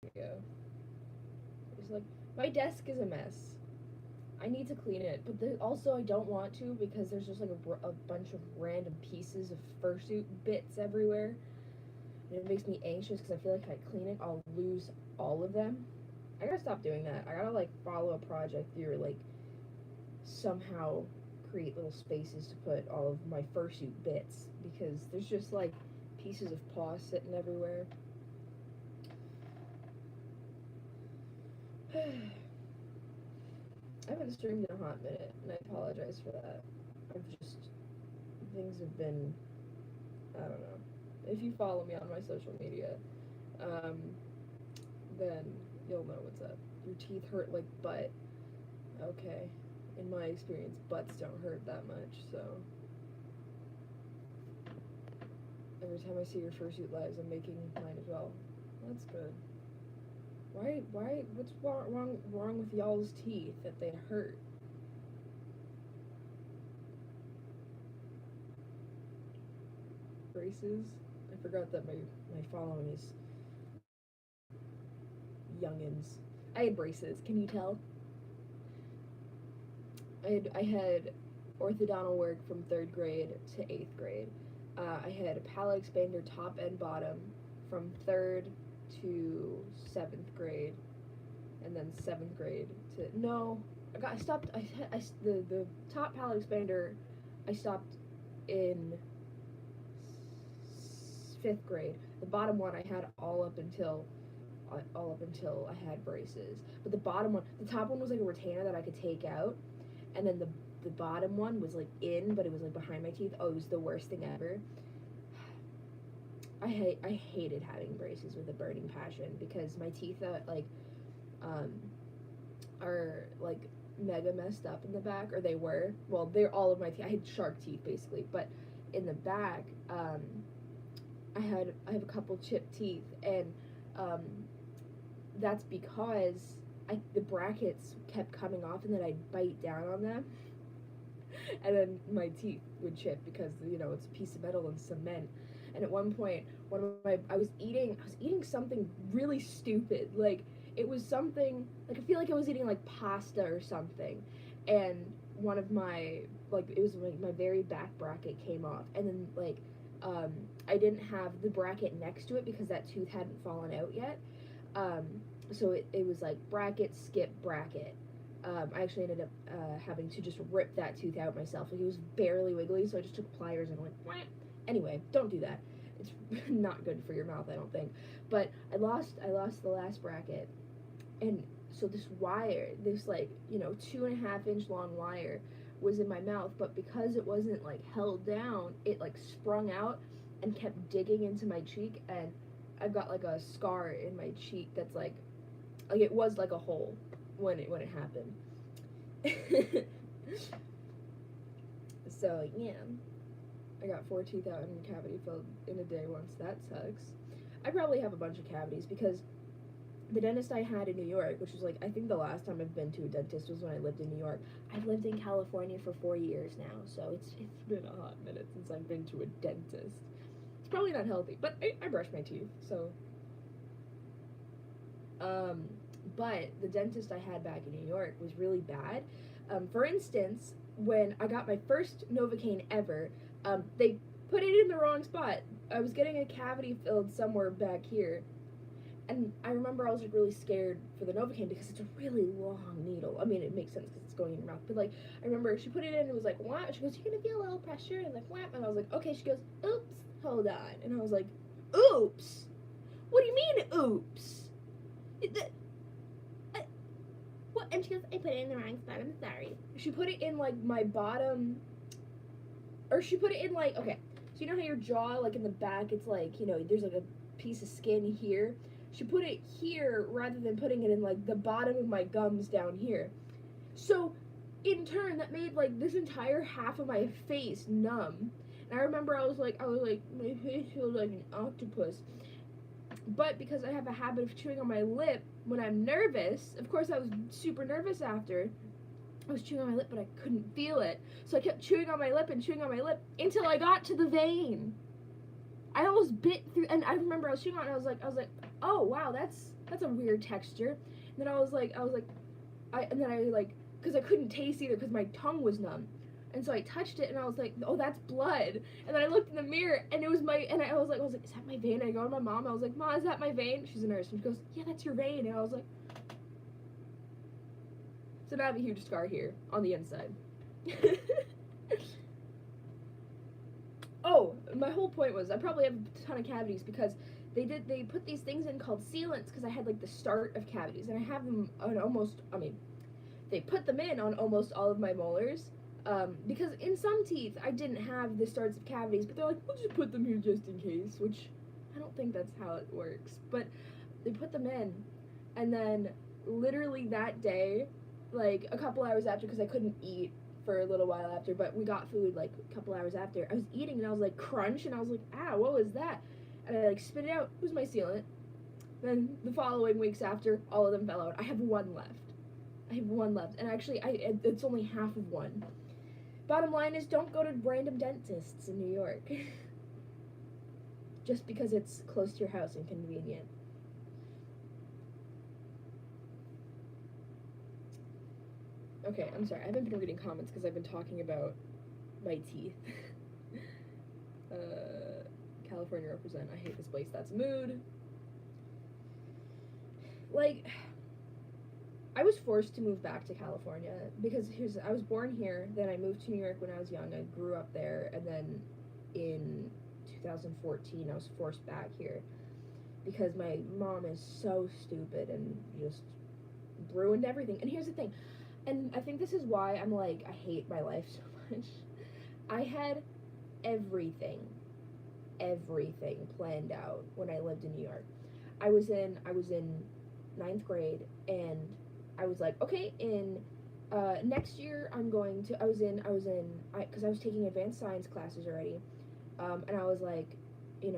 go. It's like, my desk is a mess. I need to clean it, but also I don't want to because there's just like a bunch of random pieces of fursuit bits everywhere. And it makes me anxious because I feel like if I clean it, I'll lose all of them. I gotta stop doing that. I gotta like follow a project through, or like somehow create little spaces to put all of my fursuit bits because there's just like pieces of paw sitting everywhere. I haven't streamed in a hot minute, and I apologize for that. I've just things have been, I don't know. If you follow me on my social media, um, then you'll know what's up. Your teeth hurt like butt. Okay. In my experience, butts don't hurt that much, so every time I see your fursuit lives, I'm making mine as well. That's good. What's wrong with y'all's teeth that they hurt? Braces? I forgot that my following is youngins. I had braces. Can you tell? I had orthodontal work from 3rd grade to 8th grade. I had a palate expander top and bottom from 3rd to 7th grade, and then 7th grade to no. I stopped. The top palate expander, I stopped in 5th grade. The bottom one I had all up until I had braces. But the top one was like a retainer that I could take out, and then the bottom one was like in, but it was like behind my teeth. Oh, it was the worst thing ever. I hated having braces with a burning passion because my teeth um are like mega messed up in the back, or they were. Well, they're all of my teeth. I had shark teeth basically, but in the back, I have a couple chipped teeth, and um, that's because the brackets kept coming off, and then I'd bite down on them, and then my teeth would chip because it's a piece of metal and cement. And at one point, I was eating something really stupid. Like it was something like I feel like I was eating like pasta or something, and one of my it was like my very back bracket came off, and then I didn't have the bracket next to it because that tooth hadn't fallen out yet. Um, so it was like bracket, skip, bracket. I actually ended up having to just rip that tooth out myself. Like it was barely wiggly, so I just took pliers and went. Wah. Anyway, don't do that. It's not good for your mouth, I don't think. But I lost the last bracket, and so this wire, this 2.5 inch long wire, was in my mouth. But because it wasn't like held down, it like sprung out and kept digging into my cheek, and I've got like a scar in my cheek that's like it was like a hole when it happened. So yeah, I got 4 teeth out and cavity filled in a day once. That sucks. I probably have a bunch of cavities because the dentist I had in New York, which was like I think the last time I've been to a dentist was when I lived in New York. I've lived in California for 4 years now, so it's been a hot minute since I've been to a dentist. It's probably not healthy, but I brush my teeth, so. But the dentist I had back in New York was really bad. For instance, when I got my first Novocaine ever, they put it in the wrong spot. I was getting a cavity filled somewhere back here, and I remember I was like really scared for the Novocaine because it's a really long needle. I mean, it makes sense because it's going in your mouth, but like I remember she put it in and it was like, what? She goes, you're gonna feel a little pressure, and like what? And I was like, okay. She goes, oops, hold on, and I was like, oops. What do you mean, oops? What? And she goes, I put it in the wrong spot. I'm sorry. She put it in like my bottom, or she put it in like okay. So you know how your jaw, like in the back, it's like there's like a piece of skin here. She put it here rather than putting it in like the bottom of my gums down here. So in turn, that made like this entire half of my face numb. And I remember I was like, my face feels like an octopus. But because I have a habit of chewing on my lip when I'm nervous, of course I was super nervous after. I was chewing on my lip, but I couldn't feel it. So I kept chewing on my lip and chewing on my lip until I got to the vein. I almost bit through, and I remember I was chewing on it, and I was like, oh wow, that's that's a weird texture. And then I was like, because I couldn't taste either because my tongue was numb. And so I touched it and I was like, oh, that's blood. And then I looked in the mirror and it was I was like, is that my vein? And I go to my mom, I was like, Ma, is that my vein? She's a nurse. And she goes, yeah, that's your vein. And I was like, so now I have a huge scar here on the inside. Oh, my whole point was I probably have a ton of cavities because they put these things in called sealants because I had like the start of cavities and I have them on they put them in on almost all of my molars because in some teeth I didn't have the starts of cavities, but they're like, we'll just put them here just in case, which I don't think that's how it works, but they put them in, and then literally that day, like a couple hours after, because I couldn't eat for a little while after, but we got food like a couple hours after, I was eating and I was like, crunch, and I was like, what was that? And I like spit it out. It was my sealant. Then the following weeks after, all of them fell out. I have one left. And actually, it's only half of one. Bottom line is, don't go to random dentists in New York. Just because it's close to your house and convenient. Okay, I'm sorry. I haven't been reading comments because I've been talking about my teeth. California represent. I hate this place. That's mood. Like, I was forced to move back to California because I was born here, then I moved to New York when I was young. I grew up there, and then in 2014 I was forced back here because my mom is so stupid and just ruined everything. And here's the thing, and I think this is why I'm like, I hate my life so much. I had everything planned out when I lived in New York. I was in 9th grade, and I was like, okay, in next year because I was taking advanced science classes already, and I was like, it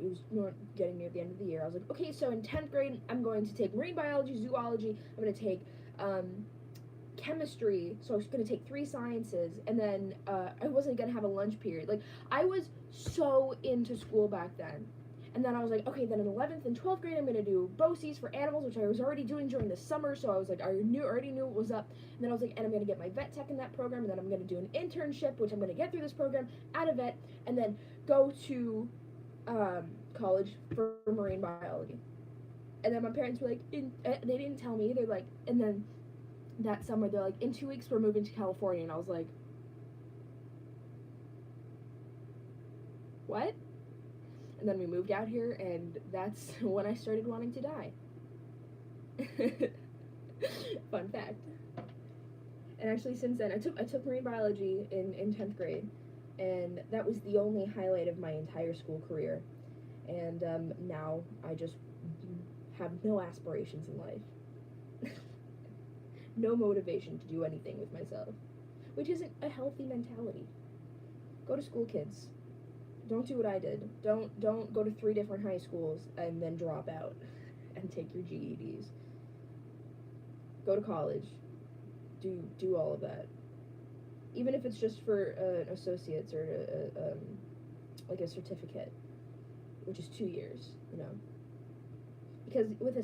was getting near the end of the year. I was like, okay, so in 10th grade, I'm going to take marine biology, zoology, I'm going to take chemistry, so I was going to take 3 sciences, and then I wasn't going to have a lunch period. Like, I was so into school back then. And then I was like, okay, then in 11th and 12th grade, I'm going to do BOCES for animals, which I was already doing during the summer, so I was like, I already knew what was up. And then I was like, and I'm going to get my vet tech in that program, and then I'm going to do an internship, which I'm going to get through this program, add a vet, and then go to college for marine biology. And then my parents were like, they didn't tell me, they're like, and then that summer, they're like, in 2 weeks, we're moving to California, and I was like, what? And then we moved out here, and that's when I started wanting to die. Fun fact. And actually, since then, I took marine biology in 10th grade, and that was the only highlight of my entire school career. And now I just have no aspirations in life. No motivation to do anything with myself, which isn't a healthy mentality. Go to school, kids. Don't do what I did. Don't go to 3 different high schools and then drop out and take your GEDs. Go to college. Do all of that. Even if it's just for an associate's or like a certificate, which is 2 years, Because with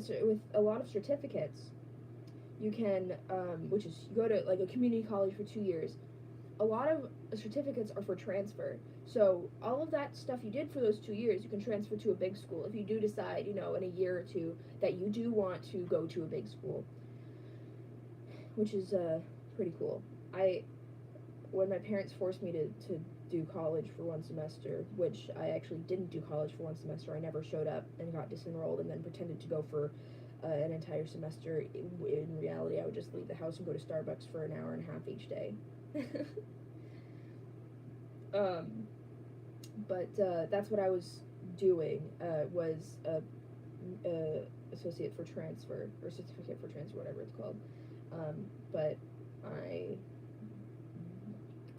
a lot of certificates, you can, which is you go to like a community college for 2 years. A lot of certificates are for transfer. So all of that stuff you did for those 2 years, you can transfer to a big school if you do decide, in a year or two, that you do want to go to a big school, which is pretty cool. When my parents forced me to do college for 1 semester, which I actually didn't do college for 1 semester, I never showed up and got disenrolled and then pretended to go for an entire semester. In reality, I would just leave the house and go to Starbucks for an hour and a half each day. But that's what I was doing, was associate for transfer, or certificate for transfer, whatever it's called. But I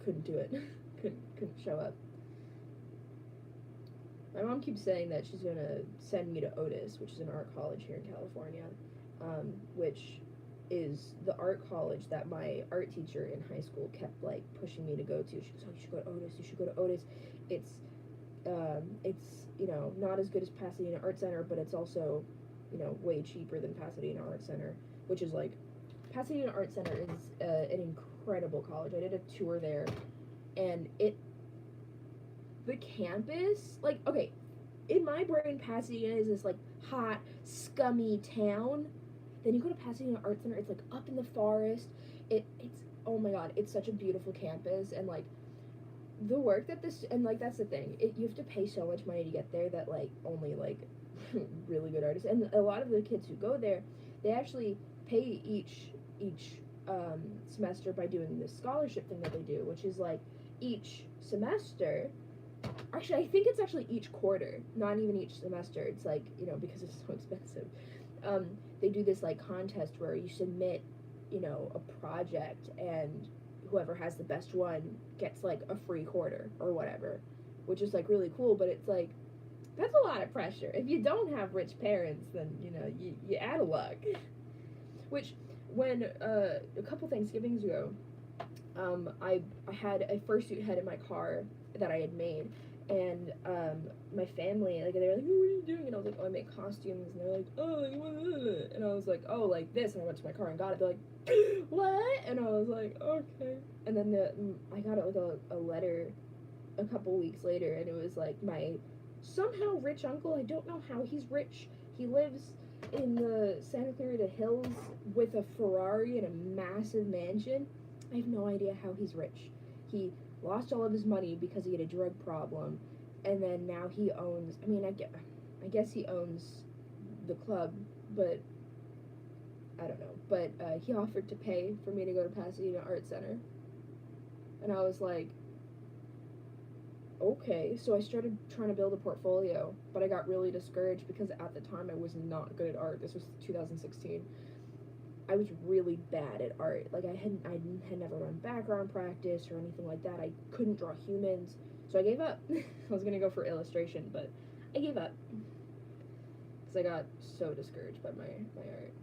couldn't do it. couldn't show up. My mom keeps saying that she's gonna send me to Otis, which is an art college here in California, which is the art college that my art teacher in high school kept like pushing me to go to. She goes, oh, you should go to Otis, you should go to Otis. It's not as good as Pasadena Art Center, but it's also you know, way cheaper than Pasadena Art Center, which is like, Pasadena Art Center is an incredible college. I did a tour there, and the campus, like, okay, in my brain, Pasadena is this like hot, scummy town. Then you go to Pasadena Art Center, it's like up in the forest. It's oh my god, it's such a beautiful campus, and like the work that this, and like that's the thing, you have to pay so much money to get there that like only like really good artists, and a lot of the kids who go there, they actually pay each semester by doing this scholarship thing that they do, which is like each semester. Actually, I think it's actually each quarter, not even each semester. It's like, you know, because it's so expensive. They do this like contest where you submit, you know, a project, and whoever has the best one gets like a free quarter or whatever, which is like really cool. But it's like, that's a lot of pressure. If you don't have rich parents, then you know you out of luck. Which, when a couple Thanksgivings ago, I had a fursuit head in my car that I had made, and my family, like, they were like, oh, what are you doing? And I was like, oh, I make costumes. And they're like, oh, and I was like, oh, like this. And I went to my car and got it. They're like, what? And I was like, okay. And then I got it like a letter a couple weeks later, and it was like, my somehow rich uncle, I don't know how he's rich. He lives in the Santa Clarita Hills with a Ferrari and a massive mansion. I have no idea how he's rich. He lost all of his money because he had a drug problem, and then now he owns, I mean, I guess he owns the club, but I don't know. But he offered to pay for me to go to Pasadena Art Center, and I was like, okay. So I started trying to build a portfolio, but I got really discouraged because at the time I was not good at art. This was 2016. I was really bad at art. Like, I had never run background practice or anything like that. I couldn't draw humans, so I gave up. I was gonna go for illustration, but I gave up because I got so discouraged by my art.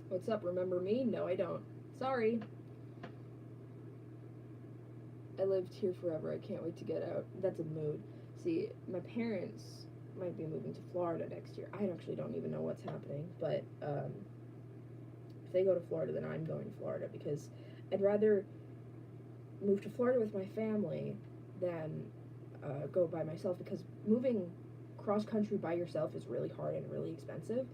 What's up? Remember me? No, I don't. Sorry. I lived here forever. I can't wait to get out. That's a mood. See, my parents might be moving to Florida next year. I actually don't even know what's happening, but if they go to Florida, then I'm going to Florida, because I'd rather move to Florida with my family than go by myself, because moving cross country by yourself is really hard and really expensive.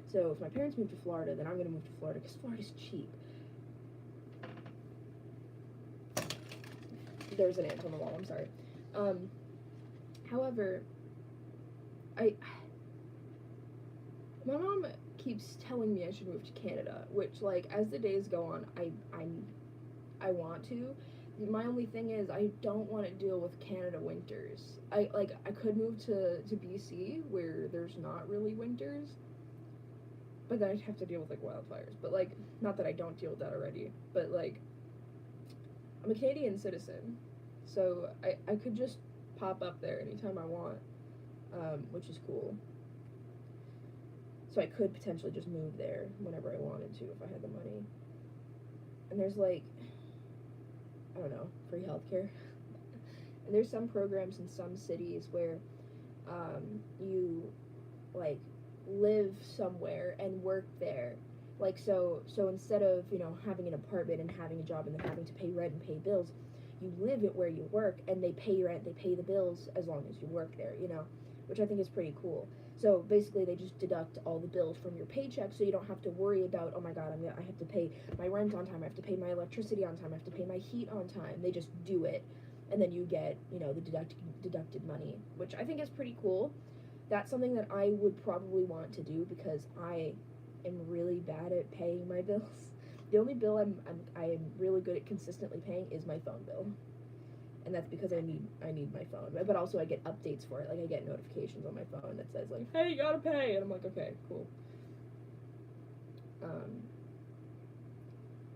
So if my parents move to Florida, then I'm going to move to Florida, because Florida's cheap. There's an ant on the wall, I'm sorry. However, my mom keeps telling me I should move to Canada, which, like, as the days go on, I want to. My only thing is, I don't want to deal with Canada winters. I could move to BC, where there's not really winters, but then I'd have to deal with, like, wildfires. But, like, not that I don't deal with that already, but, like, I'm a Canadian citizen, so I could just pop up there anytime I want, which is cool. So I could potentially just move there whenever I wanted to if I had the money. And there's, like, I don't know, free healthcare. And there's some programs in some cities where you, like, live somewhere and work there. Like, so instead of, you know, having an apartment and having a job and then having to pay rent and pay bills, you live it where you work, and they pay your rent, they pay the bills as long as you work there, you know, which I think is pretty cool. So basically they just deduct all the bills from your paycheck, so you don't have to worry about, oh my god, I have to pay my rent on time, I have to pay my electricity on time, I have to pay my heat on time. They just do it, and then you get, you know, the deducted money, which I think is pretty cool. That's something that I would probably want to do, because I am really bad at paying my bills. The only bill I am really good at consistently paying is my phone bill, and that's because I need my phone. But also I get updates for it. Like, I get notifications on my phone that says, like, hey, you gotta pay, and I'm like, okay, cool.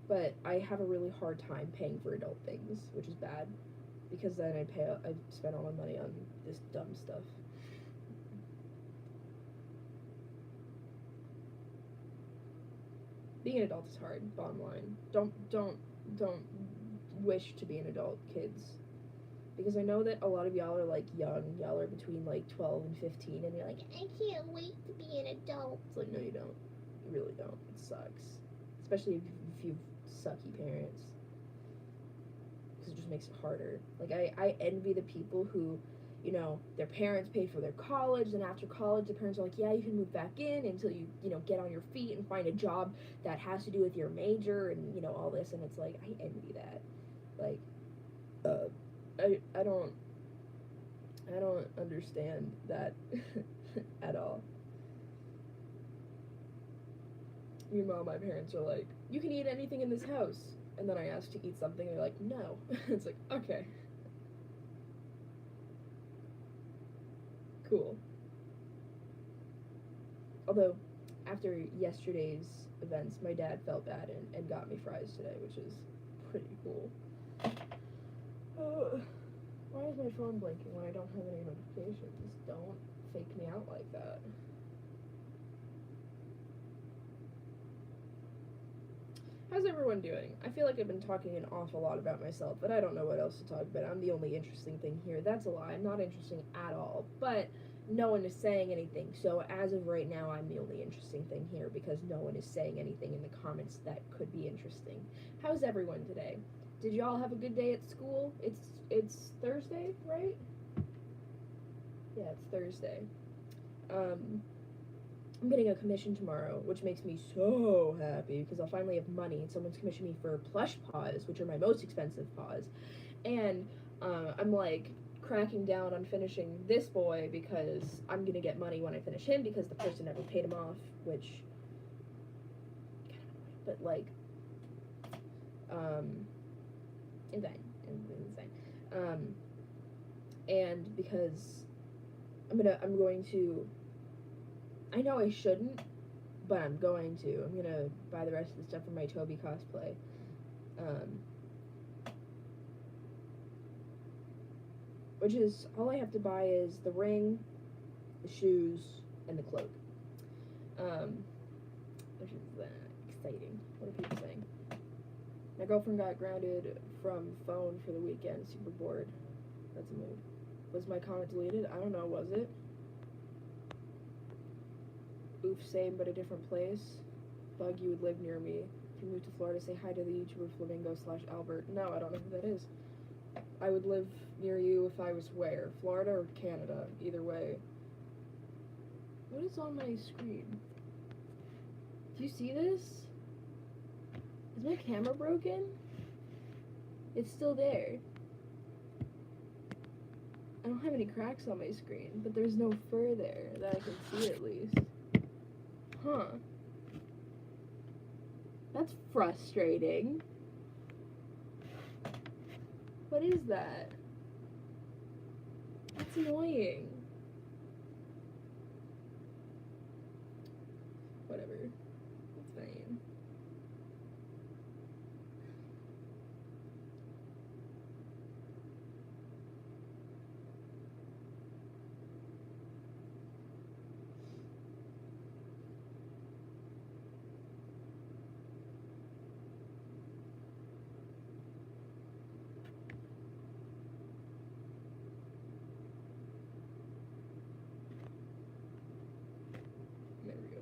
But I have a really hard time paying for adult things, which is bad, because then I spend all my money on this dumb stuff. Being an adult is hard, bottom line. Don't wish to be an adult, kids, Because I know that a lot of y'all are, like, young. Y'all are between, like, 12 and 15, and you're like, I can't wait to be an adult. It's like, no, you don't. You really don't. It sucks. Especially if you have sucky parents. Because it just makes it harder. Like, I envy the people who, you know, their parents pay for their college, and after college, the parents are like, yeah, you can move back in until you, you know, get on your feet and find a job that has to do with your major and, you know, all this, and it's like, I envy that. Like, I don't understand that at all. Meanwhile, my parents are like, you can eat anything in this house. And then I ask to eat something, and they're like, no. It's like, okay. Cool. Although, after yesterday's events, my dad felt bad and got me fries today, which is pretty cool. Why is my phone blinking when I don't have any notifications? Don't fake me out like that. How's everyone doing? I feel like I've been talking an awful lot about myself, but I don't know what else to talk about. I'm the only interesting thing here. That's a lie. I'm not interesting at all. But no one is saying anything. So as of right now, I'm the only interesting thing here because no one is saying anything in the comments that could be interesting. How's everyone today? Did y'all have a good day at school? It's Thursday, right? Yeah, it's Thursday. I'm getting a commission tomorrow, which makes me so happy because I'll finally have money. Someone's commissioned me for plush paws, which are my most expensive paws. And I'm like cracking down on finishing this boy because I'm gonna get money when I finish him because the person never paid him off, which but like insane. And because I'm going to, I know I shouldn't, but I'm going to. I'm gonna buy the rest of the stuff for my Toby cosplay. Which is, all I have to buy is the ring, the shoes, and the cloak. Which is exciting. What are people saying? My girlfriend got grounded from phone for the weekend. Super bored. That's a mood. Was my comment deleted? I don't know, was it? Oof, same but a different place. Bug, you would live near me. If you moved to Florida, say hi to the YouTuber Flamingo/Albert. No, I don't know who that is. I would live near you if I was where? Florida or Canada? Either way. What is on my screen? Do you see this? Is my camera broken? It's still there. I don't have any cracks on my screen, but there's no fur there that I can see at least. Huh. That's frustrating. What is that? That's annoying. Whatever. It's fine. There we go.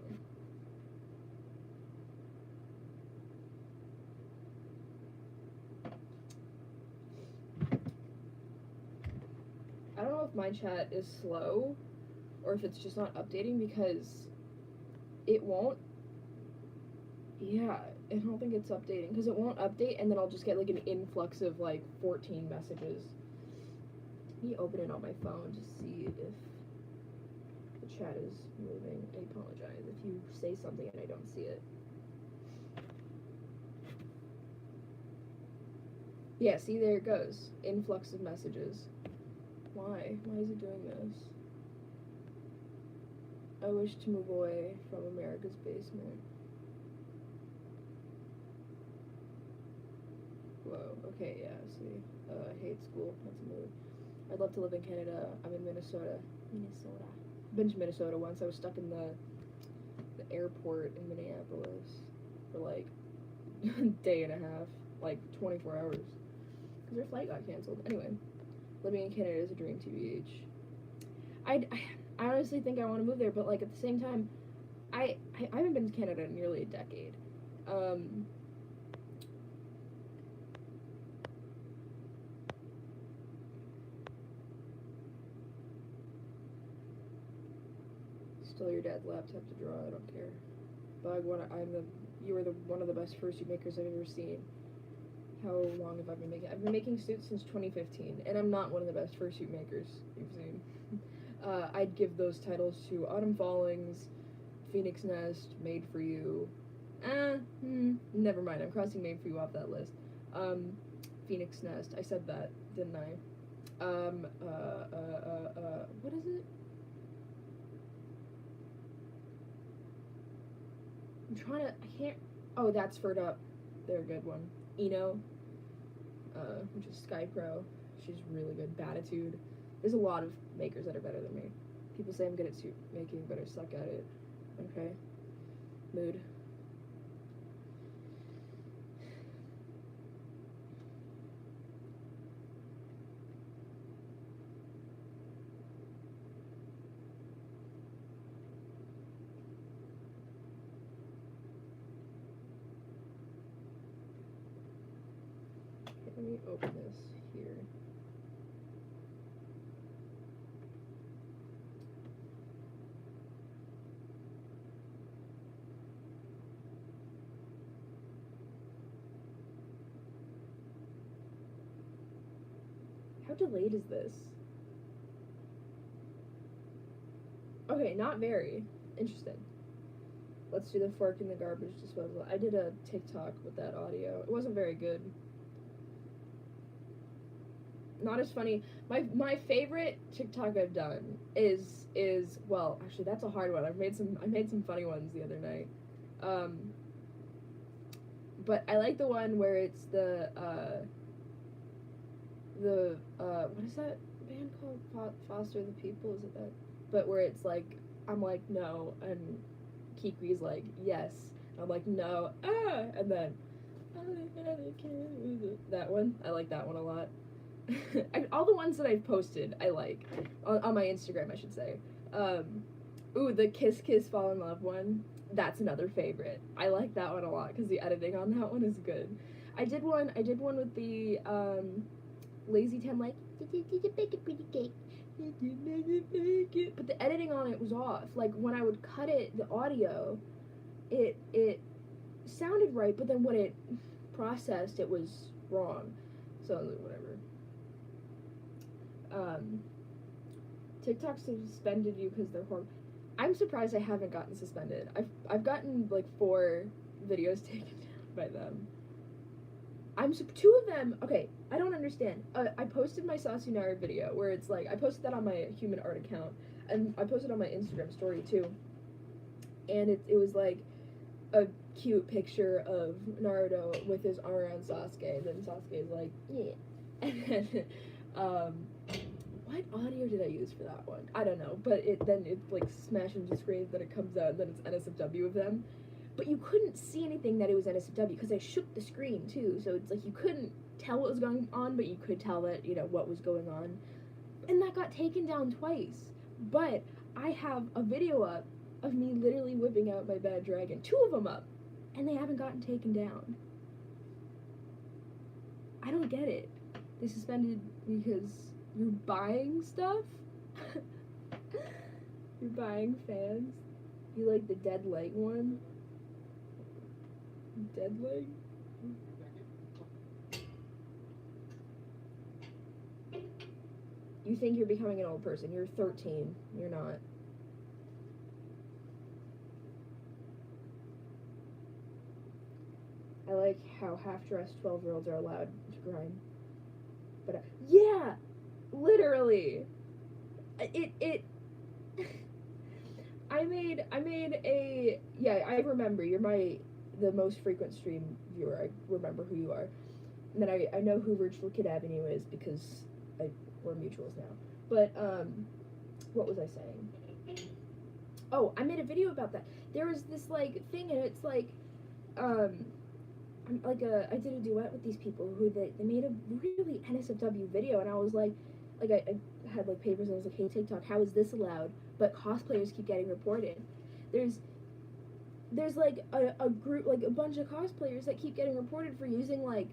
I don't know if my chat is slow or if it's just not updating because it won't. Yeah, I don't think it's updating because it won't update and then I'll just get like an influx of like 14 messages. Let me open it on my phone to see if the chat is moving. I apologize if you say something and I don't see it. Yeah, see, there it goes. Influx of messages. Why? Why is it doing this? I wish to move away from America's basement. Whoa, okay, yeah, see. I hate school. That's a mood. I'd love to live in Canada. I'm in Minnesota. I've been to Minnesota once. I was stuck in the airport in Minneapolis for like a day and a half, like 24 hours. Because their flight got canceled. Anyway, living in Canada is a dream, TBH. I honestly think I want to move there, but like at the same time, I haven't been to Canada in nearly a decade. Still your dad's laptop to draw. I don't care. Bug, you are one of the best fursuit makers I've ever seen. How long have I been making? I've been making suits since 2015, and I'm not one of the best fursuit makers you've seen. I'd give those titles to Autumn Fallings, Phoenix Nest, Made for You. Never mind. I'm crossing Made for You off that list. Phoenix Nest. I said that, didn't I? What is it? I can't. Oh, that's Furred Up. They're a good one. Eno, which is Sky Pro. She's really good. Batitude. There's a lot of makers that are better than me. People say I'm good at suit making, but I suck at it. Okay. Mood. Let me open this here. How delayed is this? Okay, not very. Interesting. Let's do the fork in the garbage disposal. I did a TikTok with that audio. It wasn't very good. Not as funny. My favorite TikTok I've done is well, actually that's a hard one. I made some funny ones the other night. But I like the one where it's the what is that band called? Foster the People, is it that? But where it's like I'm like no, and Kiki's like yes, and I'm like no, and then that one. I like that one a lot. All the ones that I've posted, I like on my Instagram, I should say. Ooh, the Kiss Kiss Fall in Love one. That's another favorite. I like that one a lot because the editing on that one is good. I did one with the Lazy Town, like bake a pretty cake, but the editing on it was off. Like when I would cut it, the audio, it sounded right, but then when it processed, it was wrong. So whatever. TikTok suspended you because they're horrible. I'm surprised I haven't gotten suspended. I've gotten like 4 videos taken down by them. 2 of them. Okay, I don't understand. I posted my Sasunaru video where it's like I posted that on my Human Art account, and I posted on my Instagram story too. And it was like a cute picture of Naruto with his arm around Sasuke, and then Sasuke's like, yeah. And then what audio did I use for that one? I don't know, but it like smash into screens, then it comes out, and then it's NSFW of them. But you couldn't see anything that it was NSFW because I shook the screen too, so it's like you couldn't tell what was going on, but you could tell that, you know, what was going on. And that got taken down twice. But I have a video up of me literally whipping out my bad dragon. 2 of them up, and they haven't gotten taken down. I don't get it. They suspended because you're buying stuff? You're buying fans? You like the dead leg one? Dead leg? You think you're becoming an old person. You're 13. You're not. I like how half-dressed 12-year-olds are allowed to grind. But yeah! Literally. It I made a, yeah, I remember, you're the most frequent stream viewer, I remember who you are. And then I know who Virtual Kid Avenue is because we're mutuals now. But, what was I saying? Oh, I made a video about that. There was this, like, thing, and it's like, I did a duet with these people who they made a really NSFW video, and I was like, like, I had, like, papers, and I was like, hey, TikTok, how is this allowed? But cosplayers keep getting reported. There's, like, a group, like, a bunch of cosplayers that keep getting reported for using, like,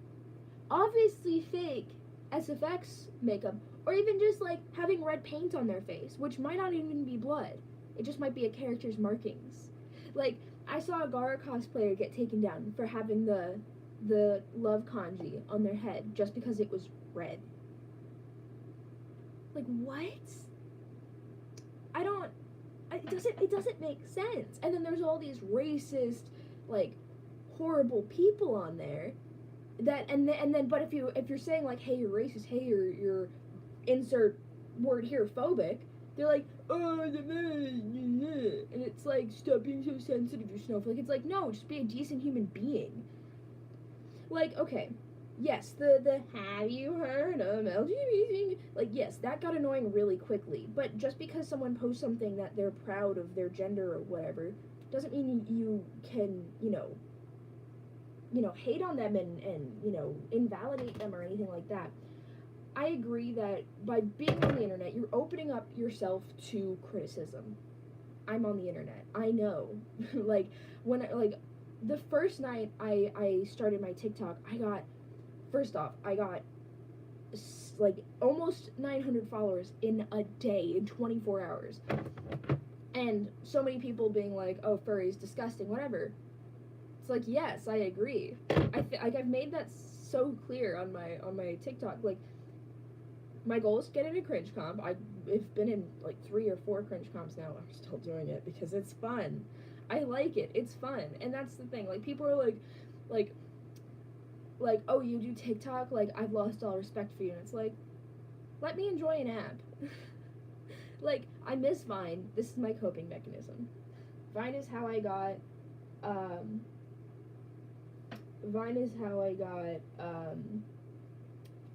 obviously fake SFX makeup, or even just, like, having red paint on their face, which might not even be blood. It just might be a character's markings. Like, I saw a Gara cosplayer get taken down for having the love kanji on their head just because it was red. Like, what? It doesn't make sense. And then there's all these racist, like, horrible people on there that, and then but if you're saying, like, hey, you're racist, hey, you're insert word here, phobic, they're like, oh, and it's like, stop being so sensitive, you snowflake. It's like, no, just be a decent human being. Like, okay, yes, the have you heard of LGBT? Like, yes, that got annoying really quickly. But just because someone posts something that they're proud of their gender or whatever, doesn't mean you can, hate on them and invalidate them or anything like that. I agree that by being on the internet, you're opening up yourself to criticism. I'm on the internet. I know. Like, the first night I started my TikTok, I got like almost 900 followers in a day, in 24 hours. And so many people being like, oh, furry's disgusting, whatever. It's like, yes, I agree. I've made that so clear on my TikTok. Like, my goal is to get into cringe comp. I've been in like 3 or 4 cringe comps now. I'm still doing it because it's fun. I like it. It's fun. And that's the thing. Like, people are like, oh, you do TikTok? Like, I've lost all respect for you. And it's like, let me enjoy an app. Like, I miss Vine. This is my coping mechanism. Vine is how I got,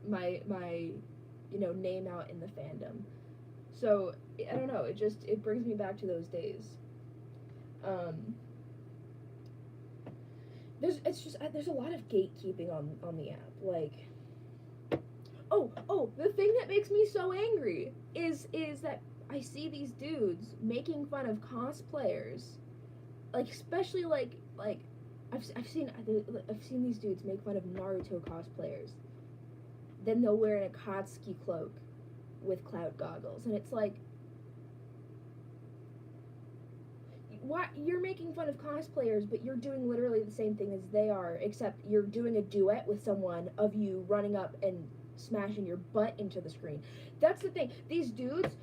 my name out in the fandom. So, I don't know, it brings me back to those days. There's a lot of gatekeeping on the app. Like, the thing that makes me so angry is that I see these dudes making fun of cosplayers, like, especially like I've seen these dudes make fun of Naruto cosplayers. Then they'll wear an Akatsuki cloak with cloud goggles, and it's like, why you're making fun of cosplayers, but you're doing literally the same thing as they are, except you're doing a duet with someone of you running up and smashing your butt into the screen. That's the thing. These dudes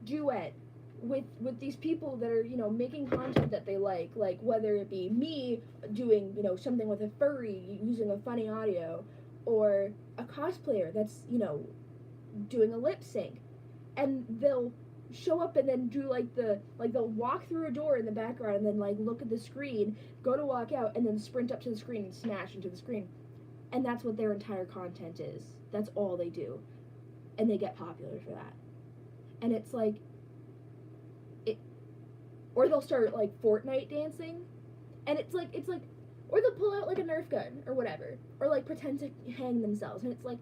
duet with these people that are, making content that they like whether it be me doing, something with a furry using a funny audio, or a cosplayer that's, doing a lip sync, and they'll show up and then do they'll walk through a door in the background and then look at the screen, go to walk out, and then sprint up to the screen and smash into the screen. And that's what their entire content is. That's all they do. And they get popular for that. And it's like, or they'll start Fortnite dancing, and it's like, or they'll pull out a Nerf gun or whatever, or pretend to hang themselves, and it's like,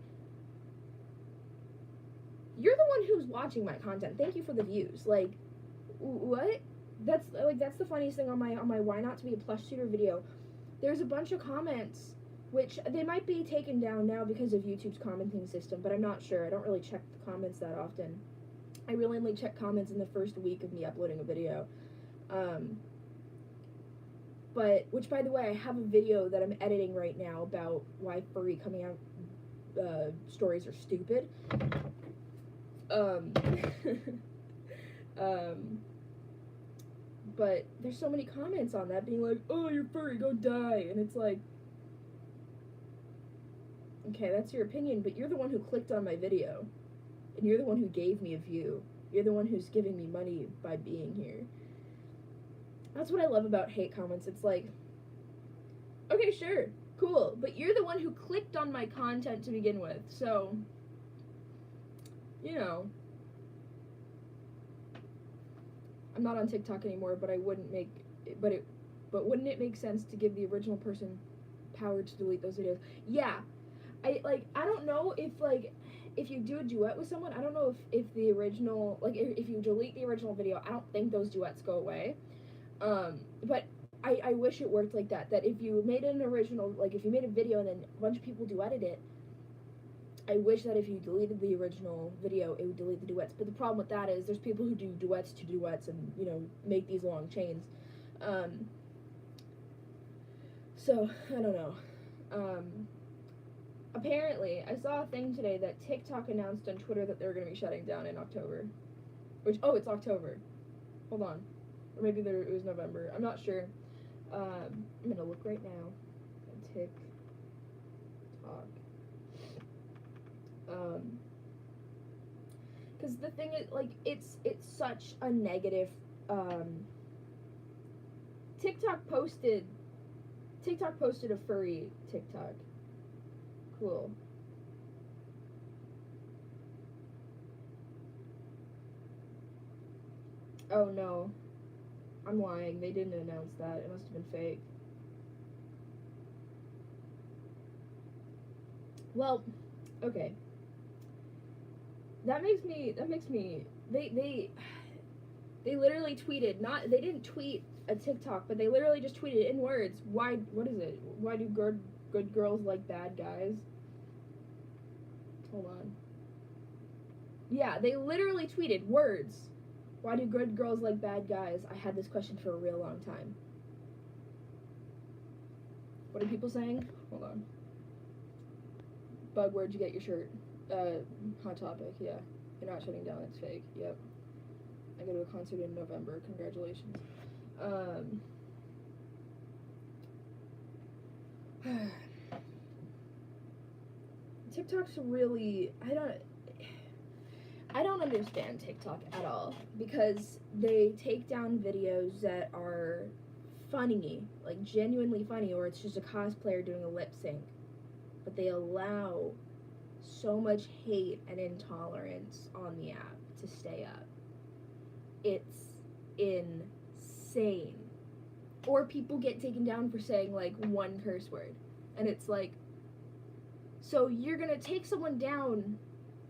you're the one who's watching my content. Thank you for the views. What? That's the funniest thing on my why not to be a plush tutor video. There's a bunch of comments, which they might be taken down now because of YouTube's commenting system, but I'm not sure. I don't really check the comments that often. I really only check comments in the first week of me uploading a video. But, which, by the way, I have a video that I'm editing right now about why furry coming out stories are stupid. But there's so many comments on that being like, oh, you're furry, go die, and it's like, okay, that's your opinion, but you're the one who clicked on my video, and you're the one who gave me a view. You're the one who's giving me money by being here. That's what I love about hate comments. It's like, okay, sure, cool, but you're the one who clicked on my content to begin with, so, I'm not on TikTok anymore, but wouldn't it make sense to give the original person power to delete those videos? Yeah. I don't know if if you do a duet with someone, I don't know if the original, like, if you delete the original video, I don't think those duets go away. But I wish it worked like that. That if you made an original, like, if you made a video and then a bunch of people duetted it, I wish that if you deleted the original video, it would delete the duets. But the problem with that is there's people who do duets to duets and, you know, make these long chains. So, I don't know. Apparently, I saw a thing today that TikTok announced on Twitter that they're going to be shutting down in October. Which, oh, it's October. Hold on. Or maybe it was November. I'm not sure. I'm going to look right now at TikTok. Because the thing is, like, it's such a negative, TikTok posted a furry TikTok. Cool. Oh no, I'm lying, they didn't announce that, it must have been fake. Well, okay. That makes me, they literally tweeted, they didn't tweet a TikTok, but they literally just tweeted in words, what is it? Why do good girls like bad guys? Hold on. Yeah, they literally tweeted words. Why do good girls like bad guys? I had this question for a real long time. What are people saying? Hold on. Bug, where'd you get your shirt? Hot Topic, yeah. You're not shutting down, it's fake. Yep. I go to a concert in November. Congratulations. TikTok's really, I don't understand TikTok at all, because they take down videos that are funny, like genuinely funny, or it's just a cosplayer doing a lip sync, but they allow so much hate and intolerance on the app to stay up. It's insane. Or people get taken down for saying, like, one curse word, and it's like, so you're gonna take someone down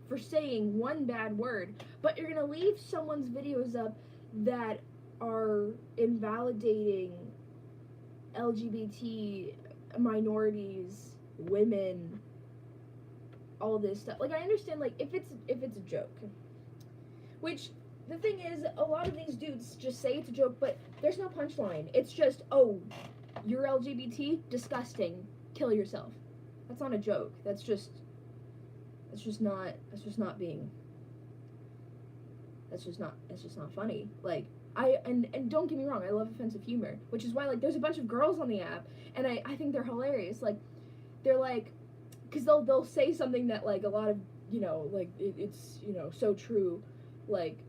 for saying one bad word, but you're gonna leave someone's videos up that are invalidating LGBT minorities, women, all this stuff. Like, I understand, like, if it's a joke, which the thing is, a lot of these dudes just say it's a joke, but there's no punchline. It's just, oh, you're LGBT, disgusting, kill yourself. That's not a joke. That's just not funny. Like, and don't get me wrong, I love offensive humor, which is why, like, there's a bunch of girls on the app, and I think they're hilarious. Like, they're like, because they'll say something that, like, a lot of, you know, like, it's, you know, so true, like,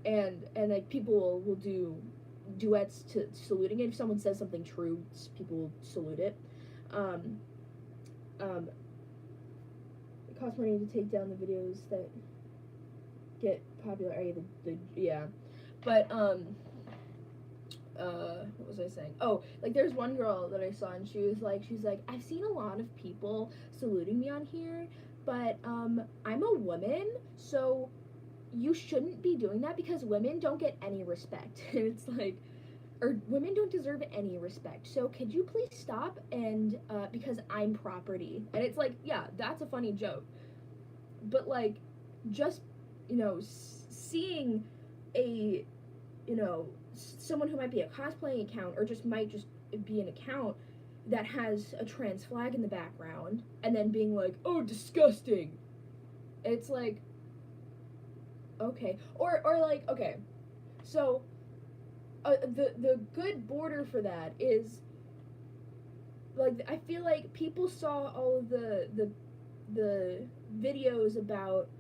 and like, people will do duets to saluting it. If someone says something true, people will salute it. It costs money to take down the videos that get popular. Yeah, but what was I saying? Oh, like, there's one girl that I saw, and she's like, I've seen a lot of people saluting me on here, but I'm a woman, so you shouldn't be doing that because women don't get any respect. And it's like, or women don't deserve any respect. So could you please stop? And because I'm property. And it's like, yeah, that's a funny joke. But, like, just, you know, seeing a, you know, someone who might be a cosplaying account, or might just be an account that has a trans flag in the background, and then being like, oh, disgusting. It's like, okay. Or like, okay, so the good border for that is, like, I feel like people saw all of the videos about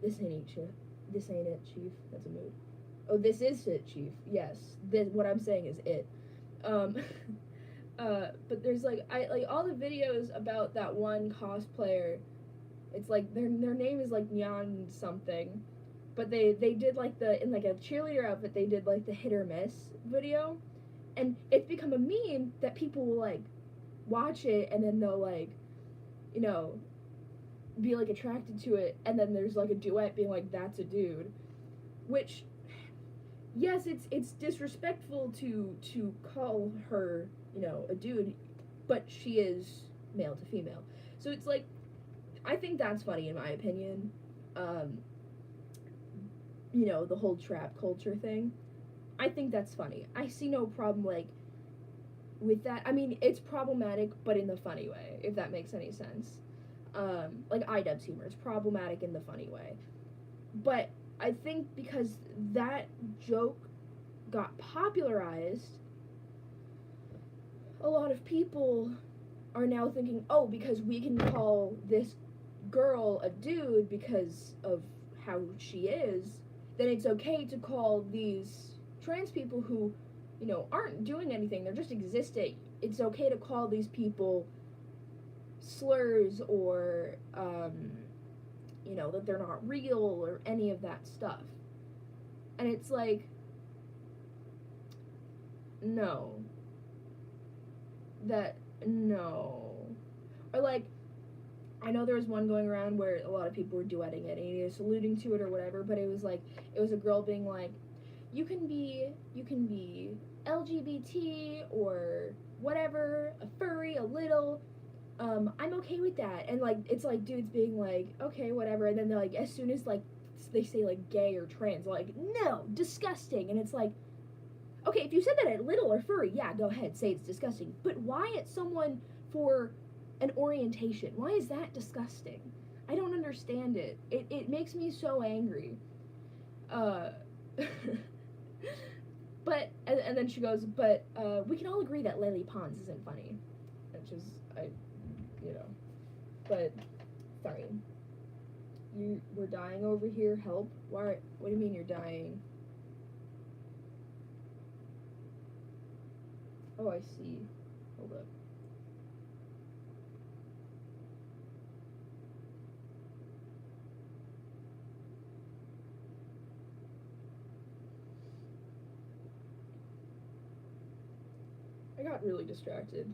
this ain't it, Chief. That's a mood. Oh, this is it, Chief. Yes, what I'm saying is it. But there's, like, all the videos about that one cosplayer. It's like their name is like Nyan something, but they did, like, in, like, a cheerleader outfit, they did, like, the hit or miss video, and it's become a meme that people will, like, watch it, and then they'll, like, you know, be like attracted to it, and then there's like a duet being like, that's a dude, which, yes, it's disrespectful to call her, you know, a dude, but she is male to female. So it's like, I think that's funny in my opinion. You know, the whole trap culture thing. I think that's funny. I see no problem like with that. I mean, it's problematic, but in the funny way, if that makes any sense. Like iDubbbz humor, it's problematic in the funny way. But I think because that joke got popularized, a lot of people are now thinking, oh, because we can call this girl a dude because of how she is, then it's okay to call these trans people who, you know, aren't doing anything, they're just existing. It's okay to call these people slurs or, you know, that they're not real or any of that stuff. And it's like, no. No. Or like, I know there was one going around where a lot of people were duetting it and he was alluding to it or whatever, but it was like, it was a girl being like, you can be LGBT or whatever, a furry, a little, I'm okay with that. And like, it's like dudes being like, okay, whatever, and then they're like, as soon as like they say like gay or trans, like, no, disgusting. And it's like, okay, if you said that at little or furry, yeah, go ahead, say it's disgusting. But why at someone for an orientation? Why is that disgusting? I don't understand it. It makes me so angry. But, and then she goes, but, we can all agree that Lily Pons isn't funny. Which is, you know. But, sorry. You were dying over here, help? Why, what do you mean you're dying? Oh, I see. Hold up. I got really distracted.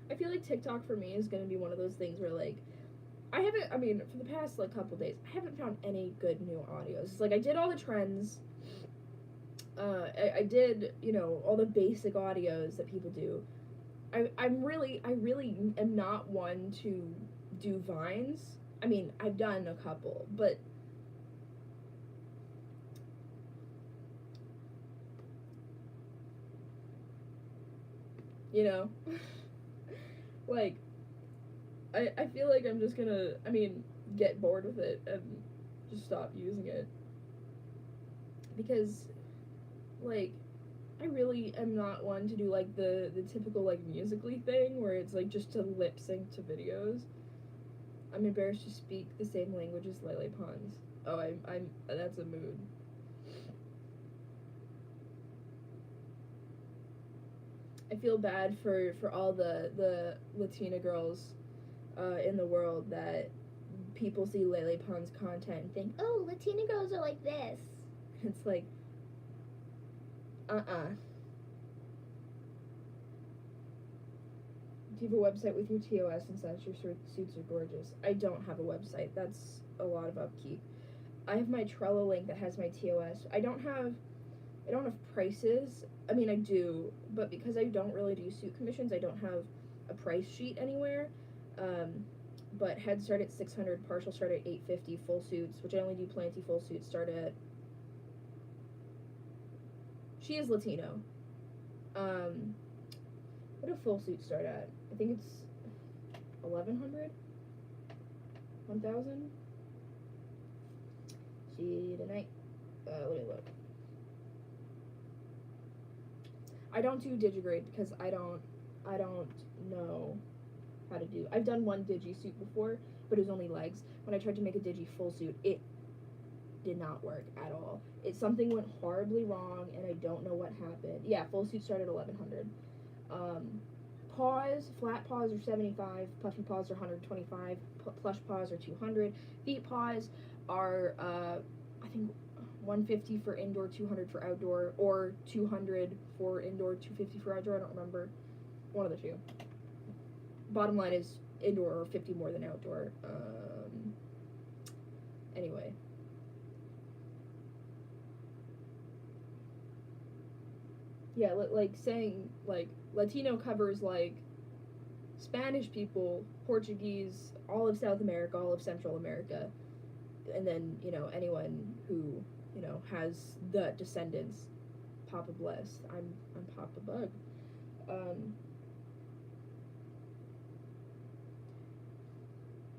I feel like TikTok for me is gonna be one of those things where like, I mean, for the past like couple days, I haven't found any good new audios. It's like I did all the trends. I did, you know, all the basic audios that people do. I really am not one to do vines. I mean, I've done a couple, but you know, like, I feel like I'm just gonna, I mean, get bored with it and just stop using it. Because, like, I really am not one to do, like, the typical, like, Musical.ly thing where it's, like, just to lip sync to videos. I'm embarrassed to speak the same language as Lele Pons. Oh, I'm, that's a mood. I feel bad for all the Latina girls in the world that people see Lele Pons content and think, oh, Latina girls are like this. It's like, Do you have a website with your TOS and such? Your suits are gorgeous. I don't have a website. That's a lot of upkeep. I have my Trello link that has my TOS. I don't have prices. I mean, I do, but because I don't really do suit commissions, I don't have a price sheet anywhere. But heads start at $600, partial start at $850, full suits, which I only do plenty full suits, start at. She is Latino. What do full suits start at? I think it's 1,100, 1,000. See tonight. Let me look. I don't do digigrade because I don't know how to do. I've done one digi suit before, but it was only legs. When I tried to make a digi full suit, it did not work at all. Something went horribly wrong, and I don't know what happened. Yeah, full suit started at 1,100. Paws, flat paws are 75, puffy paws are 125, plush paws are 200. Feet paws are, I think, 150 for indoor, 200 for outdoor, or 200 for indoor, 250 for outdoor. I don't remember. One of the two. Bottom line is indoor or 50 more than outdoor. Anyway. Yeah, like saying, like, Latino covers, like, Spanish people, Portuguese, all of South America, all of Central America, and then, you know, anyone who, you know, has the descendants. Papa bless. I'm Papa Bug.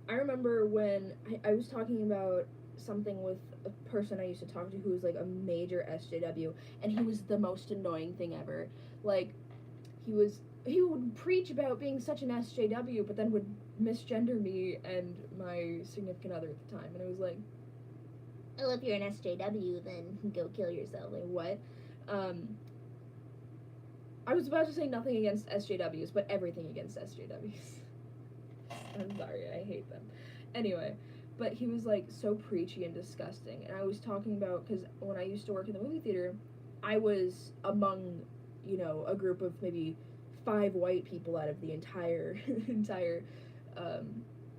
I remember when I was talking about something with a person I used to talk to who was, like, a major SJW, and he was the most annoying thing ever. Like, he would preach about being such an SJW, but then would misgender me and my significant other at the time, and it was like, oh, if you're an SJW, then go kill yourself. Like, what? I was about to say nothing against SJWs, but everything against SJWs. I'm sorry, I hate them. Anyway, but he was, like, so preachy and disgusting, and I was talking about, because when I used to work in the movie theater, I was among, you know, a group of maybe 5 white people out of the entire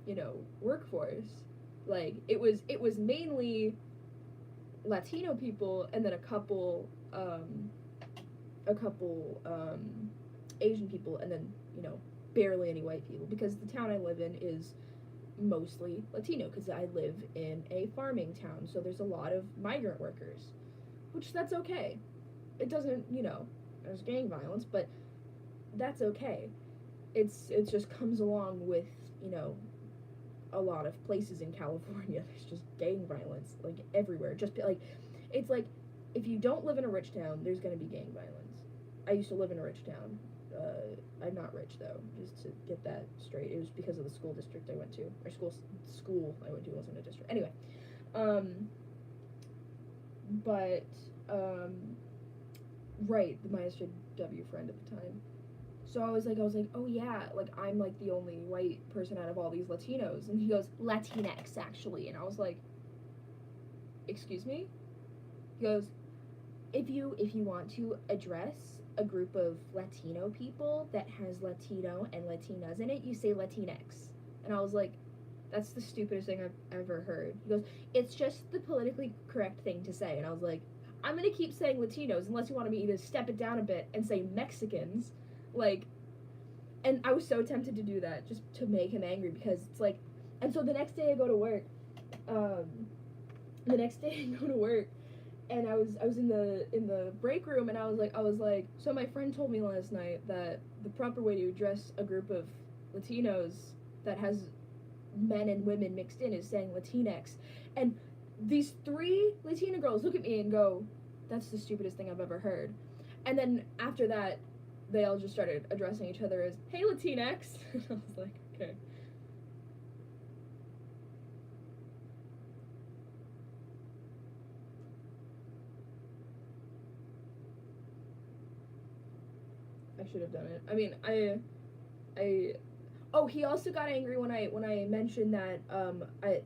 you know, workforce. Like, it was mainly Latino people, and then a couple Asian people, and then, you know, barely any white people, because the town I live in is mostly Latino, because I live in a farming town, so there's a lot of migrant workers, which that's okay. It doesn't, you know, there's gang violence, but that's okay. It just comes along with, you know, a lot of places in California. There's just gang violence, like, everywhere. Just, like, it's like, if you don't live in a rich town, there's gonna be gang violence. I used to live in a rich town. I'm not rich, though, just to get that straight. It was because of the school district I went to, or school I went to wasn't a district. Anyway, right, my SJW friend at the time. So I was like, oh yeah, like, I'm, like, the only white person out of all these Latinos, and he goes, Latinx, actually, and I was like, excuse me? He goes, if you want to address a group of Latino people that has Latino and Latinas in it, you say Latinx. And I was like, that's the stupidest thing I've ever heard. He goes, it's just the politically correct thing to say. And I was like, I'm gonna keep saying Latinos unless you want me to step it down a bit and say Mexicans. Like, and I was so tempted to do that just to make him angry, because it's like, and so the next day I go to work, and I was in the break room, and I was like, so my friend told me last night that the proper way to address a group of Latinos that has men and women mixed in is saying Latinx. And these 3 Latina girls look at me and go, that's the stupidest thing I've ever heard. And then after that, they all just started addressing each other as, hey, Latinx. I was like, okay. I should have done it. I mean, oh, he also got angry when I mentioned that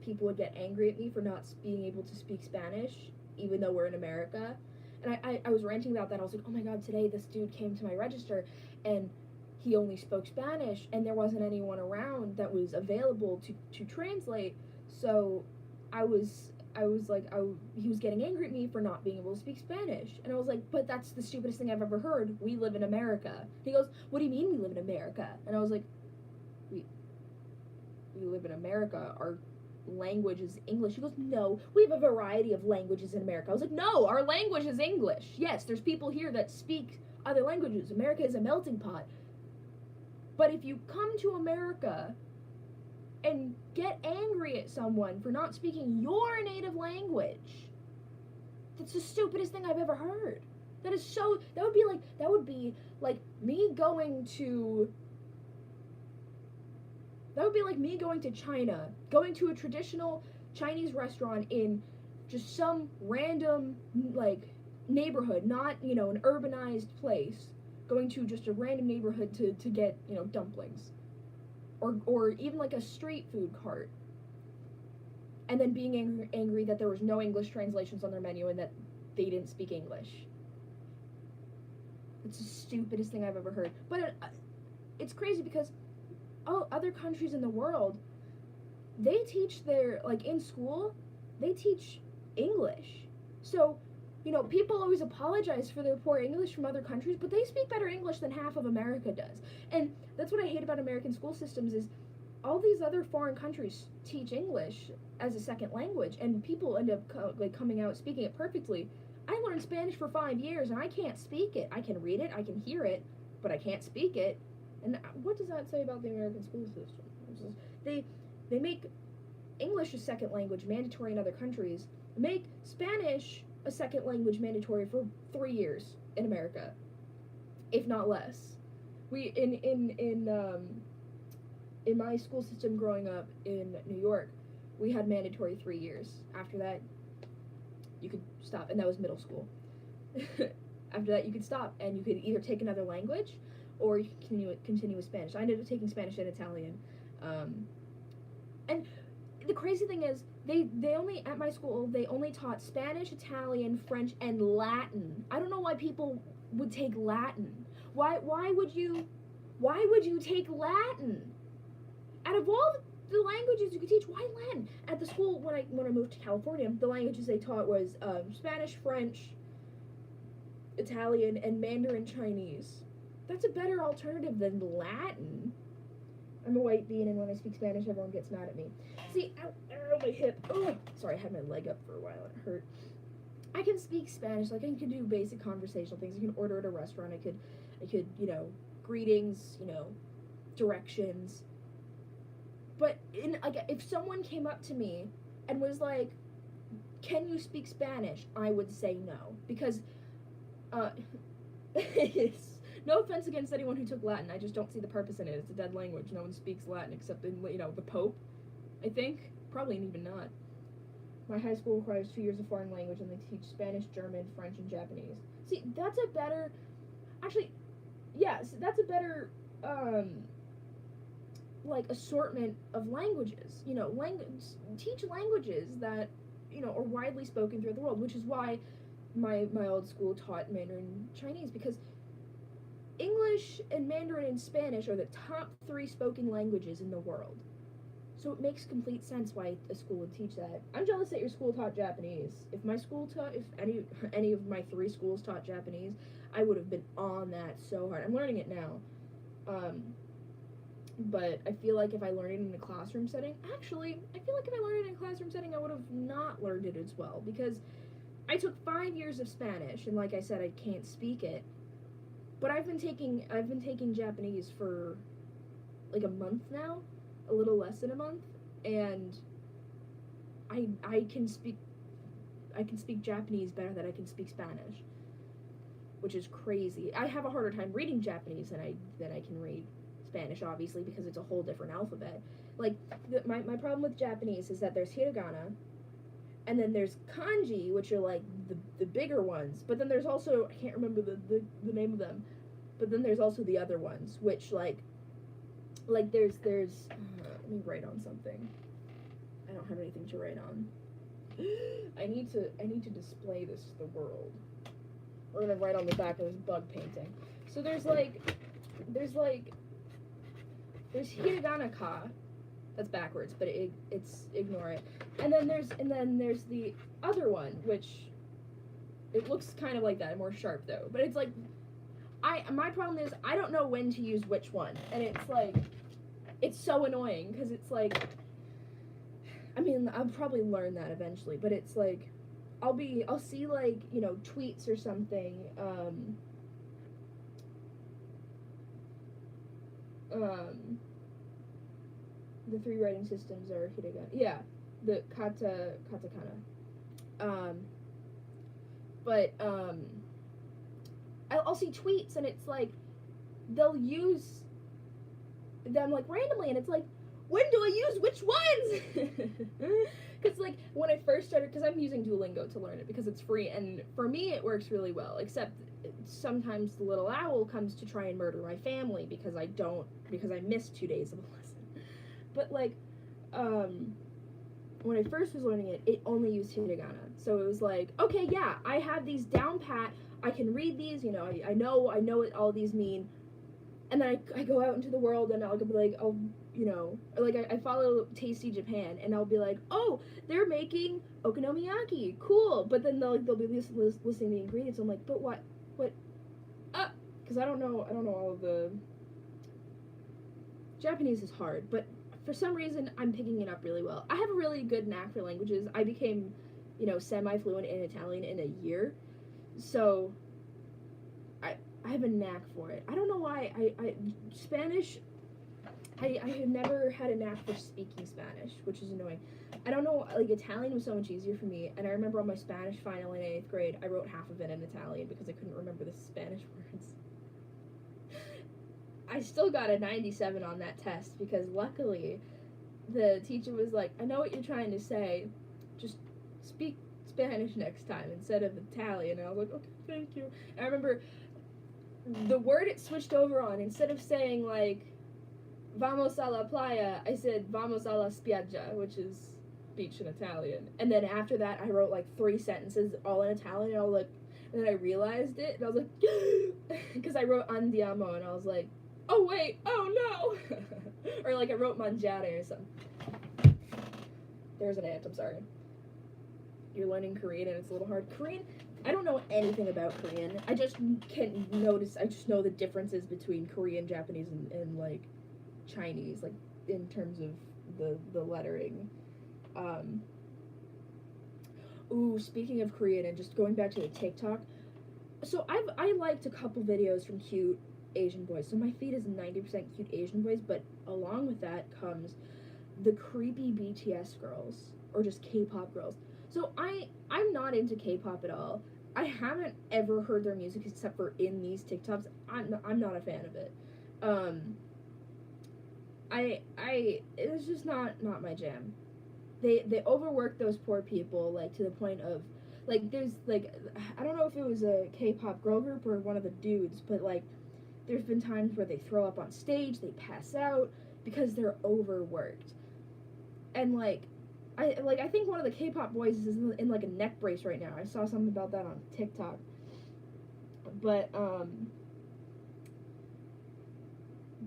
people would get angry at me for not being able to speak Spanish, even though we're in America. And I was ranting about that. I was like, oh my god, today this dude came to my register, and he only spoke Spanish, and there wasn't anyone around that was available to translate. So I was like, he was getting angry at me for not being able to speak Spanish. And I was like, but that's the stupidest thing I've ever heard. We live in America. He goes, what do you mean we live in America? And I was like, we live in America. Our language is English. He goes, no, we have a variety of languages in America. I was like, no, our language is English. Yes, there's people here that speak other languages. America is a melting pot. But if you come to America and get angry at someone for not speaking your native language, that's the stupidest thing I've ever heard. That would be like me going to China, going to a traditional Chinese restaurant in just some random, like, neighborhood, not, you know, an urbanized place, going to just a random neighborhood to get, you know, dumplings. Or even like a street food cart. and then being angry that there was no English translations on their menu and that they didn't speak English. It's the stupidest thing I've ever heard. But it's crazy because other countries in the world, they teach their, like, in school, they teach English. So, you know, people always apologize for their poor English from other countries, but they speak better English than half of America does. And that's what I hate about American school systems is all these other foreign countries teach English as a second language, and people end up coming out speaking it perfectly. I learned Spanish for 5 years, and I can't speak it. I can read it, I can hear it, but I can't speak it. And what does that say about the American school system? They make English a second language mandatory in other countries, make Spanish a second language mandatory for 3 years in America, if not less. We in my school system growing up in New York, we had mandatory 3 years. After that, you could stop, and that was middle school. After that, you could stop, and you could either take another language, or you could continue with Spanish. I ended up taking Spanish and Italian, and the crazy thing is, they only, at my school, they only taught Spanish, Italian, French, and Latin. I don't know why people would take Latin. Why would you take Latin? Out of all the languages you could teach, why Latin? At the school, when I moved to California, the languages they taught was Spanish, French, Italian, and Mandarin Chinese. That's a better alternative than Latin. I'm a white bean, and when I speak Spanish, everyone gets mad at me. See, ow, my hip. Oh, sorry, I had my leg up for a while, and it hurt. I can speak Spanish, like I can do basic conversational things. I can order at a restaurant. I could, you know, greetings, you know, directions. But if someone came up to me and was like, "Can you speak Spanish?" I would say no, because, no offense against anyone who took Latin. I just don't see the purpose in it. It's a dead language. No one speaks Latin except in, you know, the Pope, I think. Probably even not. My high school requires 2 years of foreign language, and they teach Spanish, German, French, and Japanese. See, that's a better, actually, yes, that's a better, like, assortment of languages. You know, teach languages that, you know, are widely spoken throughout the world, which is why my old school taught Mandarin Chinese, because English and Mandarin and Spanish are the top 3 spoken languages in the world. So it makes complete sense why a school would teach that. I'm jealous that your school taught Japanese. If any of my 3 schools taught Japanese, I would have been on that so hard. I'm learning it now. But I feel like if I learned it in a classroom setting, actually, I feel like if I learned it in a classroom setting, I would have not learned it as well, because I took 5 years of Spanish, and like I said, I can't speak it. But I've been taking Japanese for like a month now, a little less than a month, and I can speak Japanese better than I can speak Spanish, which is crazy. I have a harder time reading Japanese than I can read Spanish, obviously, because it's a whole different alphabet. Like, my problem with Japanese is that there's hiragana, and then there's kanji, which are like the bigger ones, but then there's also, I can't remember the name of them, but then there's also the other ones, which like there's let me write on something. I don't have anything to write on. I need to display this to the world. We're gonna write on the back of this bug painting. So there's hiragana ka. That's backwards, but it's ignore it. And then there's the other one, which it looks kind of like that, more sharp though. But it's like my problem is I don't know when to use which one, and it's like it's so annoying because it's like, I mean, I'll probably learn that eventually, but it's like I'll see like, you know, tweets or something, the 3 writing systems are hiragana. Yeah, the katakana. But I'll see tweets, and it's like they'll use them like randomly, and it's like, when do I use which ones? Because like when I first started, because I'm using Duolingo to learn it because it's free, and for me it works really well, except sometimes the little owl comes to try and murder my family because I missed 2 days of a lesson. But like when I first was learning it, it only used hiragana. So it was like, okay, yeah, I have these down pat. I can read these. You know, I know what all these mean. And then I go out into the world and I'll be like, you know, or like I follow Tasty Japan and I'll be like, oh, they're making okonomiyaki, cool. But then they'll be listing the ingredients. I'm like, but what, because I don't know all of the. Japanese is hard, but for some reason I'm picking it up really well. I have a really good knack for languages. I became, you know, semi-fluent in Italian in a year, so I have a knack for it. I don't know why. Spanish, I have never had a knack for speaking Spanish, which is annoying. I don't know, like, Italian was so much easier for me, and I remember on my Spanish final in 8th grade, I wrote half of it in Italian because I couldn't remember the Spanish words. I still got a 97 on that test because luckily the teacher was like, I know what you're trying to say, just speak Spanish next time instead of Italian. And I was like, okay, thank you. And I remember the word it switched over on, instead of saying like vamos a la playa, I said vamos a la spiaggia, which is beach in Italian. And then after that I wrote like 3 sentences all in Italian, and I was like, and then I realized it and I was like because I wrote andiamo and I was like, oh wait, oh no. Or like I wrote mangiare or something. There's an ant, I'm sorry. You're learning Korean and it's a little hard. Korean, I don't know anything about Korean. I just can notice, I just know the differences between Korean, Japanese, and like Chinese, like in terms of the lettering. Ooh, speaking of Korean and just going back to the TikTok, so I liked a couple videos from cute Asian boys. So my feed is 90% cute Asian boys, but along with that comes the creepy BTS girls or just K-pop girls. So I'm not into K-pop at all. I haven't ever heard their music except for in these TikToks. I'm not a fan of it. It's just not my jam. They overwork those poor people, like, to the point of, like, there's, like, I don't know if it was a K-pop girl group or one of the dudes, but, like, there's been times where they throw up on stage, they pass out, because they're overworked. And, like, I think one of the K-pop boys is in like, a neck brace right now. I saw something about that on TikTok. But,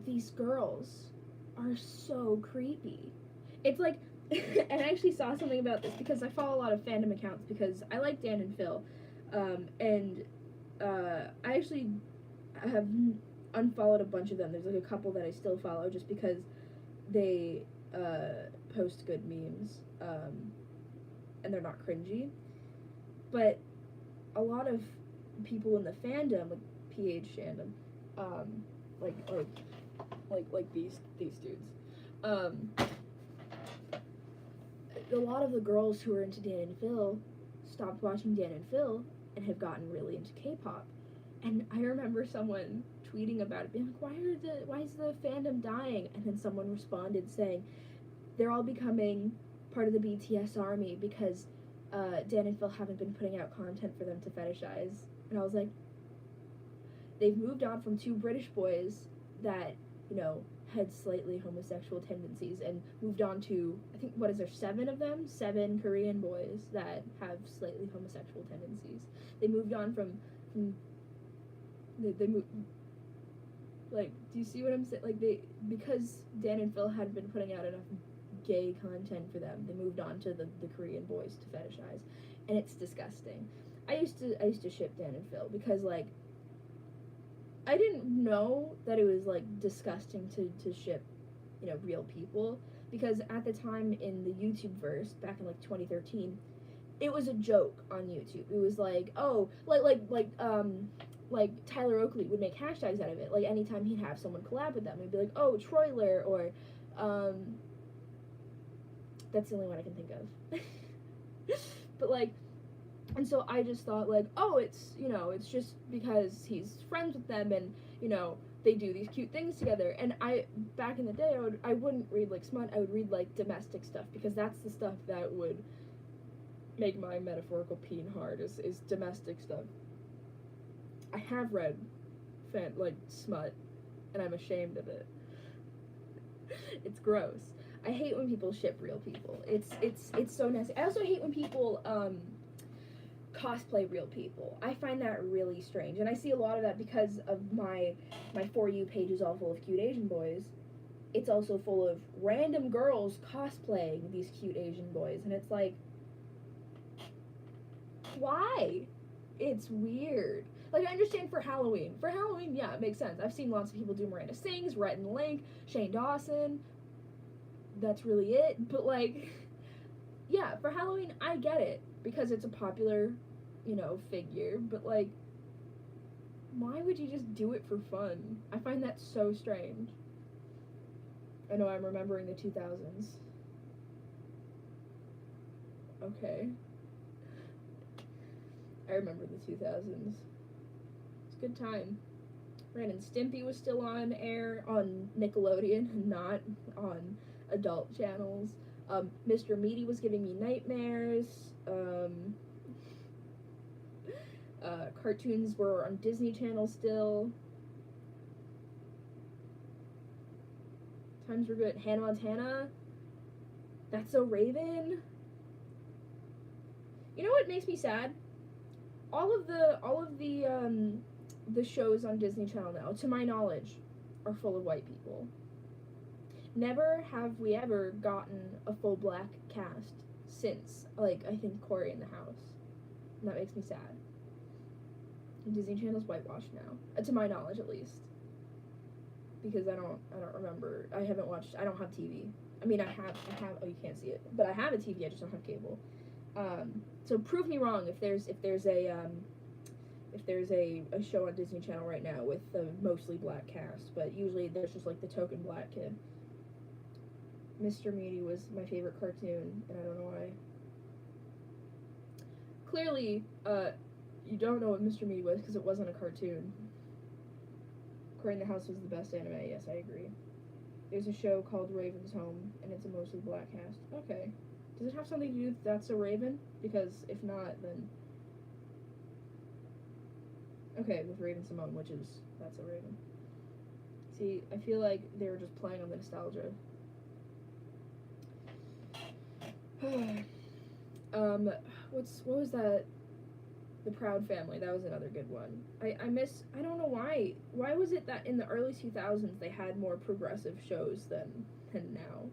these girls are so creepy. It's like, and I actually saw something about this because I follow a lot of fandom accounts because I like Dan and Phil, and I actually have unfollowed a bunch of them. There's like a couple that I still follow just because they post good memes, and they're not cringy. But a lot of people in the fandom, like PH fandom, like these dudes, a lot of the girls who are into Dan and Phil stopped watching Dan and Phil and have gotten really into K-pop. And I remember someone tweeting about it, being like, why is the fandom dying? And then someone responded saying, they're all becoming part of the BTS army because Dan and Phil haven't been putting out content for them to fetishize. And I was like, they've moved on from 2 British boys that, you know, had slightly homosexual tendencies, and moved on to, I think, what is there, 7 of them? 7 Korean boys that have slightly homosexual tendencies. They moved on from they moved, like, do you see what I'm saying? Like, because Dan and Phil hadn't been putting out enough gay content for them, they moved on to the Korean boys to fetishize, and it's disgusting. I used to ship Dan and Phil because, like, I didn't know that it was, like, disgusting to ship, you know, real people, because at the time in the YouTube verse, back in, like, 2013, it was a joke on YouTube. It was like, oh, like Tyler Oakley would make hashtags out of it. Like, anytime he'd have someone collab with them, he'd be like, oh, Troiler, or, that's the only one I can think of. But, like, and so I just thought, like, oh, it's, you know, it's just because he's friends with them and, you know, they do these cute things together. And back in the day, I wouldn't read, like, smut, I would read, like, domestic stuff, because that's the stuff that would make my metaphorical peen hard, is domestic stuff. I have read, smut, and I'm ashamed of it. It's gross. I hate when people ship real people. It's so nasty. I also hate when people cosplay real people. I find that really strange, and I see a lot of that because of my For You page is all full of cute Asian boys. It's also full of random girls cosplaying these cute Asian boys, and it's like, why? It's weird. Like, I understand for Halloween. For Halloween, yeah, it makes sense. I've seen lots of people do Miranda Sings, Rhett and Link, Shane Dawson. That's really it. But, like, yeah, for Halloween, I get it. Because it's a popular, figure. But, like, why would you just do it for fun? I find that so strange. I know I'm remembering the 2000s. Okay. I remember the 2000s. It's a good time. Ren and Stimpy was still on air on Nickelodeon, not on adult channels. Mr. Meaty was giving me nightmares. Cartoons were on Disney Channel still. Times were good. Hannah Montana. That's So Raven. You know what makes me sad? All of the shows on Disney Channel now, to my knowledge, are full of white people. Never have we ever gotten a full black cast since, like, I think Corey in the House. And that makes me sad. And Disney Channel's whitewashed now, to my knowledge at least. Because I don't remember. I haven't watched. I don't have TV. I mean, I have. Oh, you can't see it, but I have a TV. I just don't have cable. So prove me wrong if there's a show on Disney Channel right now with a mostly black cast, but usually there's just like the token black kid. Mr. Meaty was my favorite cartoon, and I don't know why. Clearly, you don't know what Mr. Meaty was because it wasn't a cartoon. Corey in the House was the best anime, yes, I agree. There's a show called Raven's Home, and it's a mostly black cast. Okay. Does it have something to do with That's So Raven? Because if not, then... Okay, with Raven Simone, which is That's So Raven. See, I feel like they were just playing on the nostalgia. What was that? The Proud Family, that was another good one. I don't know why. Why was it that in the early 2000s they had more progressive shows than now?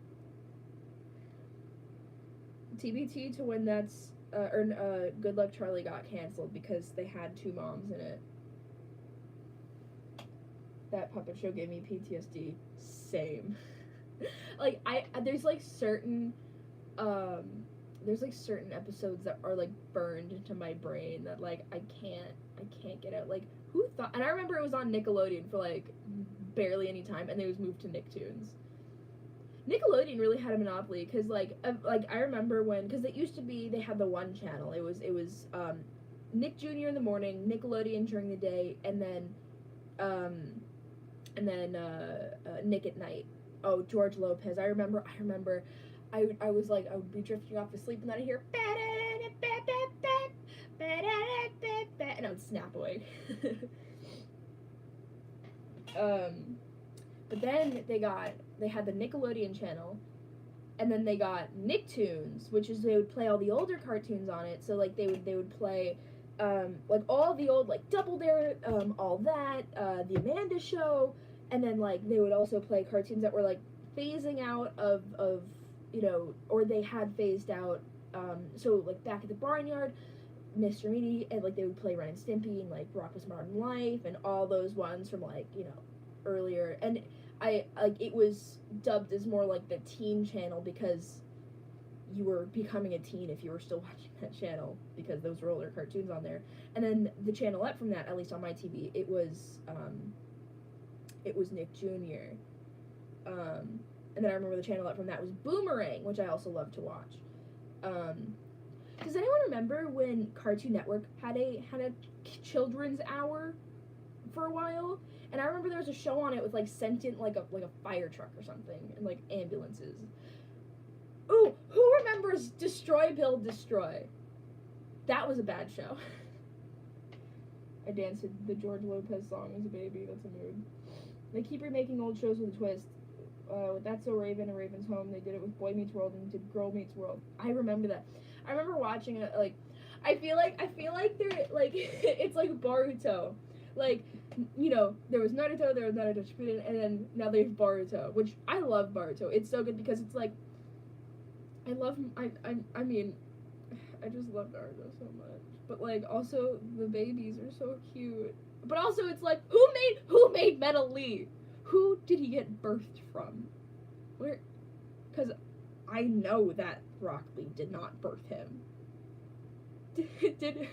TBT to when that's, Good Luck Charlie got canceled because they had two moms in it. That puppet show gave me PTSD. Same. Like, there's certain episodes that are like burned into my brain that like I can't get out. Like, who thought? And I remember it was on Nickelodeon for like barely any time, and then it was moved to Nicktoons. Nickelodeon really had a monopoly because like I remember when, because it used to be they had the one channel. It was Nick Jr. in the morning, Nickelodeon during the day, and then Nick at night. Oh, George Lopez. I remember. I was like, I would be drifting off to sleep, and then I'd hear, and I would snap away. But then they had the Nickelodeon channel, and then they got Nicktoons, which is they would play all the older cartoons on it. So like they would play like all the old like Double Dare, all that, the Amanda Show, and then like they would also play cartoons that were like phasing out of or they had phased out, so like Back at the Barnyard, Mr. Meaty, and like they would play Ren and Stimpy and like Rocko's Modern Life and all those ones from like earlier, and it was dubbed as more like the teen channel because you were becoming a teen if you were still watching that channel because those were older cartoons on there. And then the channel up from that, at least on my TV, it was Nick Jr. And then I remember the channel up from that was Boomerang, which I also loved to watch. Does anyone remember when Cartoon Network had a children's hour for a while? And I remember there was a show on it with like sentient like a fire truck or something and like ambulances. Ooh, who remembers Destroy Build Destroy? That was a bad show. I danced to the George Lopez song as a baby. That's a mood. They keep remaking old shows with a twist. That's So Raven and Raven's Home. They did it with Boy Meets World and did Girl Meets World. I remember that. I remember watching it. Like, I feel like they're like it's like Boruto. Like, you know, there was Naruto Shippuden, and then now there's Boruto, which I love Boruto. It's so good because it's like I mean, I just love Naruto so much. But like also the babies are so cute. But also it's like who made Metal Lee? Who did he get birthed from? Where? Because I know that Rock Lee did not birth him. Did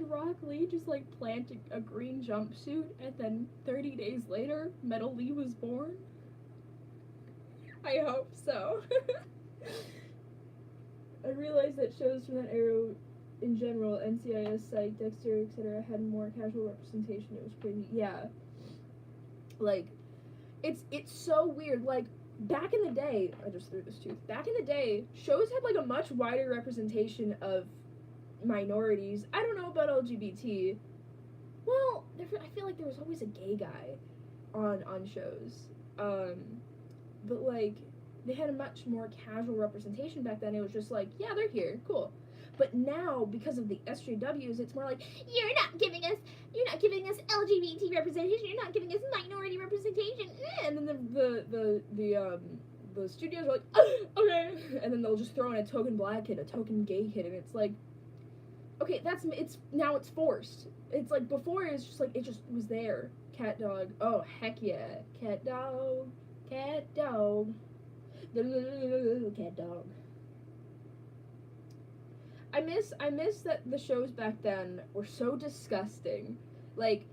Rock Lee just like plant a green jumpsuit and then 30 days later Metal Lee was born? I hope so. I realized that shows from that era in general, NCIS, Psych, Dexter, etc., had more casual representation. It was crazy. Yeah. Like, it's so weird. Like, back in the day, I just threw this tooth. Back in the day, shows had like a much wider representation of minorities. I don't know about LGBT. Well, I feel like there was always a gay guy on shows. But like they had a much more casual representation back then. It was just like, yeah, they're here, cool. But now, because of the SJWs, it's more like, you're not giving us LGBT representation. You're not giving us minority representation. And then the studios are like, okay, and then they'll just throw in a token black kid, a token gay kid, and it's like, okay, now it's forced. It's like before it was just like it just was there. Cat dog. Oh heck yeah, cat dog, cat dog, cat dog. I miss that the shows back then were so disgusting. Like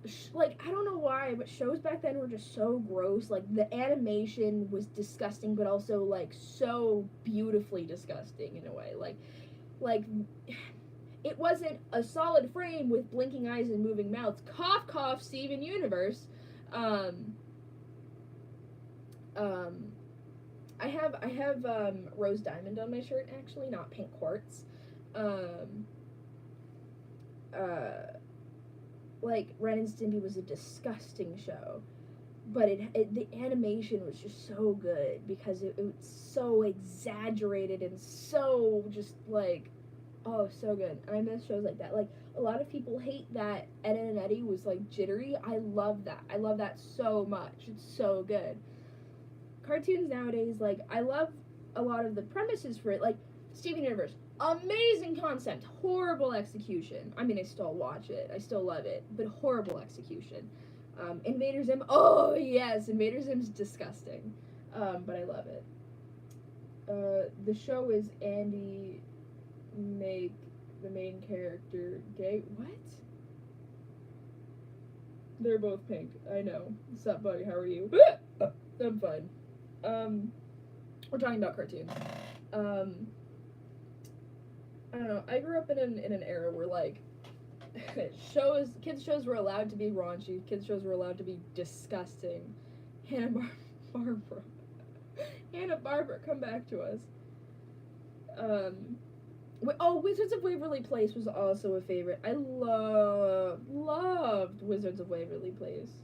I don't know why, but shows back then were just so gross. Like the animation was disgusting, but also like so beautifully disgusting in a way. Like it wasn't a solid frame with blinking eyes and moving mouths. Cough cough, Steven Universe. I have Rose Diamond on my shirt, actually, not Pink Quartz. Like Ren and Stimpy was a disgusting show, but the animation was just so good because it was so exaggerated and so just like, oh, so good. And I miss shows like that. Like a lot of people hate that Ed, Edd n Eddy was like jittery. I love that so much. It's so good. Cartoons nowadays, like, I love a lot of the premises for it, like Steven Universe, amazing concept, horrible execution. I mean, I still watch it, I still love it, but horrible execution. Invader Zim, oh yes, Invader Zim's disgusting, but I love it. The show is Andy make the main character gay. What? They're both pink, I know. What's up, buddy, how are you? I'm fine. We're talking about cartoons. I don't know. I grew up in an era where like kids shows were allowed to be raunchy. Kids shows were allowed to be disgusting. Hanna-Barbera, come back to us. Wizards of Waverly Place was also a favorite. I loved Wizards of Waverly Place.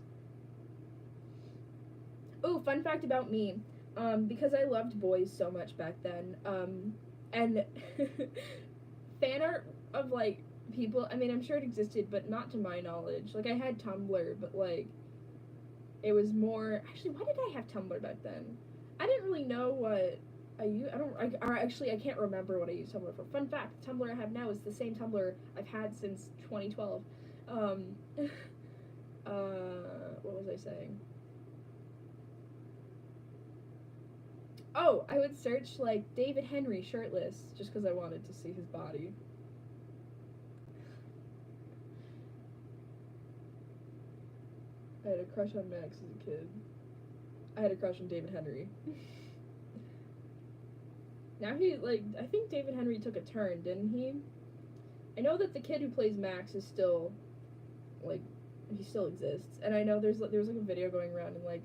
Oh, fun fact about me, because I loved boys so much back then, and fan art of, like, people, I mean, I'm sure it existed, but not to my knowledge. Like, I had Tumblr, but, like, it was more, actually, why did I have Tumblr back then? I didn't really know what I used, I can't remember what I used Tumblr for. Fun fact, the Tumblr I have now is the same Tumblr I've had since 2012. What was I saying? Oh, I would search, like, David Henry shirtless, just because I wanted to see his body. I had a crush on Max as a kid. I had a crush on David Henry. Now he, like, I think David Henry took a turn, didn't he? I know that the kid who plays Max is still, like, he still exists. And I know there's like, a video going around and, like,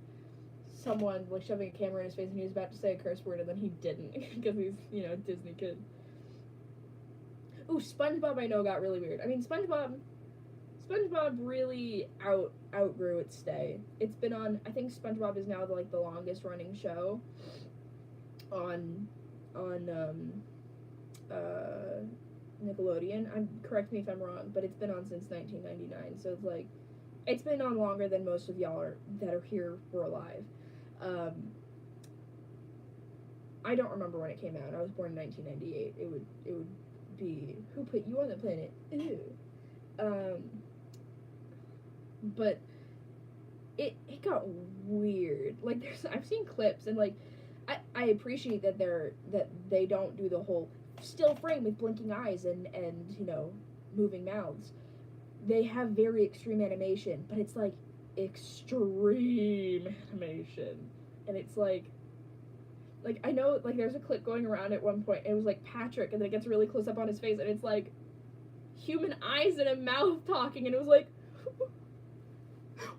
someone, like, shoving a camera in his face and he was about to say a curse word and then he didn't because he's, you know, a Disney kid. Ooh, SpongeBob I know got really weird. I mean, SpongeBob SpongeBob really outgrew its stay. It's been on. I think SpongeBob is now like the longest running show on Nickelodeon. Correct me if I'm wrong, but it's been on since 1999. So it's like it's been on longer than most of y'all that are here were alive. I don't remember when it came out. I was born in 1998. It would be who put you on the planet? Ew. But it got weird. Like I've seen clips and like I appreciate that they don't do the whole still frame with blinking eyes and you know moving mouths. They have very extreme animation, but it's like extreme animation, and it's like I know like there's a clip going around at one point and it was like Patrick and then it gets really close up on his face and it's like human eyes and a mouth talking and it was like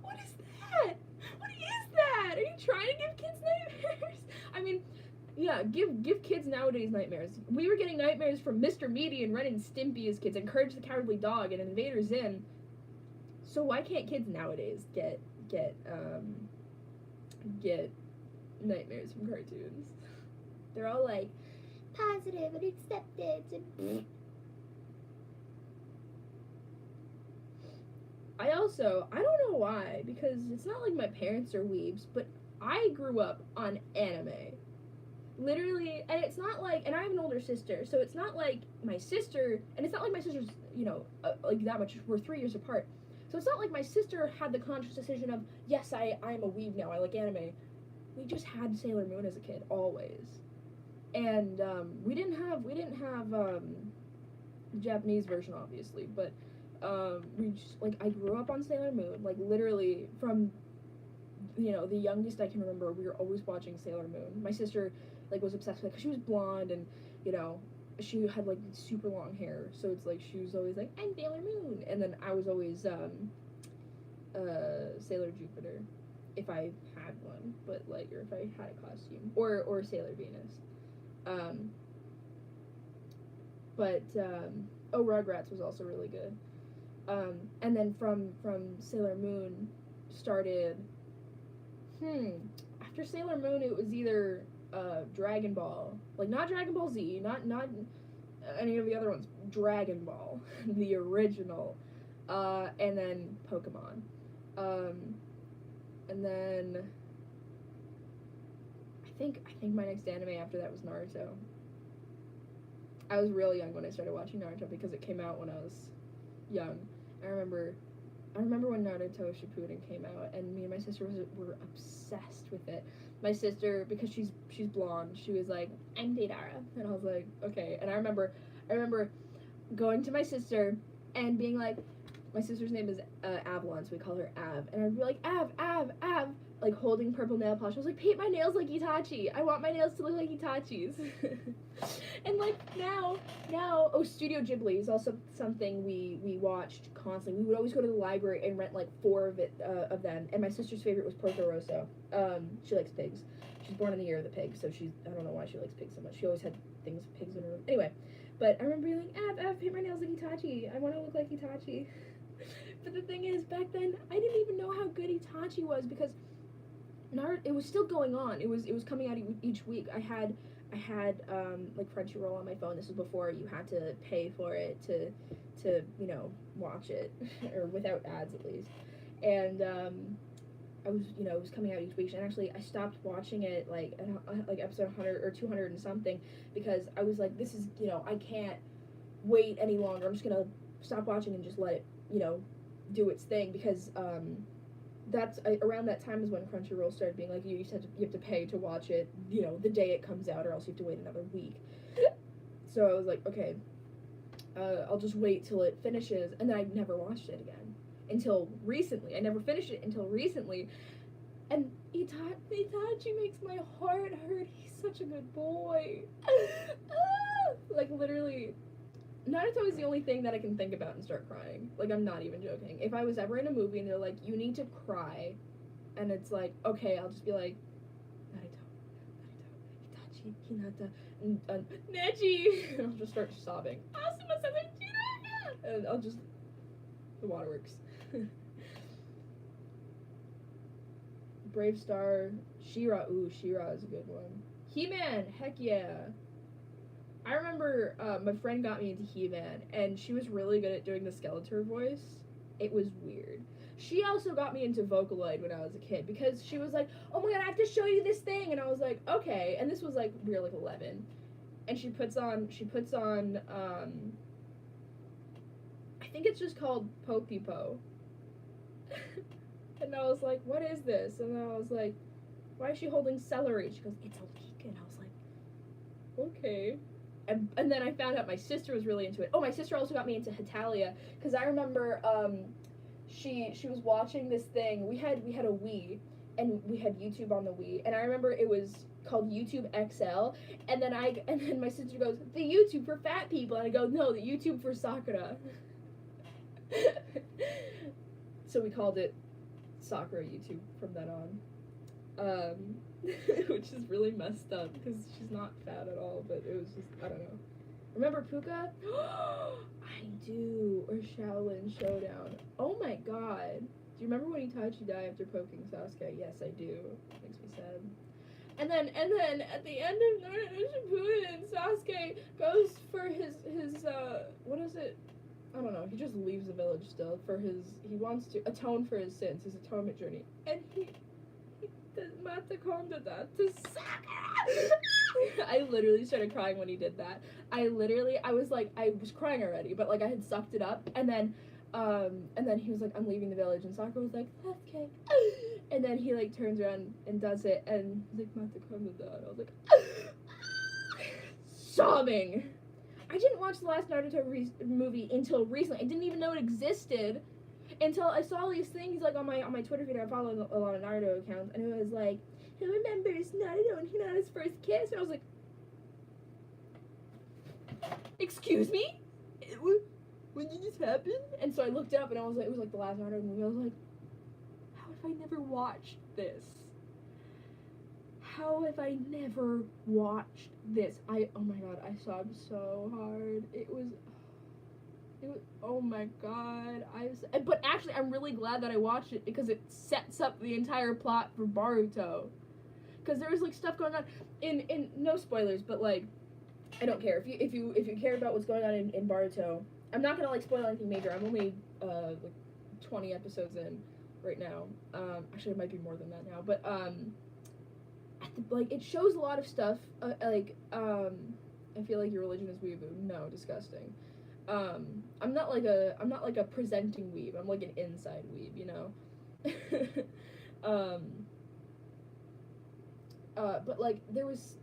what is that? What is that? Are you trying to give kids nightmares? I mean, yeah, give kids nowadays nightmares. We were getting nightmares from Mr. Meaty and Ren and Stimpy as kids and Courage the Cowardly Dog and Invader Zim. So why can't kids nowadays get nightmares from cartoons? They're all like positive and acceptance and I don't know why, because it's not like my parents are weebs, but I grew up on anime. Literally, and it's not like, and I have an older sister, so it's not like my sister, and it's not like my sister's, you know, like that much, we're 3 years apart. So it's not like my sister had the conscious decision of, yes, I'm a weeb now, I like anime. We just had Sailor Moon as a kid, always. And, we didn't have the Japanese version, obviously, but, we just, like, I grew up on Sailor Moon, like, literally, from, you know, the youngest I can remember, we were always watching Sailor Moon. My sister, like, was obsessed with it, because she was blonde, and, you know, she had, like, super long hair, so it's, like, she was always, like, I'm Sailor Moon, and then I was always, Sailor Jupiter, if I had one, but, like, or if I had a costume, or Sailor Venus, oh, Rugrats was also really good. And then from Sailor Moon started, after Sailor Moon it was either, Dragon Ball, like, not Dragon Ball Z, not any of the other ones, Dragon Ball, the original, and then Pokemon, and then, I think my next anime after that was Naruto. I was real young when I started watching Naruto because it came out when I was young. I remember when Naruto Shippuden came out, and me and my sister were obsessed with it. My sister, because she's blonde, she was like, I'm Deidara, and I was like, okay. And I remember going to my sister and being like, my sister's name is Avalon, so we call her Av, and I'd be like, Av, like holding purple nail polish. I was like, paint my nails like Itachi. I want my nails to look like Itachi's. And like now, oh, Studio Ghibli is also something we watched constantly. We would always go to the library and rent like 4 of them. And my sister's favorite was Porco Rosso. She likes pigs. She's born in the year of the pig, so I don't know why she likes pigs so much. She always had pigs in her room. Anyway, but I remember being like, Av, paint my nails like Itachi. I want to look like Itachi. But the thing is, back then, I didn't even know how good Itachi was because it was still going on. It was coming out each week. I had like Crunchyroll on my phone. This was before you had to pay for it to you know watch it, or without ads at least. And it was coming out each week. And actually, I stopped watching it like episode 100 or 200 and something because I was like, this is, you know, I can't wait any longer. I'm just gonna stop watching and just let it, you know, do its thing because that's around that time is when Crunchyroll started being like, you have to pay to watch it, you know, the day it comes out, or else you have to wait another week. So I was like, okay, I'll just wait till it finishes, and then I never watched it again until recently. I never finished it until recently, and Itachi makes my heart hurt. He's such a good boy. Like literally. Naruto is the only thing that I can think about and start crying. Like, I'm not even joking. If I was ever in a movie and they're like, you need to cry, and it's like, okay, I'll just be like, Naruto, Itachi, Hinata, and Neji, and I'll just start sobbing. And I'll just, The waterworks. Brave Star, She-Ra. Ooh, She-Ra is a good one. He-Man, heck yeah. I remember my friend got me into He-Man, and she was really good at doing the Skeletor voice. It was weird. She also got me into Vocaloid when I was a kid, because she was like, oh my god, I have to show you this thing, and I was like, okay, and this was like, we were like 11, and she puts on, I think it's just called Po-Pee-Po, and I was like, what is this, and I was like, why is she holding celery? She goes, it's a leek, and I was like, okay. And then I found out my sister was really into it. Oh, my sister also got me into Hitalia, because I remember she was watching this thing. We had a Wii, and we had YouTube on the Wii, and I remember it was called YouTube XL, and then my sister goes, the YouTube for fat people, and I go, no, the YouTube for Sakura. So we called it Sakura YouTube from then on. Which is really messed up because she's not fat at all, but it was just, I don't know. Remember Puka? I do. Or Shaolin Showdown. Oh my god. Do you remember when Itachi died after poking Sasuke? Yes, I do. It makes me sad. And then at the end of Naruto Shippuden, Sasuke goes for his what is it? I don't know. He just leaves the village still for he wants to atone for his sins, his atonement journey. And he does Matakonda that to Sakura. I literally started crying when he did that. I was crying already, but like I had sucked it up, and then he was like, I'm leaving the village, and Sakura was like, Sasuke. And then he like turns around and does it, and he's like, Matakonda that. I was like, sobbing. I didn't watch the last Naruto movie until recently. I didn't even know it existed until I saw these things like on my Twitter feed. I follow a lot of Naruto accounts, and it was like, who remembers Naruto and Hinata's first kiss? And I was like, excuse me? When did this happen? And so I looked up, and I was like, it was like the last Naruto movie. I was like, how have I never watched this? How have I never watched this? Oh my god, I sobbed so hard. It was, oh my god. But actually, I'm really glad that I watched it, because it sets up the entire plot for Boruto. Because there was like stuff going on in no spoilers, but like, I don't care. If you care about what's going on in Boruto, I'm not gonna like spoil anything major. I'm only like 20 episodes in right now. Actually, it might be more than that now, but like, it shows a lot of stuff, I feel like your religion is weeaboo. No, disgusting. I'm not like a presenting weeb. I'm like an inside weeb, you know? But like, there was,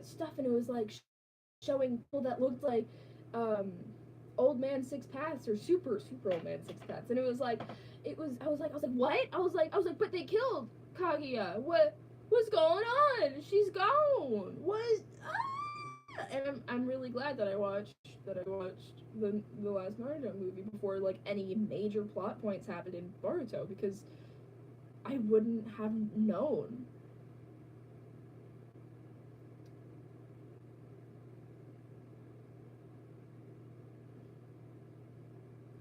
stuff, and it was like, showing people that looked like, Old Man Six Paths, or super old man Six Paths, and it was like, I was like, what? I was like, but they killed Kaguya. What's going on? She's gone. And I'm really glad that I watched the last Naruto movie before like any major plot points happened in Boruto, because I wouldn't have known.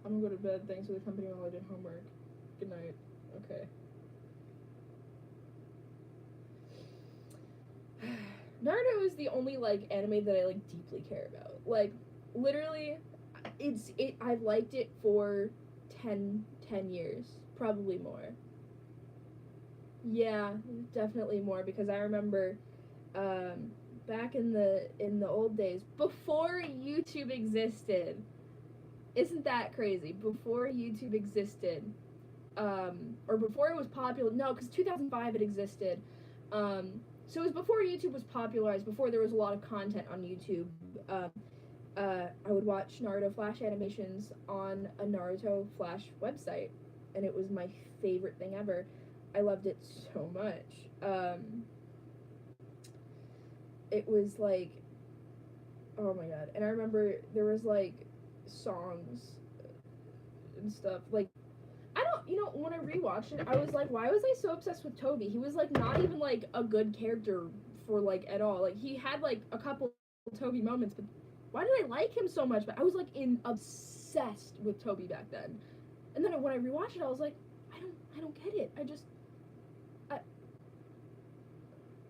I'm gonna go to bed. Thanks for the company while I did homework. Good night. Okay. Naruto is the only like anime that I like deeply care about. Like, literally, I've liked it for 10 years, probably more. Yeah, definitely more, because I remember back in the old days, before YouTube existed. Isn't that crazy? Before YouTube existed, or before it was popular. No, because 2005 it existed. So it was before YouTube was popularized, before there was a lot of content on YouTube. I would watch Naruto Flash animations on a Naruto Flash website, and it was my favorite thing ever. I loved it so much. It was like, oh my god. And I remember there was like songs and stuff. Like, when I rewatched it, I was like, why was I so obsessed with Toby? He was like not even like a good character for like at all. Like, he had like a couple Toby moments, but why did I like him so much? But I was like obsessed with Toby back then. And then when I rewatched it, I was like, I don't get it.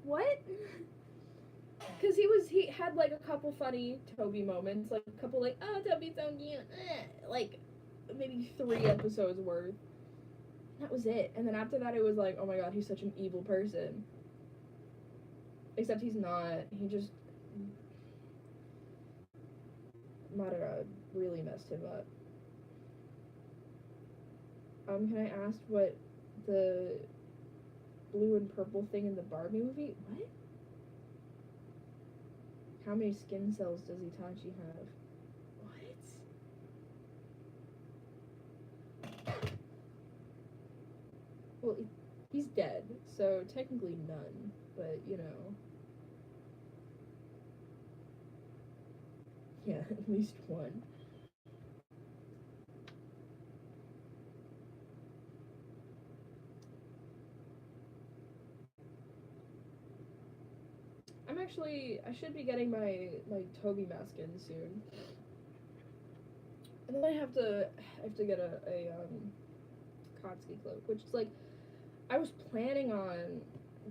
What? Because he had like a couple funny Toby moments, like a couple like, oh, Toby's so cute, like maybe 3 episodes worth. That was it. And then after that, it was like, oh my god, he's such an evil person. Except he's not. He just, Madara really messed him up. Can I ask what the blue and purple thing in the Barbie movie? What? How many skin cells does Itachi have? What? Well, he's dead, so technically none, but you know. Yeah, at least one. I should be getting my Toby mask in soon. And then I have to get a Katsuki cloak, which is like, I was planning on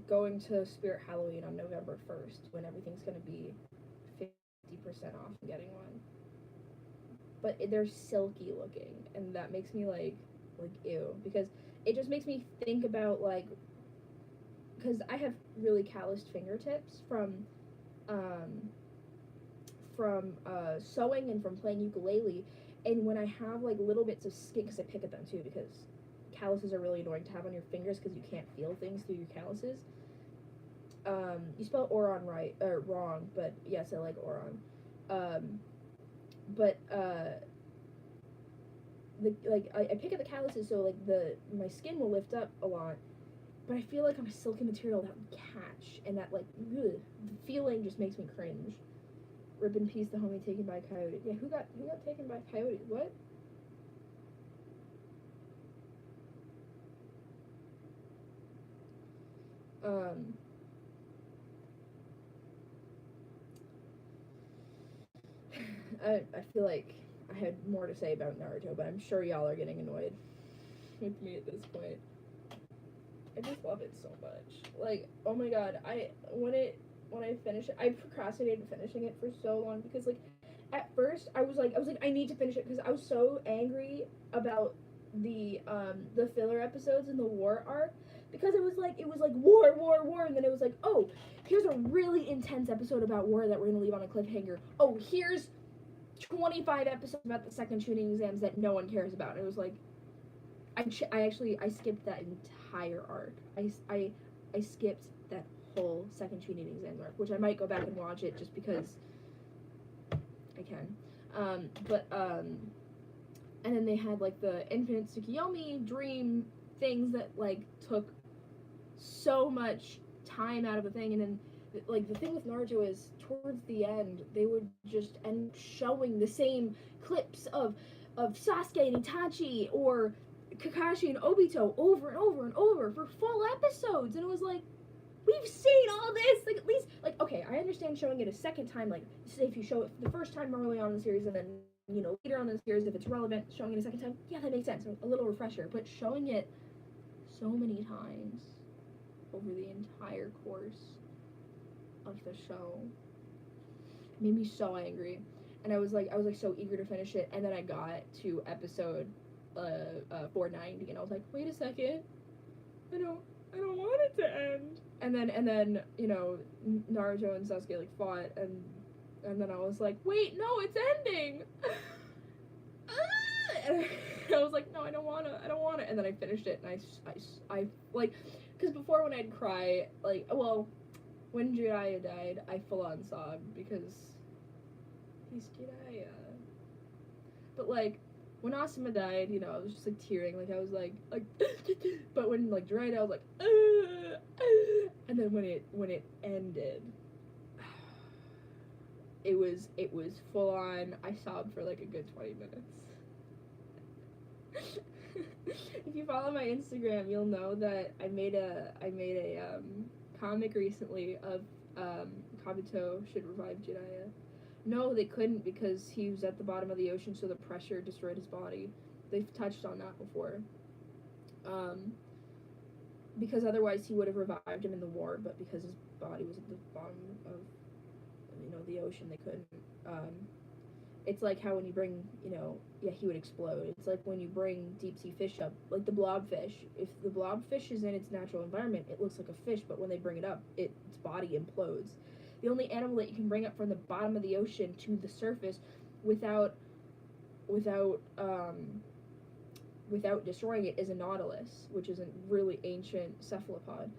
going to Spirit Halloween on November 1st when everything's gonna be 50% off and getting one. But they're silky looking, and that makes me like ew, because it just makes me think about like, because I have really calloused fingertips from sewing and from playing ukulele, and when I have like little bits of skin, because I pick at them too, because calluses are really annoying to have on your fingers because you can't feel things through your calluses. You spell Oron right or wrong, but yes, I like Oron. I pick at the calluses, so like my skin will lift up a lot, but I feel like I'm a silky material that would catch, and that like ugh, the feeling just makes me cringe. Rip in peace, the homie taken by a coyote. Yeah, who got taken by a coyote? What? I feel like I had more to say about Naruto, but I'm sure y'all are getting annoyed with me at this point. I just love it so much. Like, oh my god, when I finish it, I procrastinated finishing it for so long because like at first I was like I need to finish it because I was so angry about the filler episodes in the war arc, because it was like war, and then it was like, oh, here's a really intense episode about war that we're gonna leave on a cliffhanger. Oh, here's 25 episodes about the second shooting exams that no one cares about. And it was like, I skipped that entire arc. I skipped that whole second shooting exams arc, which I might go back and watch it just because I can. And then they had like the Infinite Tsukiyomi dream things that like took so much time out of the thing, and then like the thing with Naruto is towards the end they would just end showing the same clips of Sasuke and Itachi or Kakashi and Obito over and over and over for full episodes, and it was like, we've seen all this. Like, at least, like, okay, I understand showing it a second time, like, say if you show it the first time early on in the series and then, you know, later on in the series, if it's relevant, showing it a second time, yeah, that makes sense, a little refresher, but showing it so many times over the entire course of the show made me so angry, and I was like so eager to finish it, and then I got to episode 490, and I was like, wait a second, I don't want it to end. And then you know, Naruto and Sasuke like fought, and then I was like, wait, no, it's ending. And I was like, no, I don't want it. And then I finished it, and I like, because before when I'd cry, like, well, when Jiraiya died, I full on sobbed because he's Jiraiya. But like, when Asuma died, you know, I was just like tearing, like I was like, but when like Jiraiya, I was like, and then when it ended, it was full on. I sobbed for like a good 20 minutes. If you follow my Instagram, you'll know that I made a comic recently of Kabuto should revive Jiraiya. No, they couldn't because he was at the bottom of the ocean, so the pressure destroyed his body. they've touched on that before. Because otherwise he would have revived him in the war, but because his body was at the bottom of, the ocean, they couldn't. It's like how when you bring, he would explode. It's like when you bring deep sea fish up, like the blobfish. If the blobfish is in its natural environment, it looks like a fish, but when they bring it up, its body implodes. The only animal that you can bring up from the bottom of the ocean to the surface without destroying it is a nautilus, which is a really ancient cephalopod.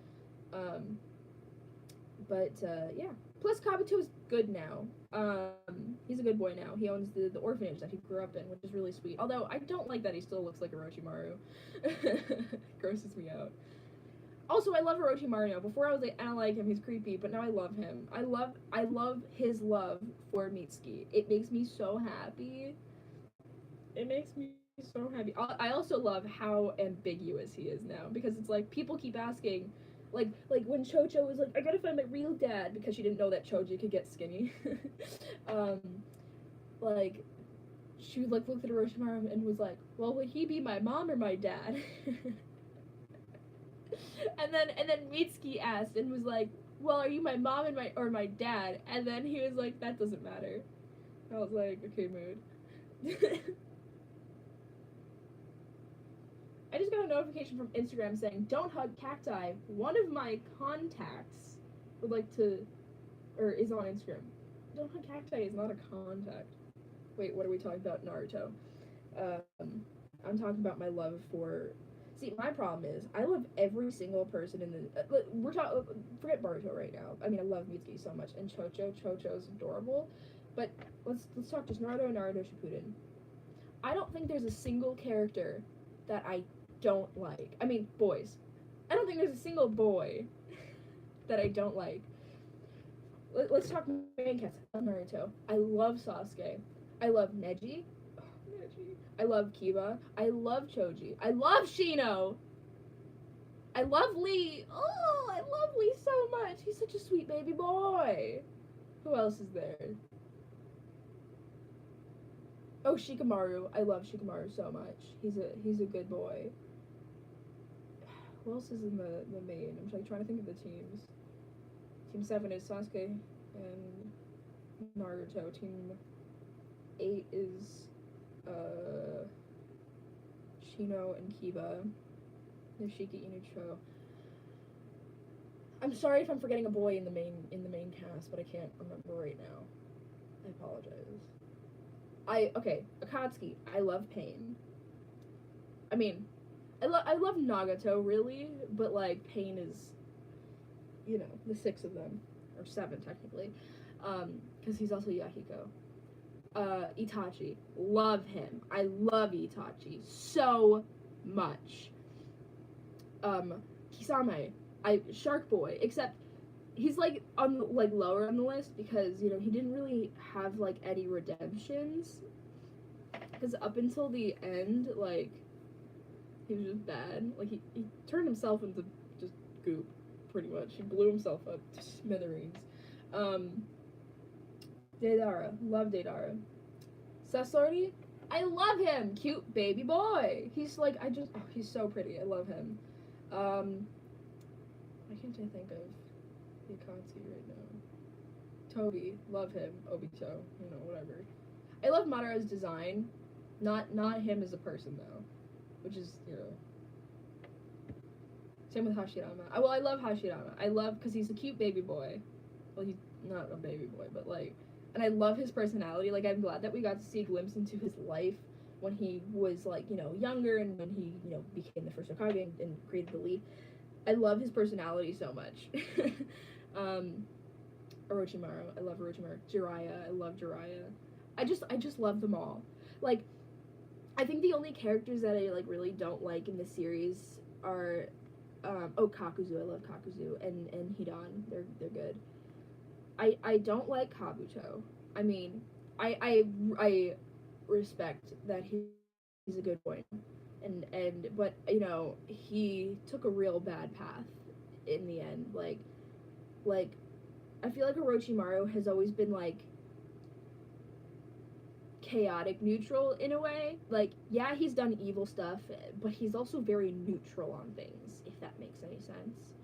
Yeah. Plus, Kabuto is good now. He's a good boy now. He owns the orphanage that he grew up in, which is really sweet. Although, I don't like that he still looks like Orochimaru. Grosses me out. Also, I love Orochimaru now. Before I was like, I don't like him, he's creepy, but now I love him. I love his love for Mitsuki. It makes me so happy. I also love how ambiguous he is now, because it's like, people keep asking, like when Chocho was like, I gotta find my real dad, because she didn't know that Choji could get skinny. She looked at Orochimaru and was like, well, would he be my mom or my dad? and then Mitsuki asked and was like, well, are you my mom or my dad? And then he was like, that doesn't matter. I was like, okay, mood. I just got a notification from Instagram saying, don't hug cacti. One of my contacts would like to, or is on Instagram. Don't hug cacti is not a contact. Wait, what are we talking about? Naruto. I'm talking about my love for, my problem is, I love every single person in the, forget Naruto right now. I mean, I love Mitsuki so much, and Chocho's adorable, but let's talk just Naruto Shippuden. I don't think there's a single character that I don't like. I mean, boys. I don't think there's a single boy that I don't like. Let's talk main cast. I love Naruto. I love Sasuke. I love Neji. Oh, Neji. I love Kiba. I love Choji. I love Shino. I love Lee. Oh, I love Lee so much. He's such a sweet baby boy. Who else is there? Oh, Shikamaru. I love Shikamaru so much. He's a good boy. Who else is in the main? I'm trying to think of the teams. Team 7 is Sasuke and Naruto. Team 8 is Shino and Kiba. Nishiki Inucho. I'm sorry if I'm forgetting a boy in the main cast, but I can't remember right now. I apologize. Akatsuki. I love Pain. I mean, I love Nagato, really, but, like, Pain is, the 6 of them, or 7, technically, because he's also Yahiko. Itachi. Love him. I love Itachi so much. Kisame. Shark Boy, except he's, lower on the list because, he didn't really have, any redemptions. Because up until the end, he was just bad. He turned himself into just goop, pretty much. He blew himself up to smithereens. Deidara. Love Deidara. Sasori. I love him! Cute baby boy! He's, he's so pretty. I love him. Why can't I think of the Akatsuki right now? Toby, love him. Obito, whatever. I love Madara's design, not him as a person though, which is, Same with Hashirama. I love Hashirama. Because he's a cute baby boy. Well, he's not a baby boy, but and I love his personality. I'm glad that we got to see a glimpse into his life when he was younger and when he became the first Hokage and created the lead. I love his personality so much. Orochimaru. I love Orochimaru. Jiraiya. I love Jiraiya. I just love them all. I think the only characters that I really don't like in the series are Kakuzu. I love Kakuzu and Hidan. They're good. I don't like Kabuto. I mean, I respect that he's a good boy. But he took a real bad path in the end. I feel like Orochimaru has always been chaotic neutral in a way. Like, yeah, he's done evil stuff, but he's also very neutral on things, if that makes any sense.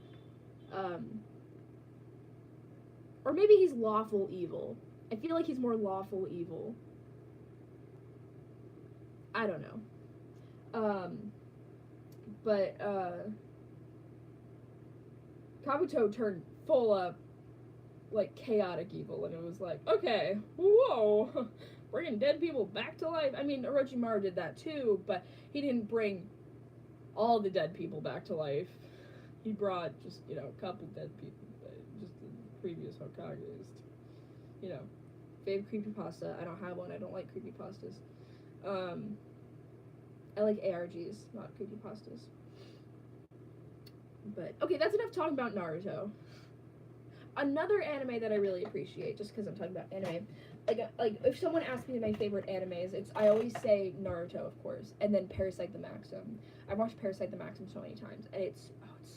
Or maybe he's lawful evil. I feel like he's more lawful evil. I don't know. But Kabuto turned full up, like, chaotic evil, and it was like, okay, whoa, bringing dead people back to life. I mean, Orochimaru did that too, but he didn't bring all the dead people back to life. He brought just, you know, a couple dead people, just the previous Hokages. You know, fave creepypasta. I don't have one. I don't like creepypastas. I like ARGs, not creepypastas. But, okay, that's enough talking about Naruto. Another anime that I really appreciate, just because I'm talking about anime, like if someone asks me my favorite animes, I always say Naruto, of course, and then Parasite the Maxim. I've watched Parasite the Maxim so many times, and it's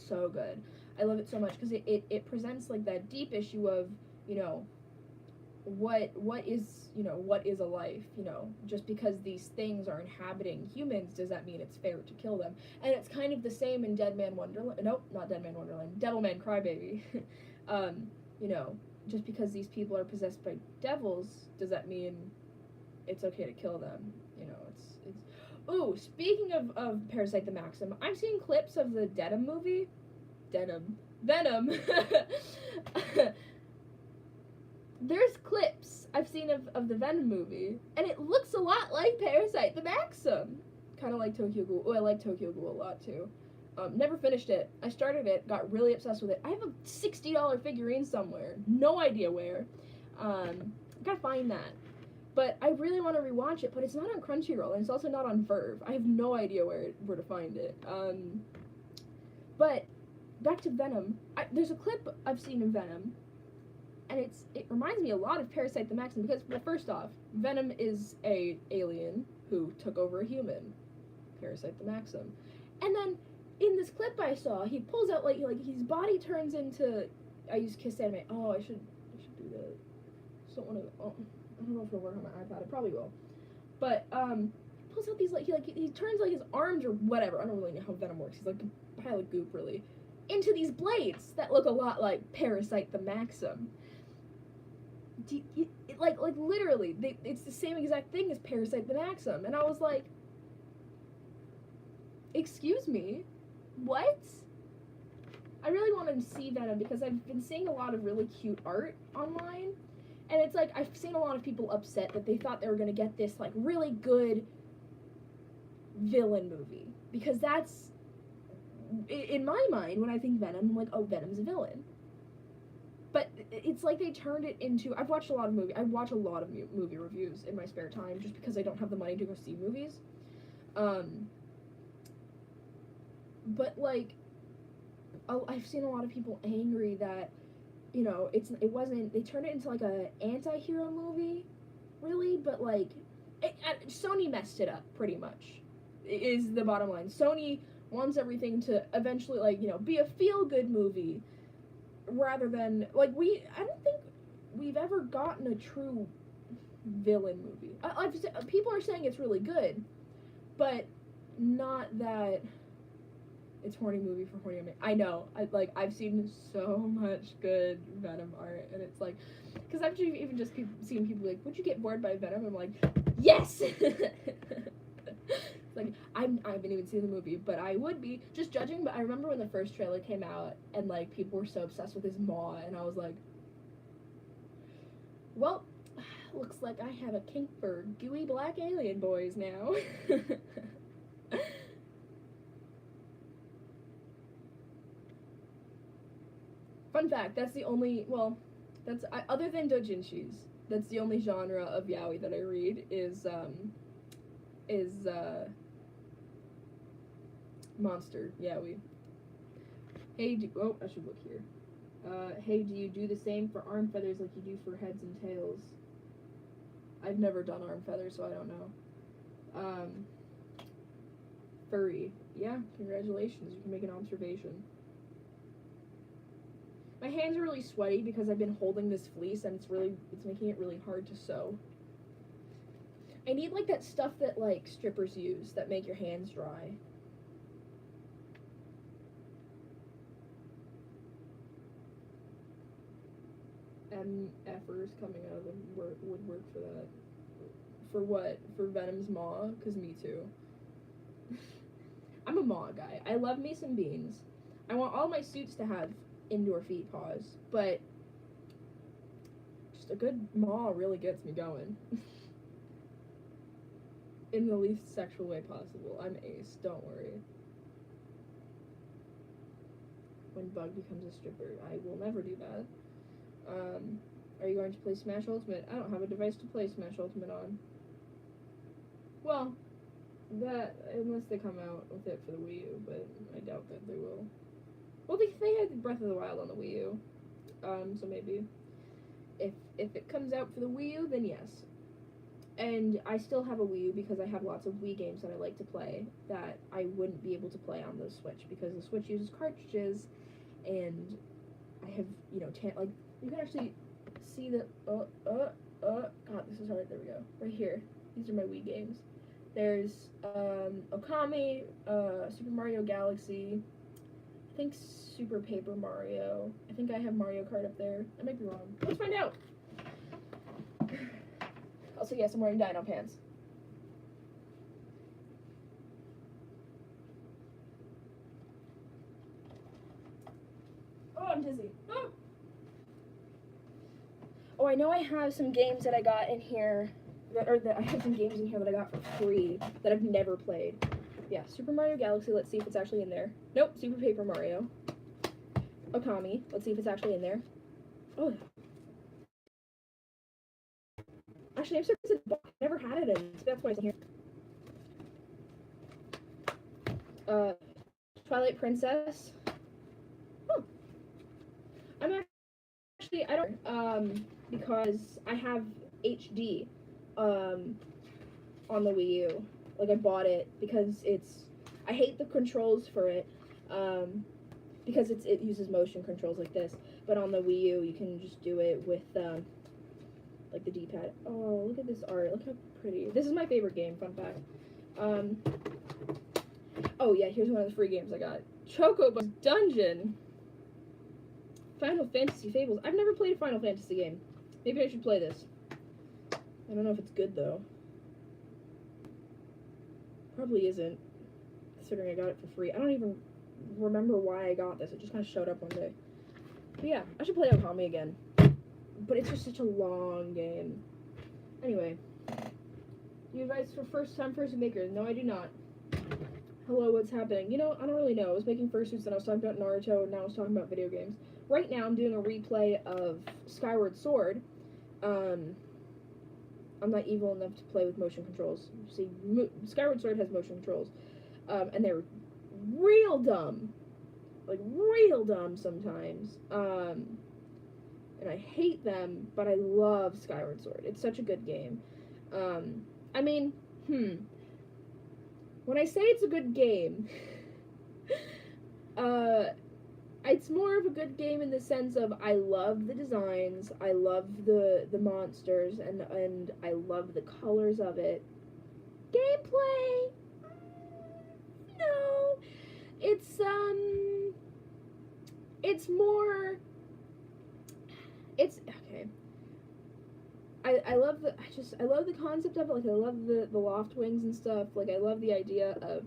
so good. I love it so much because it presents, like, that deep issue of, you know, what is a life, you know, just because these things are inhabiting humans, does that mean it's fair to kill them? And it's kind of the same in Devilman Crybaby. You know, just because these people are possessed by devils, does that mean it's okay to kill them? You know, it's ooh, speaking of Parasite the Maxim, I've seen clips of the Venom. There's clips I've seen of the Venom movie, and it looks a lot like Parasite the Maxim. Kind of like Tokyo Ghoul. Oh, I like Tokyo Ghoul a lot too. Never finished it. I started it, got really obsessed with it. I have a $60 figurine somewhere. No idea where. Gotta find that. But I really want to rewatch it, but it's not on Crunchyroll, and it's also not on Verve. I have no idea where to find it. But back to Venom. There's a clip I've seen of Venom, and it reminds me a lot of Parasite the Maxim because, well, first off, Venom is a alien who took over a human. Parasite the Maxim. And then in this clip I saw, he pulls out like his body turns into. I use Kiss Anime. Oh, I should do that. Just don't want to. Oh, I don't know if it'll work on my iPad. It probably will. But pulls out these he turns like his arms or whatever. I don't really know how Venom works. He's like a pile of goop really, into these blades that look a lot like Parasite the Maxim. Like literally, it's the same exact thing as Parasite the Maxim, and I was like, excuse me, what? I really wanted to see Venom because I've been seeing a lot of really cute art online, and it's like I've seen a lot of people upset that they thought they were gonna get this like really good villain movie, because that's, in my mind, when I think Venom, I'm like, oh, Venom's a villain. But it's like they turned it into. I watch a lot of movie reviews in my spare time just because I don't have the money to go see movies. But like, I've seen a lot of people angry that, you know, they turned it into like a anti-hero movie, really. But like, Sony messed it up pretty much. Is the bottom line. Sony wants everything to eventually, like, you know, be a feel-good movie. Rather than, like, I don't think we've ever gotten a true villain movie. People are saying it's really good, but not that it's horny movie for horny movie. I know, I've seen so much good Venom art, and it's like, because I've even just seen people like, would you get bored by Venom? I'm like, yes! Like, I haven't even seen the movie, but I would be, just judging, but I remember when the first trailer came out, and, like, people were so obsessed with his maw, and I was like, well, looks like I have a kink for gooey black alien boys now. Fun fact, that's the only, other than doujinshis, that's the only genre of yaoi that I read is monster yaoi. Hey, I should look here. Hey, do you do the same for arm feathers like you do for heads and tails? I've never done arm feathers, so I don't know. Furry. Yeah, congratulations, you can make an observation. My hands are really sweaty because I've been holding this fleece and it's making it really hard to sew. I need, like, that stuff that, like, strippers use that make your hands dry. MFers coming out of the woodwork for that. For what? For Venom's maw? Because me too. I'm a maw guy. I love me some beans. I want all my suits to have indoor feet paws, but just a good maw really gets me going. In the least sexual way possible. I'm ace, don't worry. When Bug becomes a stripper, I will never do that. Are you going to play Smash Ultimate? I don't have a device to play Smash Ultimate on. Well, that, unless they come out with it for the Wii U, but I doubt that they will. Well, they had Breath of the Wild on the Wii U, so maybe. If it comes out for the Wii U, then yes. And I still have a Wii U because I have lots of Wii games that I like to play that I wouldn't be able to play on the Switch, because the Switch uses cartridges, and I have, you know, like, you can actually see the, God, this is hard, there we go, right here. These are my Wii games. There's, Okami, Super Mario Galaxy, I think Super Paper Mario, I think I have Mario Kart up there. I might be wrong. Let's find out! Also, yes, I'm wearing dino pants. Oh, I'm dizzy. Oh! Oh, I know I have some games that I got in here, I have some games in here that I got for free that I've never played. Yeah, Super Mario Galaxy, let's see if it's actually in there. Nope, Super Paper Mario. Okami, let's see if it's actually in there. Oh. Actually, I'm surprised I never had it in, so that's why it's in here. Twilight Princess. Oh. I'm actually, I don't, because I have HD, on the Wii U. Like, I bought it because I hate the controls for it, because it uses motion controls like this, but on the Wii U, you can just do it with, like the D-pad. Oh, look at this art. Look how pretty. This is my favorite game, fun fact. Oh yeah, here's one of the free games I got. Chocobo's Dungeon. Final Fantasy Fables. I've never played a Final Fantasy game. Maybe I should play this. I don't know if it's good, though. Probably isn't, considering I got it for free. I don't even remember why I got this. It just kind of showed up one day. But yeah, I should play Okami again. But it's just such a long game. Anyway. Do you advise for first-time fursuit makers? No, I do not. Hello, what's happening? You know, I don't really know. I was making fursuits, and I was talking about Naruto, and now I was talking about video games. Right now, I'm doing a replay of Skyward Sword. I'm not evil enough to play with motion controls. See, Skyward Sword has motion controls. And they're real dumb. Like, real dumb sometimes. And I hate them, but I love Skyward Sword. It's such a good game. I mean, when I say it's a good game, it's more of a good game in the sense of I love the designs, I love the monsters, and I love the colors of it. Gameplay? No. Okay. I love the concept of it, like I love the loft wings and stuff, like I love the idea of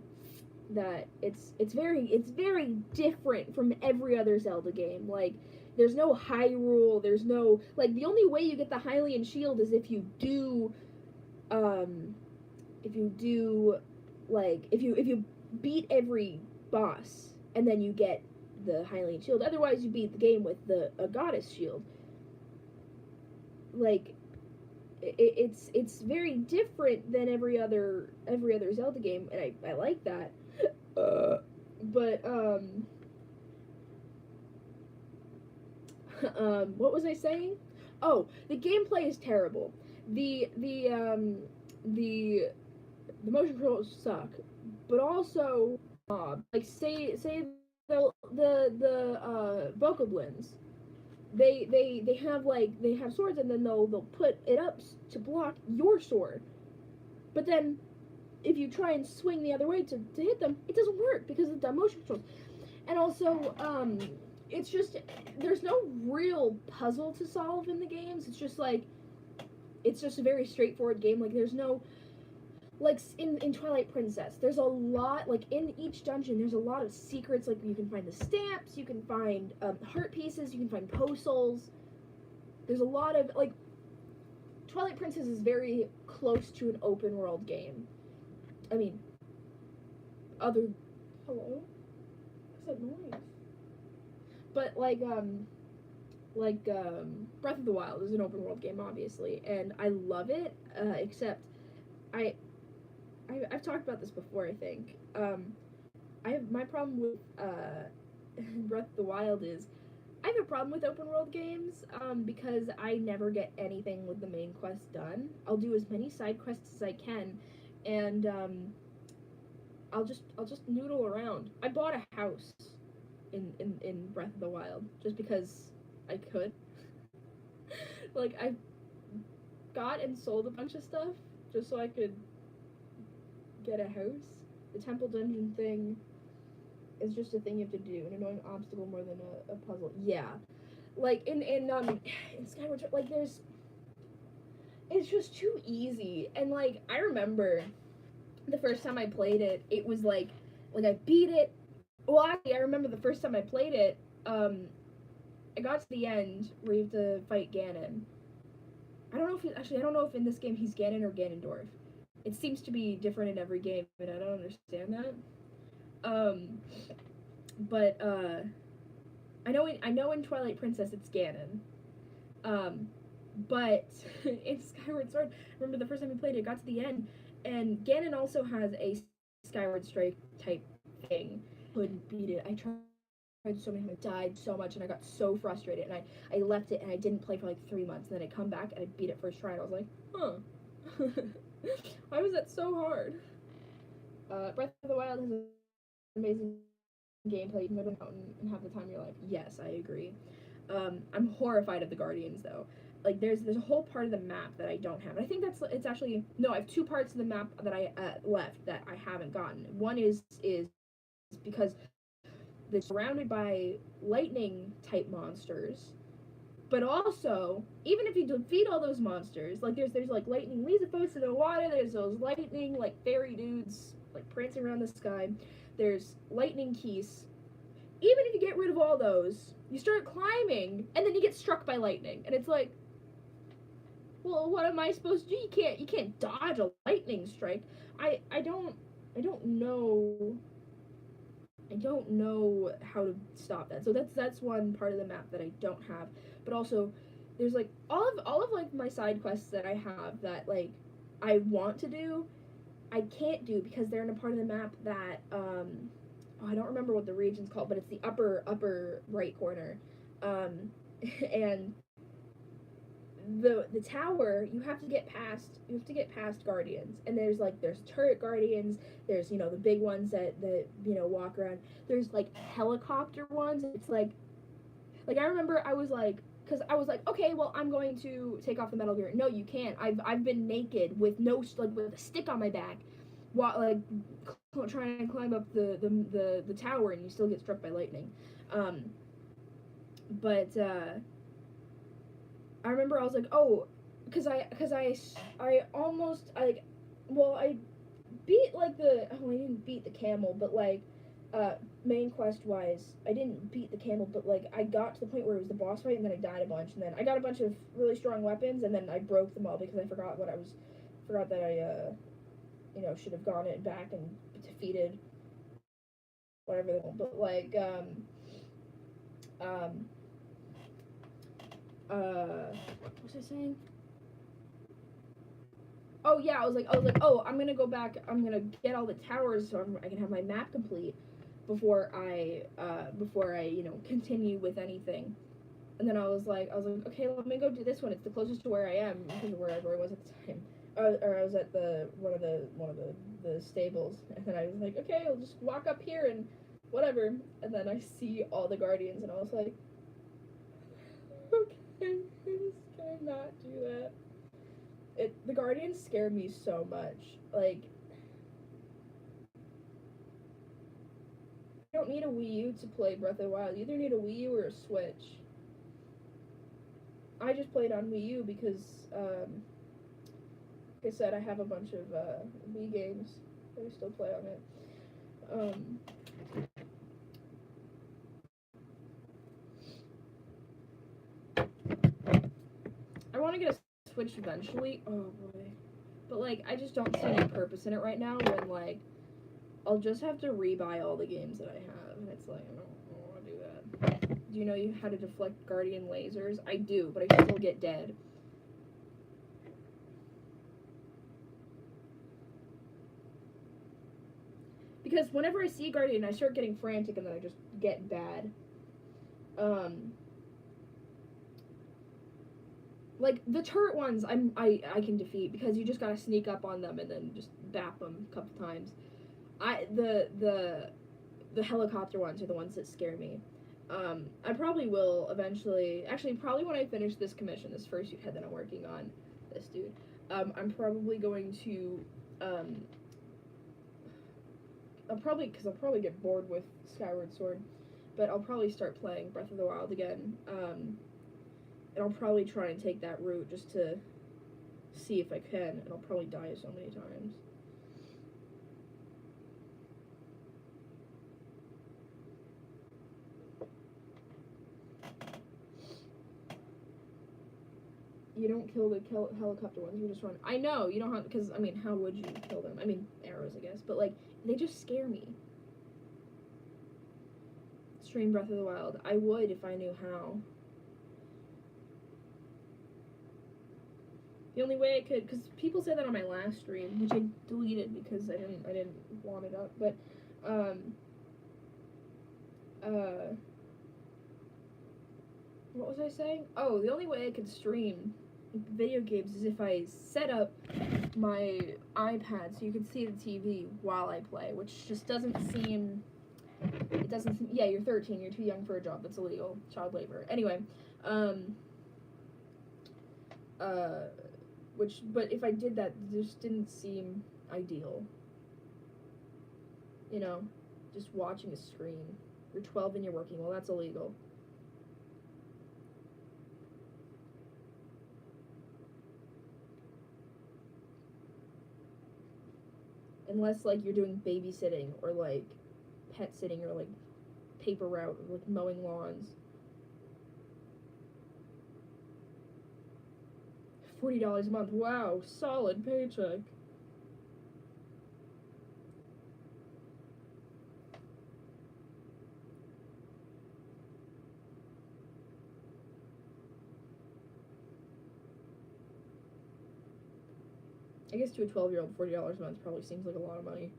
that it's very different from every other Zelda game. Like, there's no Hyrule, there's no, like, the only way you get the Hylian shield is if you beat every boss, and then you get the Hylian shield. Otherwise, you beat the game with a goddess shield. Like, it's very different than every other Zelda game, and I like that. But what was I saying? Oh, the gameplay is terrible. The motion controls suck, but also like say the Bokoblins. They have swords, and then they'll put it up to block your sword. But then, if you try and swing the other way to hit them, it doesn't work because of the motion controls. And also, it's just, there's no real puzzle to solve in the games. It's just like, it's just a very straightforward game. Like, there's no, like, in Twilight Princess, there's a lot, like, in each dungeon, there's a lot of secrets. Like, you can find the stamps, you can find heart pieces, you can find souls. There's a lot of, like, Twilight Princess is very close to an open world game. I mean, hello? What's that noise? But, like, Breath of the Wild is an open world game, obviously, and I love it, except I've talked about this before, I think. My problem with, Breath of the Wild is, I have a problem with open world games, because I never get anything with the main quest done. I'll do as many side quests as I can, and, I'll just noodle around. I bought a house in Breath of the Wild, just because I could. Like, I got and sold a bunch of stuff, just so I could get a house. The temple dungeon thing is just a thing you have to do, an annoying obstacle more than a puzzle. Yeah. Like, in Skyward Sword, like, it's just too easy. And, like, I remember the first time I played it, it was, like, I beat it. Well, actually, I remember the first time I played it, I got to the end where you have to fight Ganon. I don't know if in this game he's Ganon or Ganondorf. It seems to be different in every game, and I don't understand that. But I know in Twilight Princess it's Ganon. But in Skyward Sword, remember the first time we played it, got to the end, and Ganon also has a Skyward Strike type thing. Couldn't beat it. I tried so many times, I died so much, and I got so frustrated, and I left it, and I didn't play for like 3 months, and then I come back, and I beat it first try, and I was like, huh. Why was that so hard? Breath of the Wild has an amazing gameplay. You can go to a mountain and have the time of your life. Yes, I agree. I'm horrified of the Guardians, though. Like, there's a whole part of the map that I don't have. And I think it's actually, no, I have 2 parts of the map that I left that I haven't gotten. One is because they're surrounded by lightning-type monsters. But also, even if you defeat all those monsters, like, there's like, lightning Lizafos in the water, there's those lightning, like, fairy dudes, like, prancing around the sky, there's lightning keys. Even if you get rid of all those, you start climbing, and then you get struck by lightning, and it's like, well, what am I supposed to do? You can't dodge a lightning strike. I don't know how to stop that. So that's one part of the map that I don't have. But also, there's like all of like my side quests that I have that like I want to do, I can't do because they're in a part of the map that I don't remember what the region's called, but it's the upper right corner, and the tower you have to get past guardians, and there's turret guardians, there's the big ones that walk around, there's like helicopter ones. It's like I remember I was like, because I was like, okay, well, I'm going to take off the metal gear. No, you can't. I've been naked with with a stick on my back, while trying to climb up the tower, and you still get struck by lightning. But I remember I was like, oh, because I almost I beat I didn't beat the camel, but main quest wise, I didn't beat the camel, but I got to the point where it was the boss fight, and then I died a bunch, and then I got a bunch of really strong weapons, and then I broke them all because I forgot that I should have gone it back and defeated whatever, but what was I saying? Oh yeah, I was like, oh, I'm gonna go back. I'm gonna get all the towers so I can have my map complete before I continue with anything. And then I was like, okay, let me go do this one. It's the closest to where I am because of wherever I was at the time. Or I was at one of the stables, and then I was like, okay, I'll just walk up here and whatever. And then I see all the guardians, and I was like, okay, can I not do that? The Guardians scared me so much. Like, you don't need a Wii U to play Breath of the Wild. You either need a Wii U or a Switch. I just played on Wii U because, like I said, I have a bunch of Wii games that I still play on it. I want to get a Switch eventually. Oh boy. But, like, I just don't see any purpose in it right now when, like, I'll just have to rebuy all the games that I have. And it's like, I don't want to do that. Do you know how to deflect Guardian lasers? I do, but I still get dead. Because whenever I see a Guardian, I start getting frantic and then I just get bad. Like, the turret ones, I can defeat because you just gotta sneak up on them and then just bap them a couple times. The helicopter ones are the ones that scare me. I probably will eventually, actually, probably when I finish this commission, this fursuit head that I'm working on, this dude, I'm probably going to, I'll probably get bored with Skyward Sword, but I'll probably start playing Breath of the Wild again, and I'll probably try and take that route just to see if I can, and I'll probably die so many times. You don't kill the helicopter ones, you just run. I know, you don't have, because, I mean, how would you kill them? I mean, arrows, I guess, but, like, they just scare me. Stream Breath of the Wild. I would if I knew how. The only way I could, because people said that on my last stream, which I deleted because I didn't want it up, but, what was I saying? Oh, the only way I could stream video games is if I set up my iPad so you could see the TV while I play, which just doesn't seem, yeah, you're 13, you're too young for a job, that's illegal, child labor. Anyway, but if I did that, it just didn't seem ideal. You know, just watching a screen. You're 12 and you're working, well, that's illegal. Unless, like, you're doing babysitting or, like, pet sitting or, like, paper route or, like, mowing lawns. $40 a month. Wow, solid paycheck. I guess to a 12-year-old, $40 a month probably seems like a lot of money.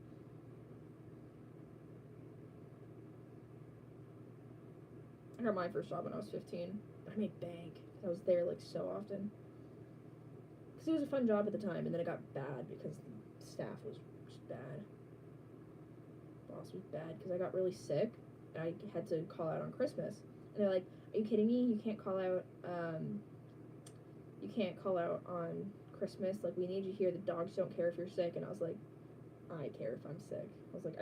I got my first job when I was 15. I made bank. I was there, like, so often. Because it was a fun job at the time, and then it got bad because the staff was just bad. Boss was bad because I got really sick, and I had to call out on Christmas. And they're like, are you kidding me? You can't call out on Christmas. Like, we need you here. The dogs don't care if you're sick. And I was like, I care if I'm sick. I was like,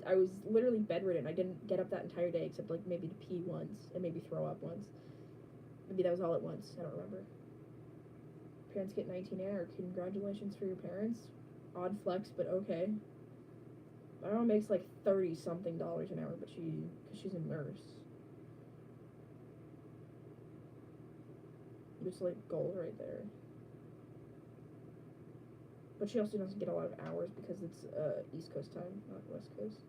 I was literally bedridden. I didn't get up that entire day except, like, maybe to pee once and maybe throw up once. Maybe that was all at once. I don't remember. Parents get 19 an hour. Congratulations for your parents. Odd flex, but okay. My mom makes like $30-something an hour, but she's a nurse. Just like gold right there. But she also doesn't get a lot of hours because it's East Coast time, not West Coast.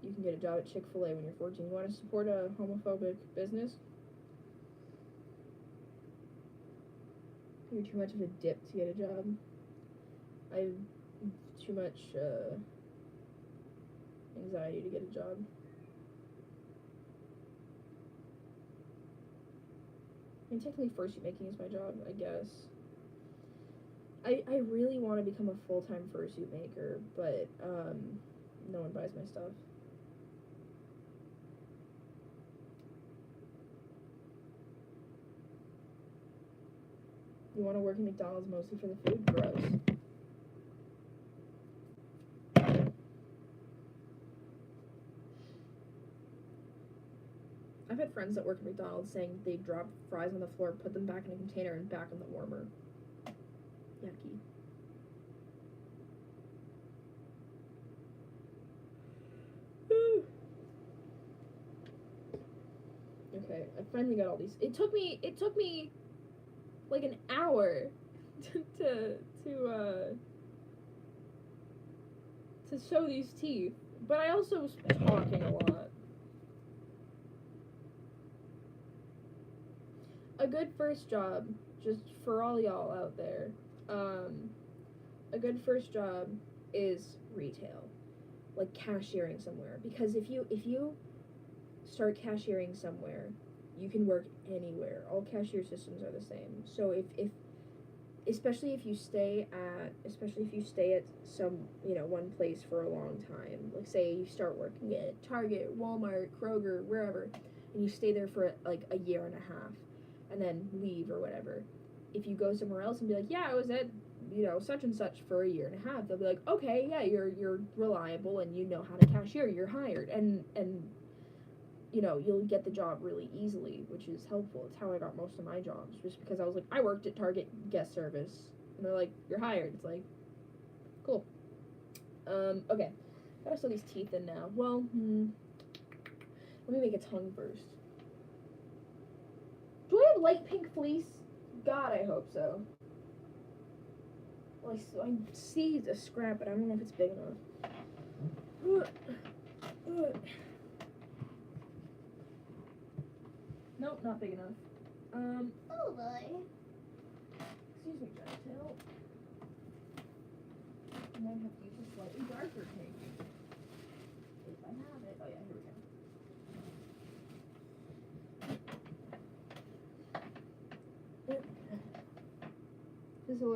You can get a job at Chick-fil-A when you're 14. You want to support a homophobic business? You're too much of a dip to get a job. I have too much anxiety to get a job. I mean, technically fursuit making is my job, I guess. I really want to become a full-time fursuit maker, but no one buys my stuff. You want to work at McDonald's mostly for the food? Gross. I've had friends that work at McDonald's saying they drop fries on the floor, put them back in a container, and back in the warmer. Yucky. Okay, I finally got all these. It took me like an hour to show these teeth, but I also was talking a lot. A good first job, just for all y'all out there, a good first job is retail, like cashiering somewhere. Because if you start cashiering somewhere, you can work anywhere. All cashier systems are the same. So especially if you stay at some, one place for a long time, like say you start working at Target, Walmart, Kroger, wherever, and you stay there for like a year and a half and then leave or whatever. If you go somewhere else and be like, yeah, I was at such and such for a year and a half, they'll be like, okay, yeah, you're reliable and you know how to cashier, you're hired, and you'll get the job really easily, which is helpful. It's how I got most of my jobs, just because I was like, I worked at Target guest service, and they're like, you're hired. It's like, cool. Okay, gotta sew these teeth in now. Well, let me make a tongue first. Do I have light pink fleece? God, I hope so. Well, I see a scrap, but I don't know if it's big enough. Nope, not big enough. Oh boy. Excuse me, Genitail. I might have to use a slightly darker pink. If I have it. Oh yeah, here we go. Physical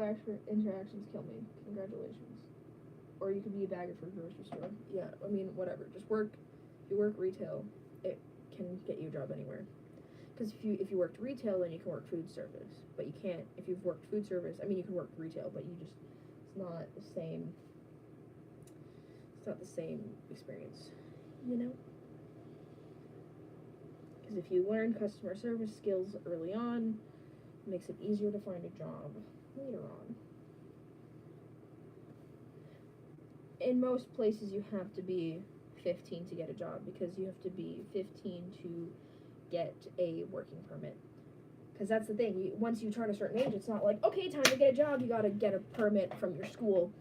interactions kill me. Congratulations. Or you could be a bagger for a grocery store. Yeah, I mean, whatever. Just work. If you work retail, it can get you a job anywhere. Because if you worked retail, then you can work food service. But you can't, if you've worked food service, I mean, you can work retail, but it's not the same, experience, Because if you learn customer service skills early on, it makes it easier to find a job later on. In most places, you have to be 15 to get a job, because you have to be 15 to get a working permit. Because that's the thing, once you turn a certain age, it's not like, okay, time to get a job, you gotta get a permit from your school.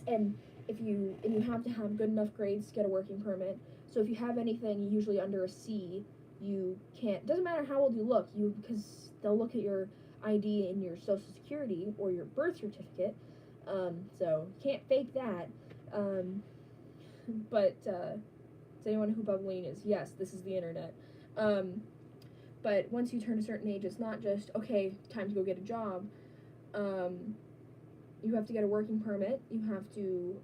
And you have to have good enough grades to get a working permit. So if you have anything usually under a C, you can't, doesn't matter how old you look, because they'll look at your ID and your social security or your birth certificate, so you can't fake that. But does anyone know who Bubbling is? Yes, this is the internet. But once you turn a certain age, it's not just, okay, time to go get a job. You have to get a working permit. You have to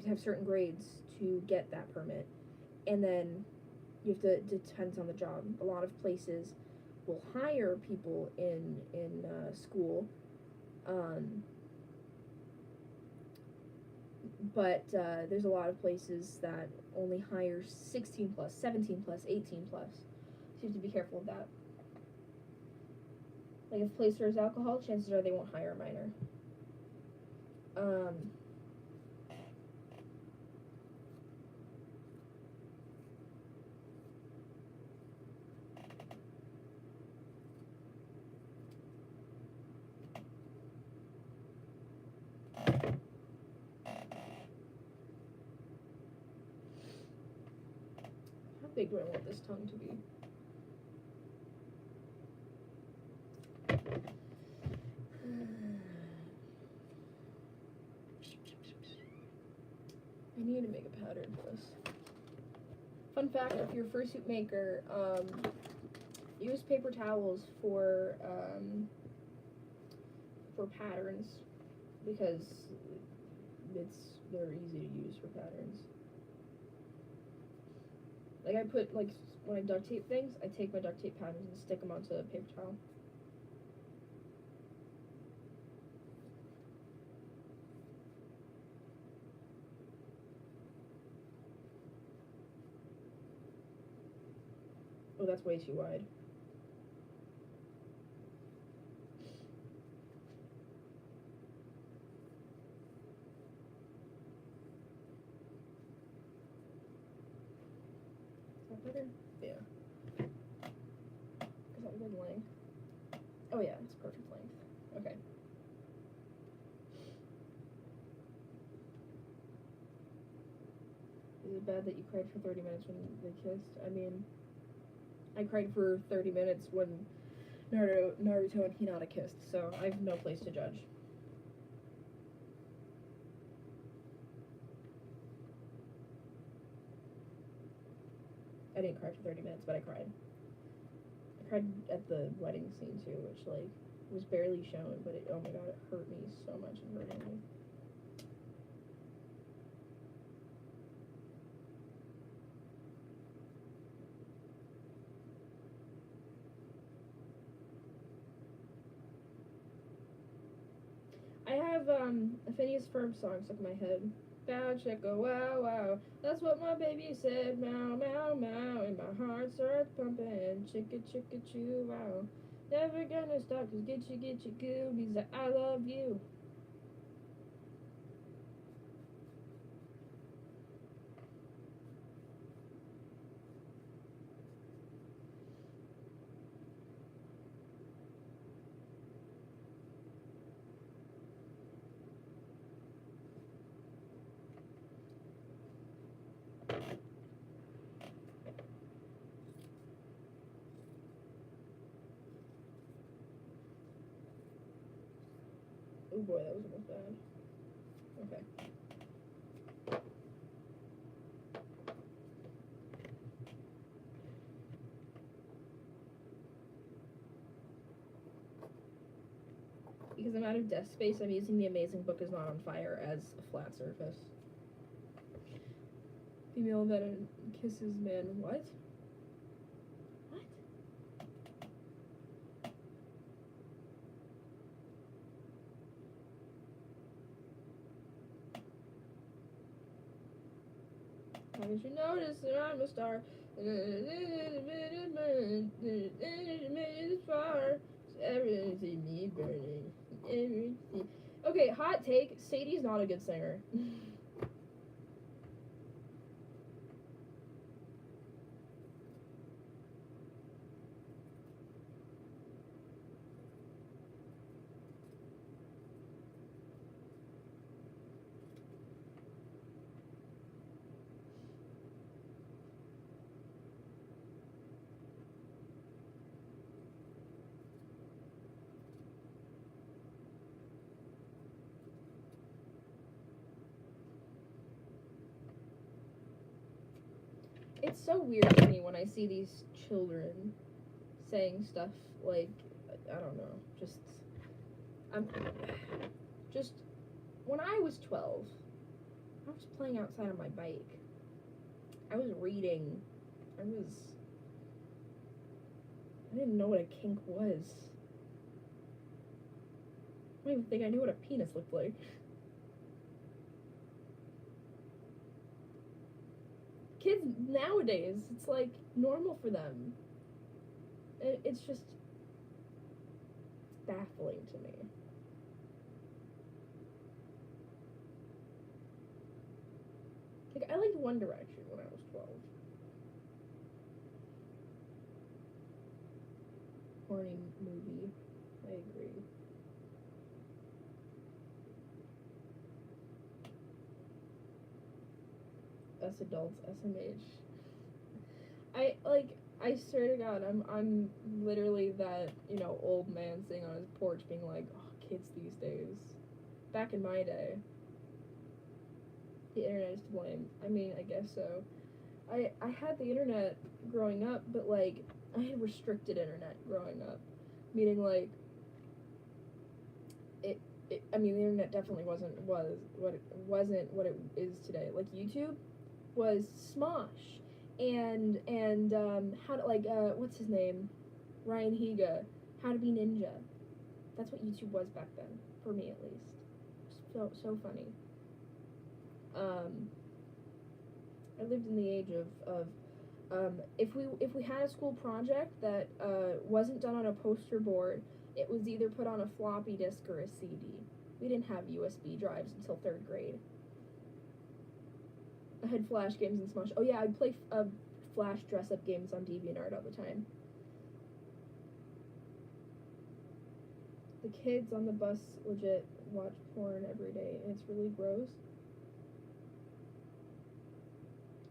have certain grades to get that permit. And then it depends on the job. A lot of places will hire people in school. But there's a lot of places that only hire 16 plus, 17 plus, 18 plus. So you have to be careful of that. Like if a place serves alcohol, chances are they won't hire a minor. How big do I want this tongue to be? I need to make a pattern for this. Fun fact, if you're a fursuit maker, use paper towels for patterns, because they're easy to use for patterns. Like, I put, like, when I duct tape things, I take my duct tape patterns and stick them onto a paper towel. Oh, that's way too wide. Is that better? Yeah. Is that good length? Oh yeah, it's perfect length. Okay. Is it bad that you cried for 30 minutes when they kissed? I mean, I cried for 30 minutes when Naruto and Hinata kissed, so I have no place to judge. I didn't cry for 30 minutes, but I cried. I cried at the wedding scene too, which, like, was barely shown, but it, oh my god, it hurt me so much and hurting me. I have a Phineas Ferb song stuck in my head. Bow chicka wow wow, that's what my baby said. Meow meow meow, and my heart starts pumping. Chicka chicka choo wow, never gonna stop 'cause get you goobies. I love you. Oh boy, that was almost bad. Okay. Because I'm out of desk space, I'm using The Amazing Book Is Not on Fire as a flat surface. Female venom kisses man. What? What? Haven't you noticed that I'm a star? Everything see me burning. Everything. Okay, hot take. Sadie's not a good singer. It's so weird to me when I see these children saying stuff like, I don't know, just, when I was 12, I was playing outside on my bike. I was reading. I didn't know what a kink was. I don't even think I knew what a penis looked like. Kids nowadays, it's like normal for them. It's just baffling to me. Like, I liked One Direction when I was 12. Horny movie. I agree. Us adults, SMH. I swear to God, I'm literally that, you know, old man sitting on his porch being like, oh, kids these days. Back in my day, the internet is to blame. I mean, I guess so. I had the internet growing up, but, like, I had restricted internet growing up. Meaning, like, I mean, the internet definitely wasn't what it is today. Like, YouTube was Smosh and how to, like, what's his name? Ryan Higa, How to Be Ninja. That's what YouTube was back then, for me at least. So funny. I lived in the age of if we had a school project that wasn't done on a poster board, it was either put on a floppy disk or a CD. We didn't have USB drives until 3rd grade. I had Flash games and Smosh. Oh yeah, I'd play Flash dress-up games on DeviantArt all the time. The kids on the bus legit watch porn every day, and it's really gross.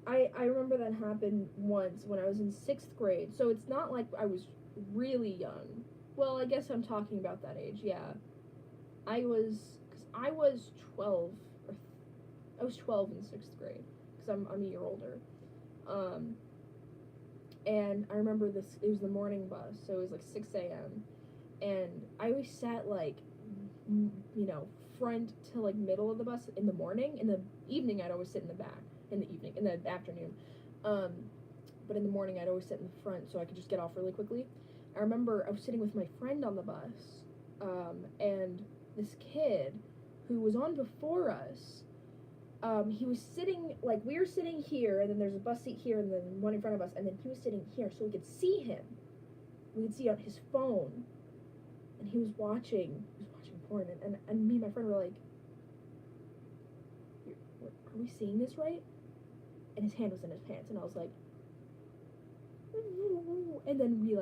I remember that happened once when I was in 6th grade, so it's not like I was really young. Well, I guess I'm talking about that age, yeah. I was 12, or I was 12 in 6th grade, because I'm a year older. And I remember it was the morning bus, so it was like 6 a.m. And I always sat, like, front to, like, middle of the bus in the morning. In the evening, I'd always sit in the back. In the afternoon. But in the morning, I'd always sit in the front so I could just get off really quickly. I remember I was sitting with my friend on the bus, and this kid who was on before us, he was sitting, like, we were sitting here, and then there's a bus seat here, and then one in front of us, and then he was sitting here, so we could see him. We could see on his phone, and he was watching porn, and me and my friend were like, are we seeing this right? And his hand was in his pants, and I was like, and then we're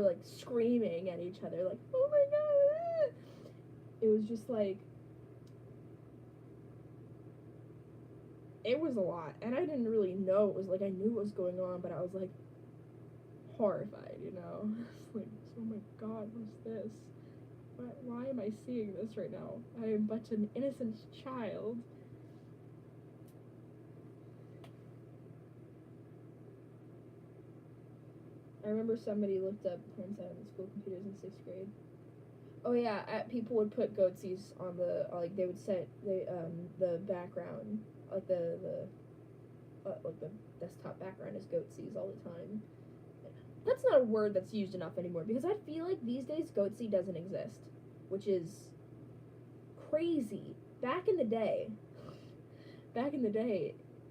like screaming at each other, like, oh my god! It was just like, it was a lot, and I didn't really know. It was like, I knew what was going on, but I was like horrified, you know? Like, oh my god, what's this? Why am I seeing this right now? I am but an innocent child. I remember somebody looked up porn site on the school computers in 6th grade. Oh yeah, people would put goatsies on the, like, they would set the background, like the desktop background as goatsies all the time. That's not a word that's used enough anymore, because I feel like these days goatsy doesn't exist, which is crazy. Back in the day,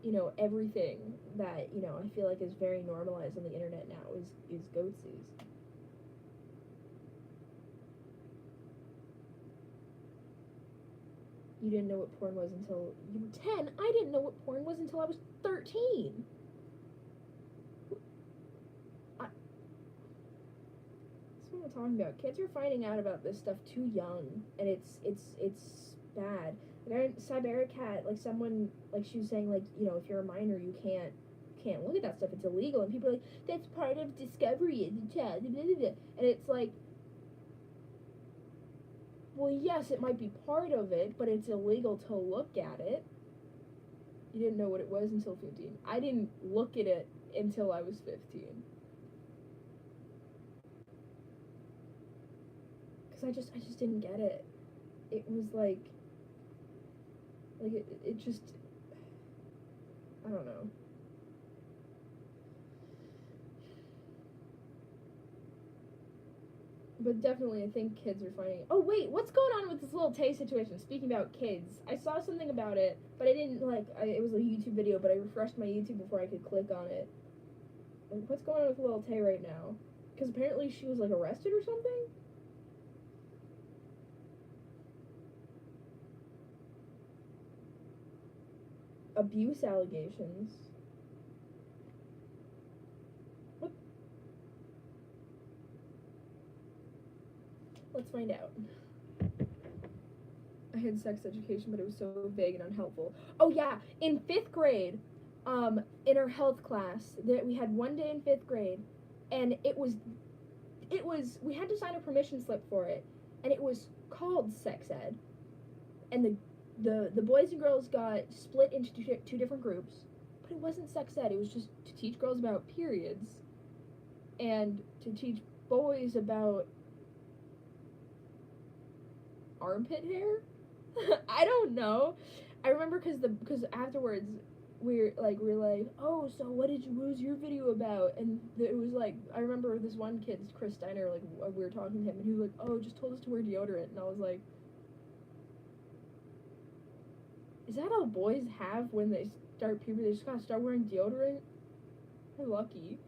you know, everything that, you know, I feel like is very normalized on the internet now is goatsies. You didn't know what porn was until you were 10. I didn't know what porn was until I was 13. That's what I'm talking about. Kids are finding out about this stuff too young, and it's bad. Like, Cybercat, like, someone, like, she was saying, like, you know, if you're a minor, you can't look at that stuff, it's illegal, and people are like, that's part of discovery as a child, blah, blah, blah. And it's like, well, yes, it might be part of it, but it's illegal to look at it. You didn't know what it was until 15. I didn't look at it until I was 15. Because I just didn't get it. It was like it just, I don't know. But definitely, I think kids are finding. Oh wait, what's going on with this Lil Tay situation? Speaking about kids, I saw something about it, but I didn't it was a YouTube video, but I refreshed my YouTube before I could click on it. Like, what's going on with Lil Tay right now? Because apparently she was, like, arrested or something. Abuse allegations. What? Let's find out. I had sex education, but it was so vague and unhelpful. Oh yeah, in 5th grade, in our health class, we had one day in 5th grade, and it was we had to sign a permission slip for it, and it was called sex ed, and the boys and girls got split into two different groups, but it wasn't sex ed. It was just to teach girls about periods, and to teach boys about armpit hair. I don't know. I remember because afterwards we're like, oh, so what was your video about? And it was like, I remember this one kid, Chris Steiner, like, we were talking to him, and he was like, oh, just told us to wear deodorant. And I was like, is that all boys have when they start puberty? They just gotta start wearing deodorant? We're lucky.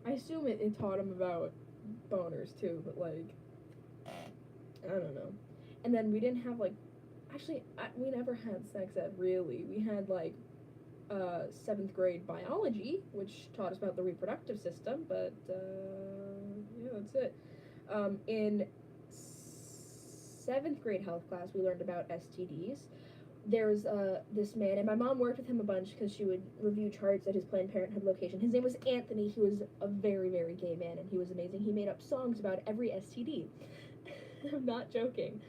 I assume it taught him about boners too, but like, I don't know. And then we didn't have like, actually, we never had sex ed really. We had like 7th grade biology, which taught us about the reproductive system, but yeah, that's it. In 7th grade health class, we learned about STDs. There's this man, and my mom worked with him a bunch because she would review charts at his Planned Parenthood location. His name was Anthony. He was a very, very gay man, and he was amazing. He made up songs about every STD. I'm not joking.